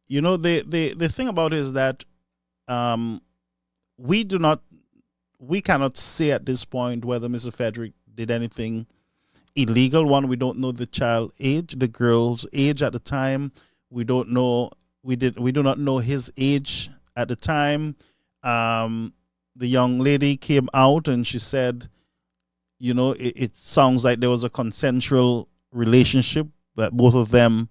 You know, the thing about it is that we cannot say at this point whether Mr. Frederick did anything illegal. One, we don't know the child age, the girl's age at the time. We don't know. We do not know his age at the time. The young lady came out and she said, you know, it sounds like there was a consensual relationship that both of them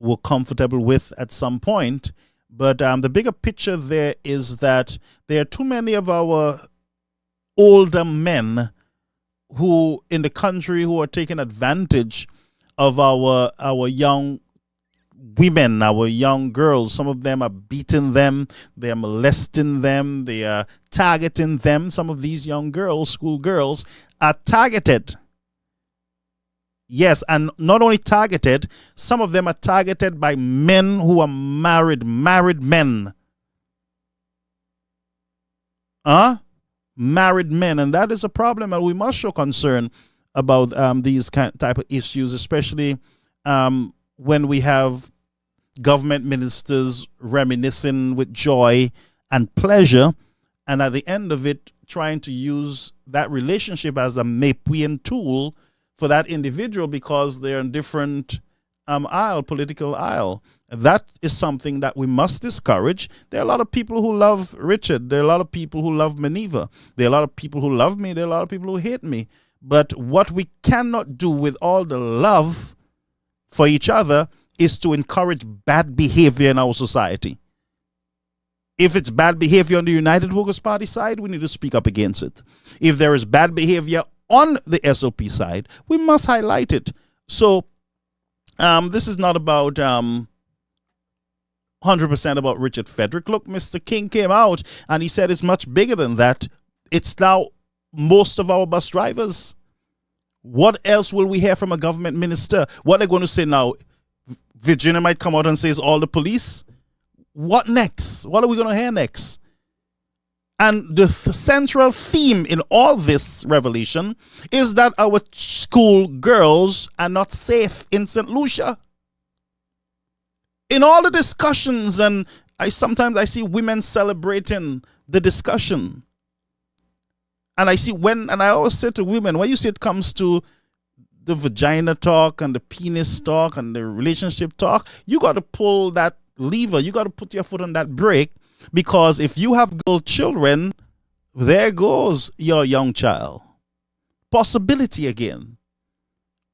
were comfortable with at some point. But the bigger picture there is that there are too many of our older men who in the country who are taking advantage of our young women, our young girls. Some of them are beating them, they are molesting them, they are targeting them. Some of these young girls, school girls, are targeted. Yes, and not only targeted, some of them are targeted by men who are married men. Married men, and that is a problem, and we must show concern about these type of issues, especially when we have government ministers reminiscing with joy and pleasure, and at the end of it, trying to use that relationship as a Mapian tool for that individual because they're in different political aisle. That is something that we must discourage. There are a lot of people who love Richard. There are a lot of people who love Minerva. There are a lot of people who love me. There are a lot of people who hate me. But what we cannot do with all the love for each other is to encourage bad behavior in our society. If it's bad behavior on the United Workers' Party side, we need to speak up against it. If there is bad behavior on the SLP side, we must highlight it. So this is not about 100% about Richard Frederick. Look, Mr. King came out and he said it's much bigger than that. It's now most of our bus drivers. What else will we hear from a government minister? What they're going to say now? Virginia might come out and say it's all the police. What next? What are we going to hear next? And the central theme in all this revelation is that our school girls are not safe in St. Lucia. In all the discussions, and sometimes I see women celebrating the discussion. And I always say to women, when you see it comes to the vagina talk and the penis talk and the relationship talk, you got to pull that lever. You got to put your foot on that brake, because if you have girl children, there goes your young child. Possibility again.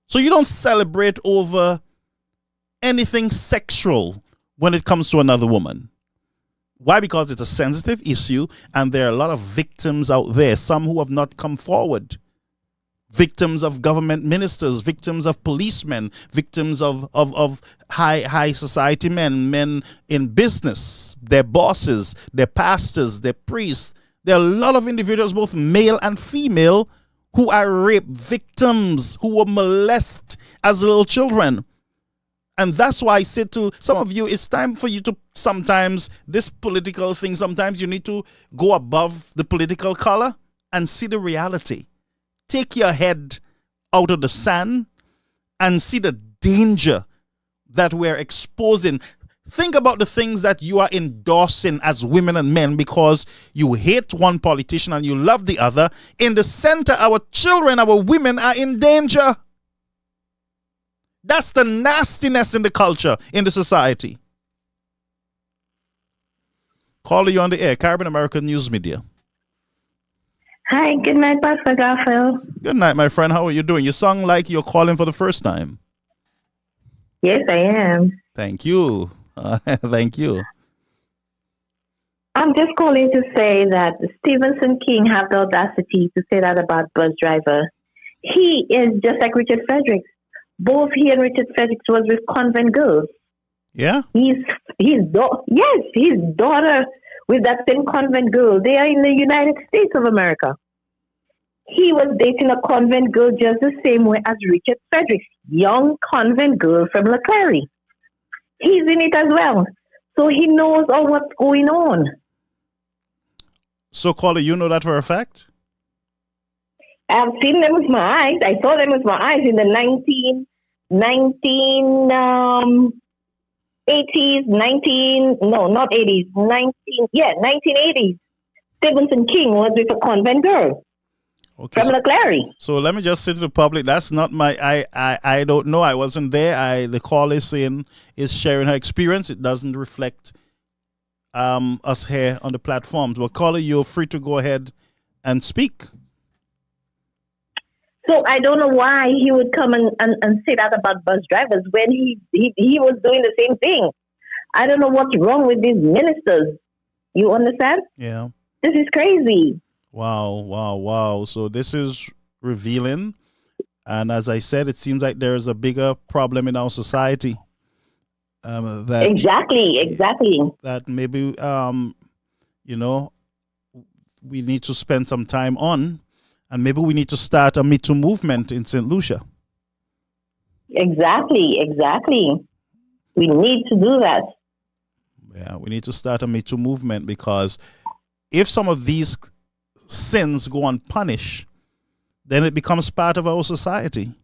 So you don't celebrate over anything sexual when it comes to another woman. Why? Because it's a sensitive issue and there are a lot of victims out there, some who have not come forward. Victims of government ministers, victims of policemen, victims of high society men in business, their bosses, their pastors, their priests. There are a lot of individuals, both male and female, who are rape victims, who were molested as little children. And that's why I said to some of you, it's time for you to sometimes, this political thing, sometimes you need to go above the political color and see the reality. Take your head out of the sand and see the danger that we're exposing. Think about the things that you are endorsing as women and men because you hate one politician and you love the other. In the center, our children, our women are in danger. That's the nastiness in the culture, in the society. Caller, you on the air, Caribbean American News Media. Hi, good night, Pastor Garfield. Good night, my friend. How are you doing? You sound like you're calling for the first time. Yes, I am. Thank you. Thank you. I'm just calling to say that Stevenson King have the audacity to say that about bus driver. He is just like Richard Fredericks. Both he and Richard Fredericks was with convent girls. Yeah? His daughter with that same convent girl. They are in the United States of America. He was dating a convent girl just the same way as Richard Fredericks, young convent girl from Labry. He's in it as well. So he knows all what's going on. So, caller, you know that for a fact? I've seen them with my eyes. I saw them with my eyes in the 1980s. Stevenson King was with a convent girl. Okay, from Labry. So let me just say to the public, that's not my, I don't know. I wasn't there. The call is saying, is sharing her experience. It doesn't reflect us here on the platforms. But caller, you're free to go ahead and speak. So I don't know why he would come and say that about bus drivers when he was doing the same thing. I don't know what's wrong with these ministers. You understand? Yeah. This is crazy. Wow. So this is revealing. And as I said, it seems like there is a bigger problem in our society. Exactly. That maybe, we need to spend some time on. And maybe we need to start a Me Too movement in St. Lucia. Exactly. We need to do that. Yeah, we need to start a Me Too movement, because if some of these sins go unpunished, then it becomes part of our society.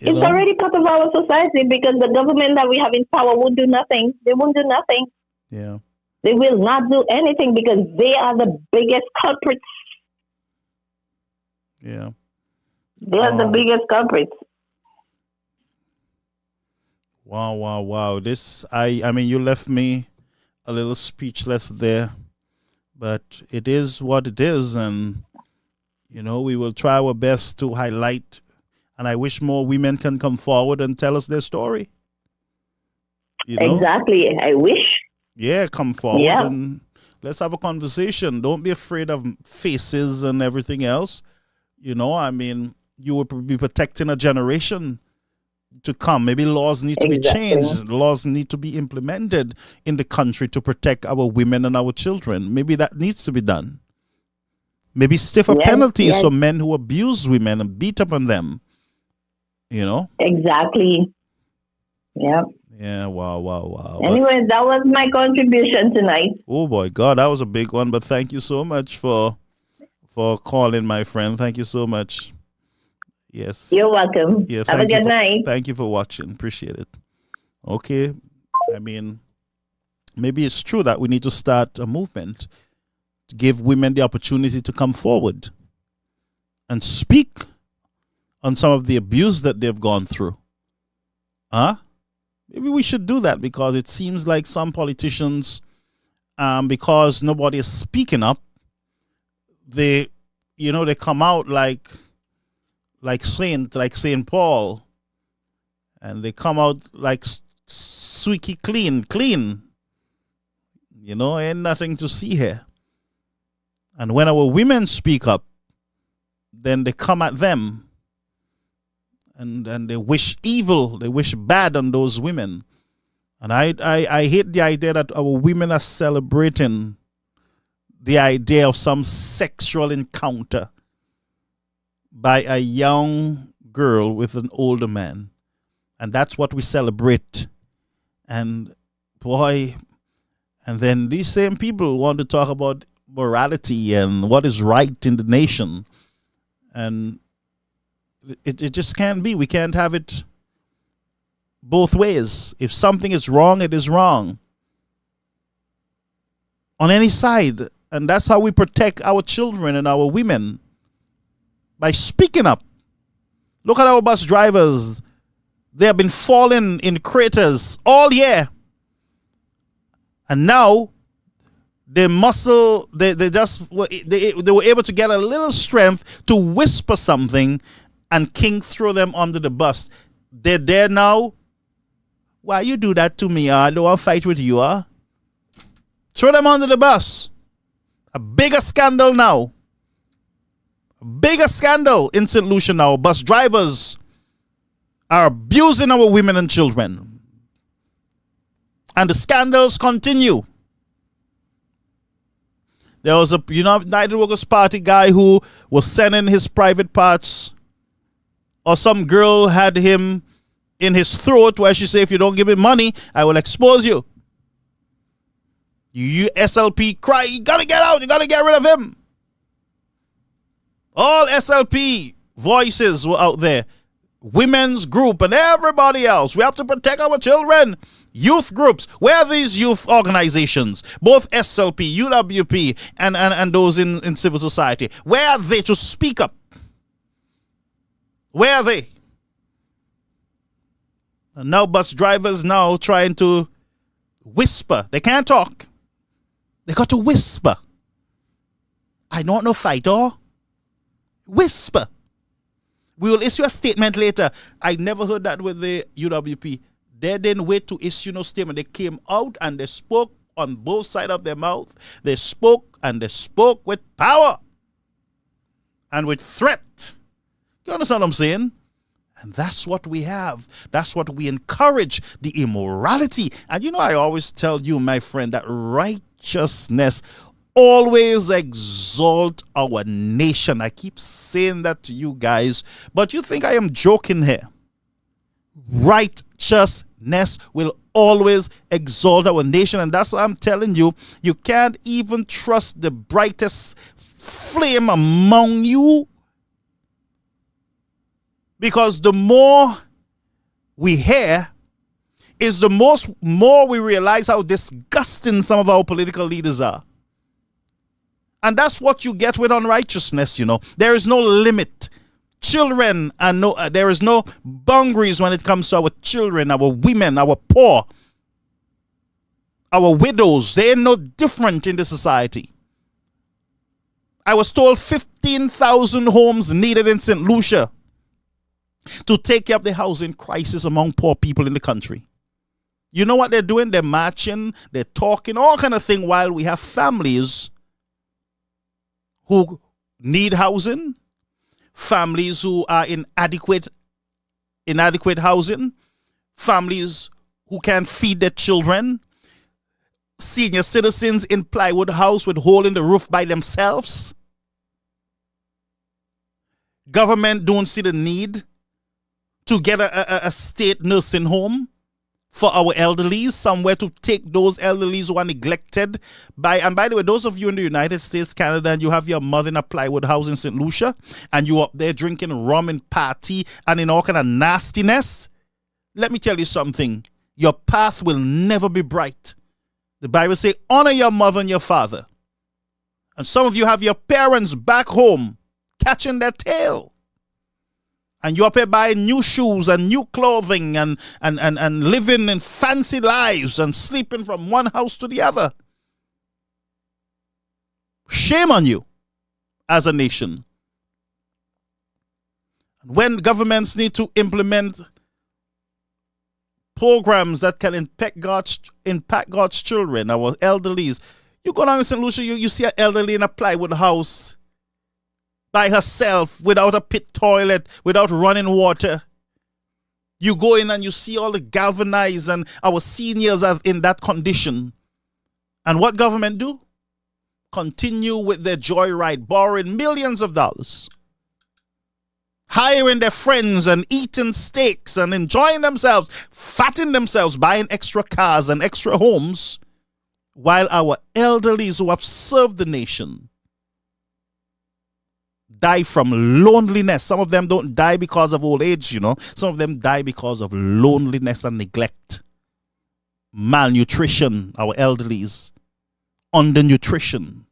It's already part of our society, because the government that we have in power won't do nothing. They won't do nothing. Yeah. They will not do anything because they are the biggest culprits. Yeah. They are the biggest culprits. Wow. I mean, you left me a little speechless there, but it is what it is. And, we will try our best to highlight, and I wish more women can come forward and tell us their story. Exactly. I wish. Yeah, come forward and let's have a conversation. Don't be afraid of faces and everything else. You will be protecting a generation to come. Maybe laws need to be changed. Laws need to be implemented in the country to protect our women and our children. Maybe that needs to be done. Maybe stiffer penalties for men who abuse women and beat up on them. Exactly. Yeah. Yeah, wow. Anyway, that was my contribution tonight. Oh, boy, God, that was a big one. But thank you so much for calling, my friend. Thank you so much. Yes. You're welcome. Yeah, have a good night. Thank you for watching. Appreciate it. Okay. I mean, maybe it's true that we need to start a movement to give women the opportunity to come forward and speak on some of the abuse that they've gone through. Maybe we should do that, because it seems like some politicians, because nobody is speaking up, they come out like Saint Paul, and they come out like squeaky clean, ain't nothing to see here. And when our women speak up, then they come at them, and they wish evil, they wish bad on those women. And I hate the idea that our women are celebrating the idea of some sexual encounter by a young girl with an older man. And that's what we celebrate. And boy, and then these same people want to talk about morality and what is right in the nation. And it just can't be. We can't have it both ways. If something is wrong, it is wrong. On any side. And that's how we protect our children and our women. By speaking up. Look at our bus drivers. They have been falling in craters all year. And now they were able to get a little strength to whisper something, and King threw them under the bus. They're there now. Why you do that to me? I don't want to fight with you. Throw them under the bus. A bigger scandal now. A bigger scandal in St. Lucia now. Bus drivers are abusing our women and children. And the scandals continue. There was a United Workers Party guy who was sending his private parts, or some girl had him in his throat where she said, if you don't give me money, I will expose you. You SLP cry, you gotta get out, you gotta get rid of him. All SLP voices were out there. Women's group and everybody else. We have to protect our children. Youth groups. Where are these youth organizations? Both SLP, UWP, and those in civil society. Where are they to speak up? Where are they? And now bus drivers now trying to whisper. They can't talk. They got to whisper. I don't know fighter. Whisper. We will issue a statement later. I never heard that with the UWP. They didn't wait to issue no statement. They came out and they spoke on both sides of their mouth. They spoke, and they spoke with power and with threat. You understand what I'm saying? And that's what we have. That's what we encourage, the immorality. And I always tell you, my friend, that righteousness always exalt our nation. I keep saying that to you guys, but you think I am joking here. Righteousness will always exalt our nation, and that's what I'm telling you. You can't even trust the brightest flame among you, because the more we hear is the more we realize how disgusting some of our political leaders are. And that's what you get with unrighteousness, There is no limit. Children, there is no boundaries when it comes to our children, our women, our poor, our widows. They are no different in the society. I was told 15,000 homes needed in St. Lucia to take care of the housing crisis among poor people in the country. You know what they're doing? They're marching, they're talking, all kind of thing, while we have families who need housing, families who are in inadequate housing, families who can't feed their children, senior citizens in plywood house with hole in the roof by themselves. Government don't see the need to get a state nursing home for our elderlies, somewhere to take those elderlies who are neglected and by the way, those of you in the United States, Canada, and you have your mother in a plywood house in St. Lucia, and you up there drinking rum and party and in all kind of nastiness, let me tell you something. Your path will never be bright. The Bible says, honor your mother and your father. And some of you have your parents back home catching their tail. And you're up here buying new shoes and new clothing and living in fancy lives and sleeping from one house to the other. Shame on you as a nation. When governments need to implement programs that can impact God's children, our elderlies. You go down in St. Lucia, you see an elderly in a plywood house by herself, without a pit toilet, without running water. You go in and you see all the galvanized, and our seniors are in that condition. And what government do? Continue with their joyride, borrowing millions of dollars, hiring their friends and eating steaks and enjoying themselves, fattening themselves, buying extra cars and extra homes, while our elderlies who have served the nation die from loneliness. Some of them don't die because of old age, Some of them die because of loneliness and neglect. Malnutrition, our elderlies. Undernutrition.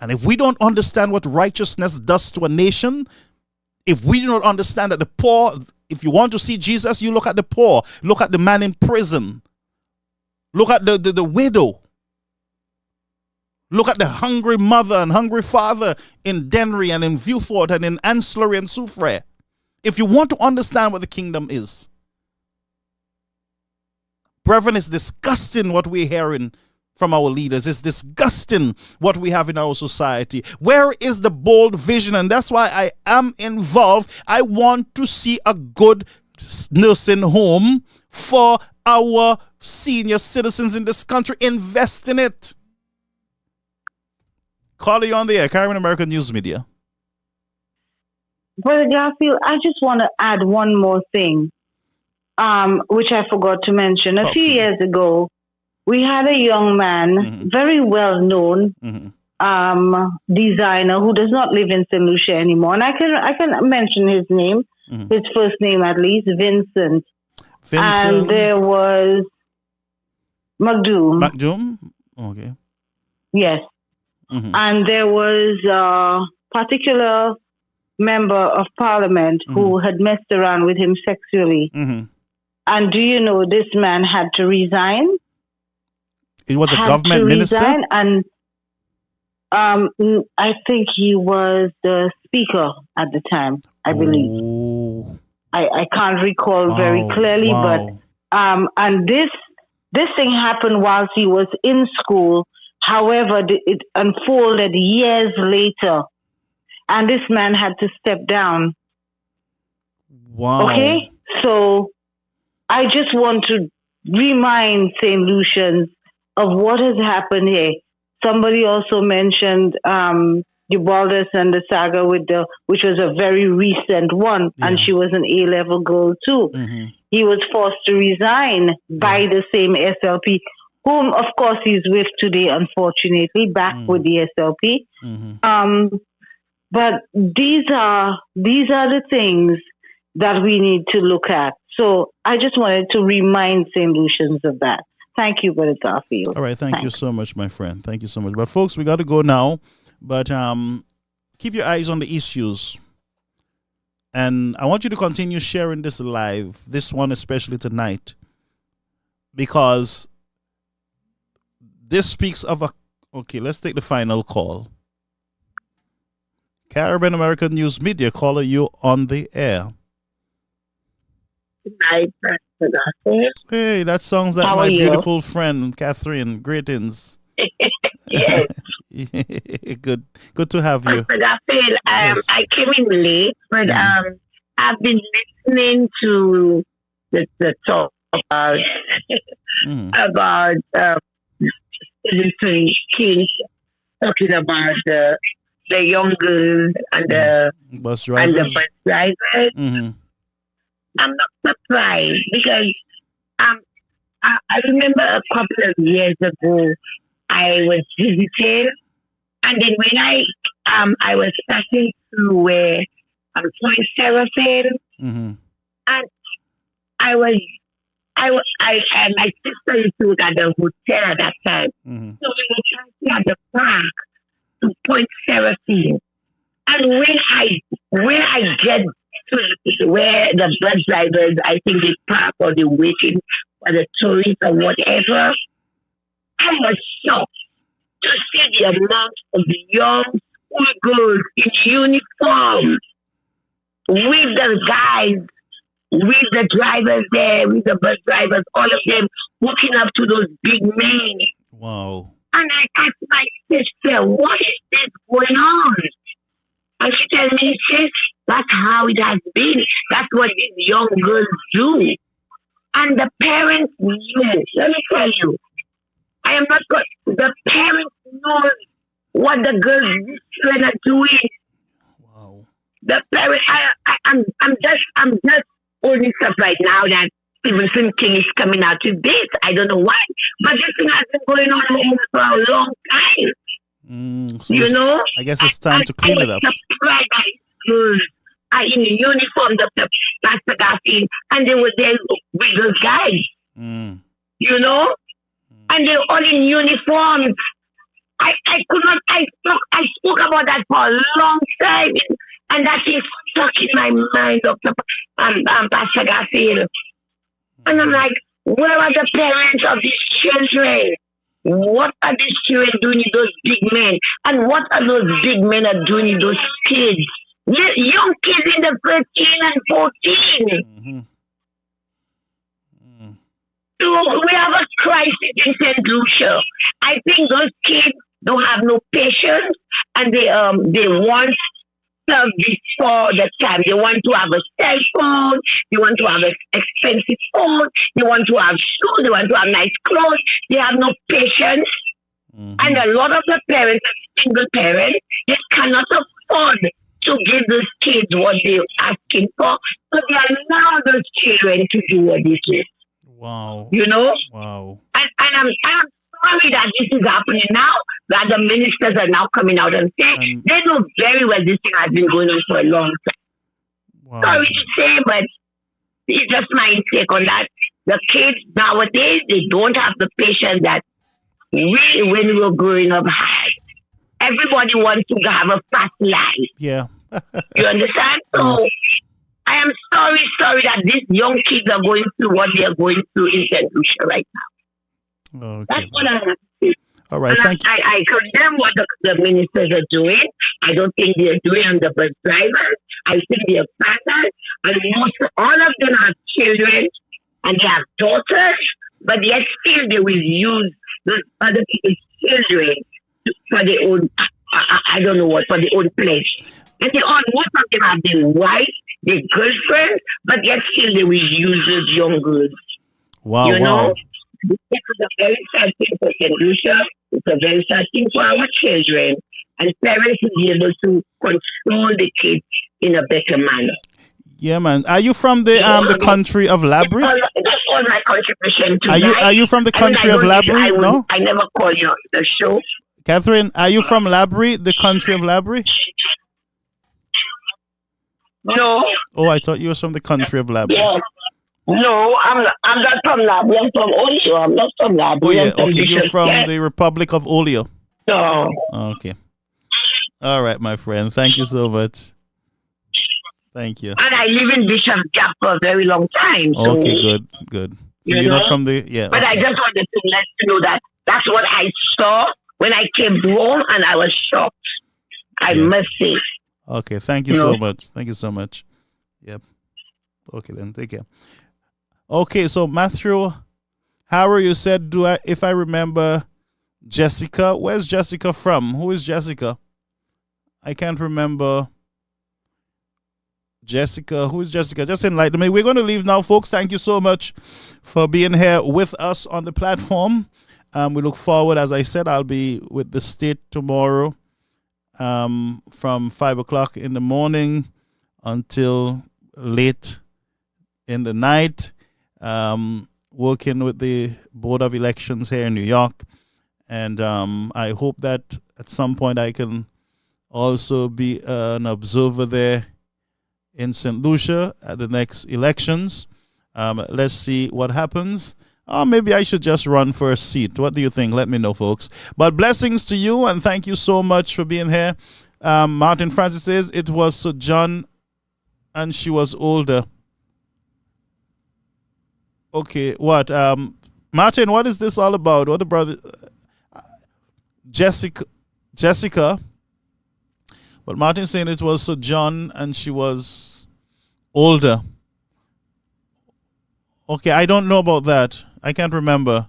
And if we don't understand what righteousness does to a nation, If we do not understand that the poor, if you want to see Jesus, you look at the poor, look at the man in prison, look at the widow, look at the hungry mother and hungry father in Dennery and in Viewfort and in Ancillary and Soufriere. If you want to understand what the kingdom is, brethren, it's disgusting what we're hearing from our leaders. It's disgusting what we have in our society. Where is the bold vision? And that's why I am involved. I want to see a good nursing home for our senior citizens in this country. Invest in it. Call you on the air, Caribbean American News Media. Brother Garfield, I just want to add one more thing, which I forgot to mention. A few years ago, we had a young man, very well known designer who does not live in St. Lucia anymore. And I can mention his name, his first name at least, Vincent. And there was McDoom. McDoom? Okay. Yes. And there was a particular member of parliament who had messed around with him sexually. And do you know this man had to resign? It was a government minister? And I think he was the speaker at the time, I believe. I can't recall very clearly, but and this thing happened whilst he was in school. However, it unfolded years later, and this man had to step down. Wow. Okay? So I just want to remind St. Lucians of what has happened here. Somebody also mentioned Ubaldus and the saga which was a very recent one, and she was an A-level girl too. He was forced to resign by the same SLP, whom of course he's with today, unfortunately, back with the SLP. But these are the things that we need to look at. So I just wanted to remind St. Lucians of that. Thank you, Brother Garfield. All right, thank you so much, my friend. Thank you so much. But folks, we got to go now. But keep your eyes on the issues. And I want you to continue sharing this live, this one especially tonight, because this speaks of a... Okay, let's take the final call. Caribbean American News Media, caller, you on the air. Good night, Pastor. Hey, that sounds like my beautiful friend, Catherine. Greetings. Yes. Good to have you. Pastor, I came in late, but I've been listening to the talk about different kids talking about the young girls and the bus drivers. I'm not surprised because I remember a couple of years ago I was visiting, and then when I was passing through where Point Seraphim, and my sister used to work at the hotel at that time, so we were trying at the park to Point Seraphim, and when I get to where the bus drivers, I think they park or they're waiting for the tourists or whatever, I was shocked to see the amount of young schoolgirls in uniform with the guys, with the drivers there, with the bus drivers, all of them looking up to those big men. Wow. And I asked my sister, what is this going on? And she told me, sis, that's how it has been. That's what these young girls do. And the parents knew. Let me tell you, I am not good. The parents know what the girls are doing. Wow. The parents, I'm just only surprised now that Stevenson King is coming out with this. I don't know why, but this thing has been going on for a long time. So you know, I guess it's time to clean it up. Surprised that girls are in uniform, the Pastor Garfield, and they were there with those guys. You know, and they're all in uniforms. I spoke about that for a long time, And that is stuck in my mind, Pastor Garfield. And I'm like, where are the parents of these children? What are these children doing with those big men? And what are those big men are doing with those kids? Young kids in the 13 and 14. So we have a crisis in St. Lucia. I think those kids don't have no patience, and they want stuff before the time. They want to have a cell phone. They want to have an expensive phone. They want to have shoes. They want to have nice clothes. They have no patience. And a lot of the parents, single parents, they cannot afford to give those kids what they're asking for. So they allow those children to do what they do. Wow. You know? Wow. And I'm sorry that this is happening now, that the ministers are now coming out and saying they know very well this thing has been going on for a long time. Wow. Sorry to say, but it's just my take on that. The kids nowadays, they don't have the patience that we, when we were growing up, had. Everybody wants to have a fast life. Yeah. You understand? So I am sorry that these young kids are going through what they are going through in St. Lucia right now. Okay. That's what I have to say. All right, and thank you. I condemn what the ministers are doing. I don't think they're doing on the bus drivers. I think they're fathers, and all of them have children, and they have daughters, but yet still they will use those other people's children for their own, I don't know what, for their own pleasure. And most of them have their wives, their girlfriends, but yet still they will use those young girls. Wow, you know? wow. This is a very sad thing for St. Lucia. It's a very sad thing for our children. And parents will be able to control the kids in a better manner. Yeah, man. Are you from the country of Labry? That's all my contribution to Are you from the country of Labry? No? I never call you on the show. Catherine, are you from Labry, the country of Labry? No. Oh, I thought you were from the country of Labry. Yeah. No, I'm not from Labry. I'm from Olio. I'm not from Labry. Oh, yeah. Okay, you're from the Republic of Olio. No. Okay. All right, my friend. Thank you so much. Thank you. And I live in Bishop's Gap for a very long time. So, okay, good. So you're not from the... Yeah. But okay. I just wanted to let you know that that's what I saw when I came home, and I was shocked. I must say. Okay, thank you so much. Thank you so much. Yep. Okay, then. Take care. Okay, so Matthew Harrow, you said, if I remember, Jessica. Where's Jessica from? Who is Jessica? I can't remember. Jessica, who is Jessica? Just enlighten me. We're going to leave now, folks. Thank you so much for being here with us on the platform. We look forward, as I said, I'll be with the state tomorrow from 5 o'clock in the morning until late in the night, working with the Board of Elections here in New York. And I hope that at some point I can also be an observer there in St. Lucia at the next elections. Let's see what happens. Or maybe I should just run for a seat. What do you think? Let me know, folks. But blessings to you, and thank you so much for being here. Martin Francis says it was Sir John, and she was older. Okay, what? Martin, what is this all about? What the brother... Jessica. But Martin saying it was Sir John and she was older. Okay, I don't know about that. I can't remember.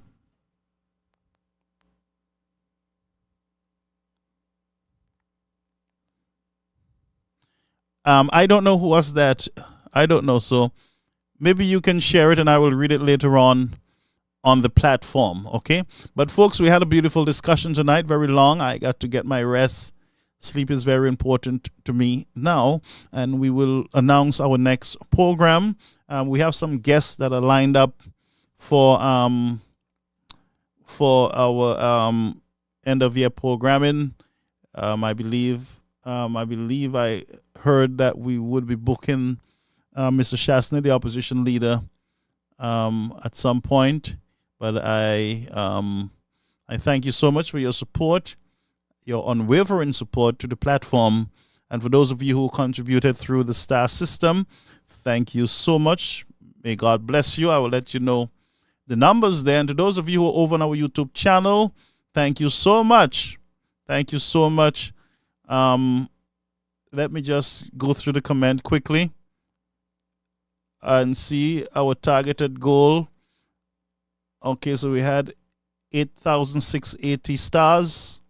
I don't know who was that. I don't know. So maybe you can share it and I will read it later on the platform. Okay. But folks, we had a beautiful discussion tonight. Very long. I got to get my rest. Sleep is very important to me now, and we will announce our next program. We have some guests that are lined up for our end of year programming. I believe I heard that we would be booking Mr. Shastner, the opposition leader, at some point. But I thank you so much for your support, your unwavering support to the platform. And for those of you who contributed through the star system, thank you so much. May God bless you. I will let you know the numbers there. And to those of you who are over on our YouTube channel, thank you so much. Thank you so much. Let me just go through the comment quickly and see our targeted goal. Okay, so we had 8,680 stars.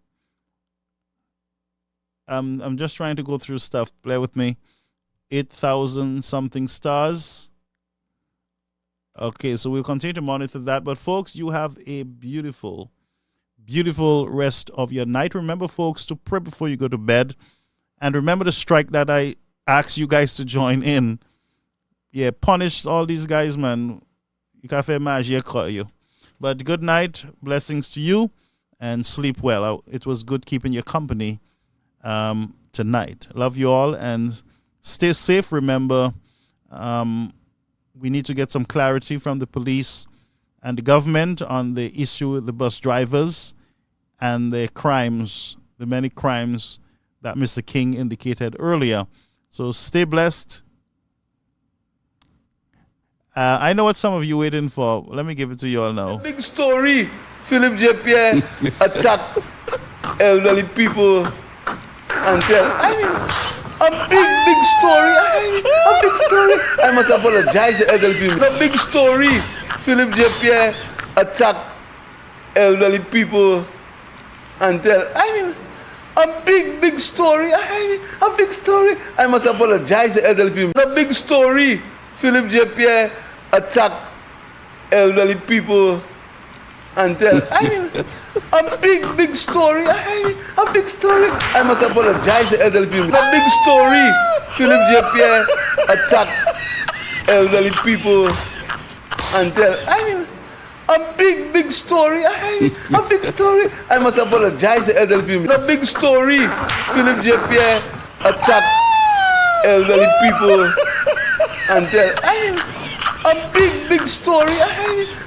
I'm just trying to go through stuff. Bear with me. 8,000 something stars. Okay, so we'll continue to monitor that. But folks, you have a beautiful, beautiful rest of your night. Remember, folks, to pray before you go to bed. And remember the strike that I asked you guys to join in. Yeah, punish all these guys, man. You can't imagine you. But good night. Blessings to you. And sleep well. It was good keeping your company tonight. Love you all. And stay safe. Remember, we need to get some clarity from the police and the government on the issue with the bus drivers and their crimes, the many crimes that Mr. King indicated earlier. So stay blessed. I know what some of you waiting for. Let me give it to you all now. Big story. Philip J. Pierre attacked elderly people and tell. I mean, a big story. A big story. I must apologize to elderly people. A big story. Philip J. Pierre attacked elderly people and tell. I mean, a big story. A big story. I must apologize to elderly people. A big story. Philip J. Pierre attacked elderly people and tell. I mean, a big story. A big story. I must apologize to elderly people. A big story. Philip J. Pierre attacked elderly people and tell. I mean, a big story. A big story. I must apologize to elderly people. A big story. Philip J. Pierre attacked elderly people and tell. I mean, a big story.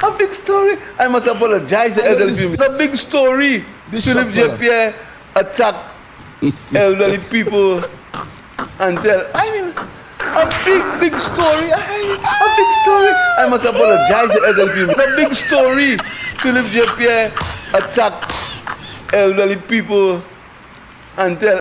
A big story. I must apologize to elderly people. A big story. Philip J. Pierre attacked elderly people and tell. I mean, a big story. A big story. I must apologize to elderly people. A big story. Philip J. Pierre attacked elderly people and tell.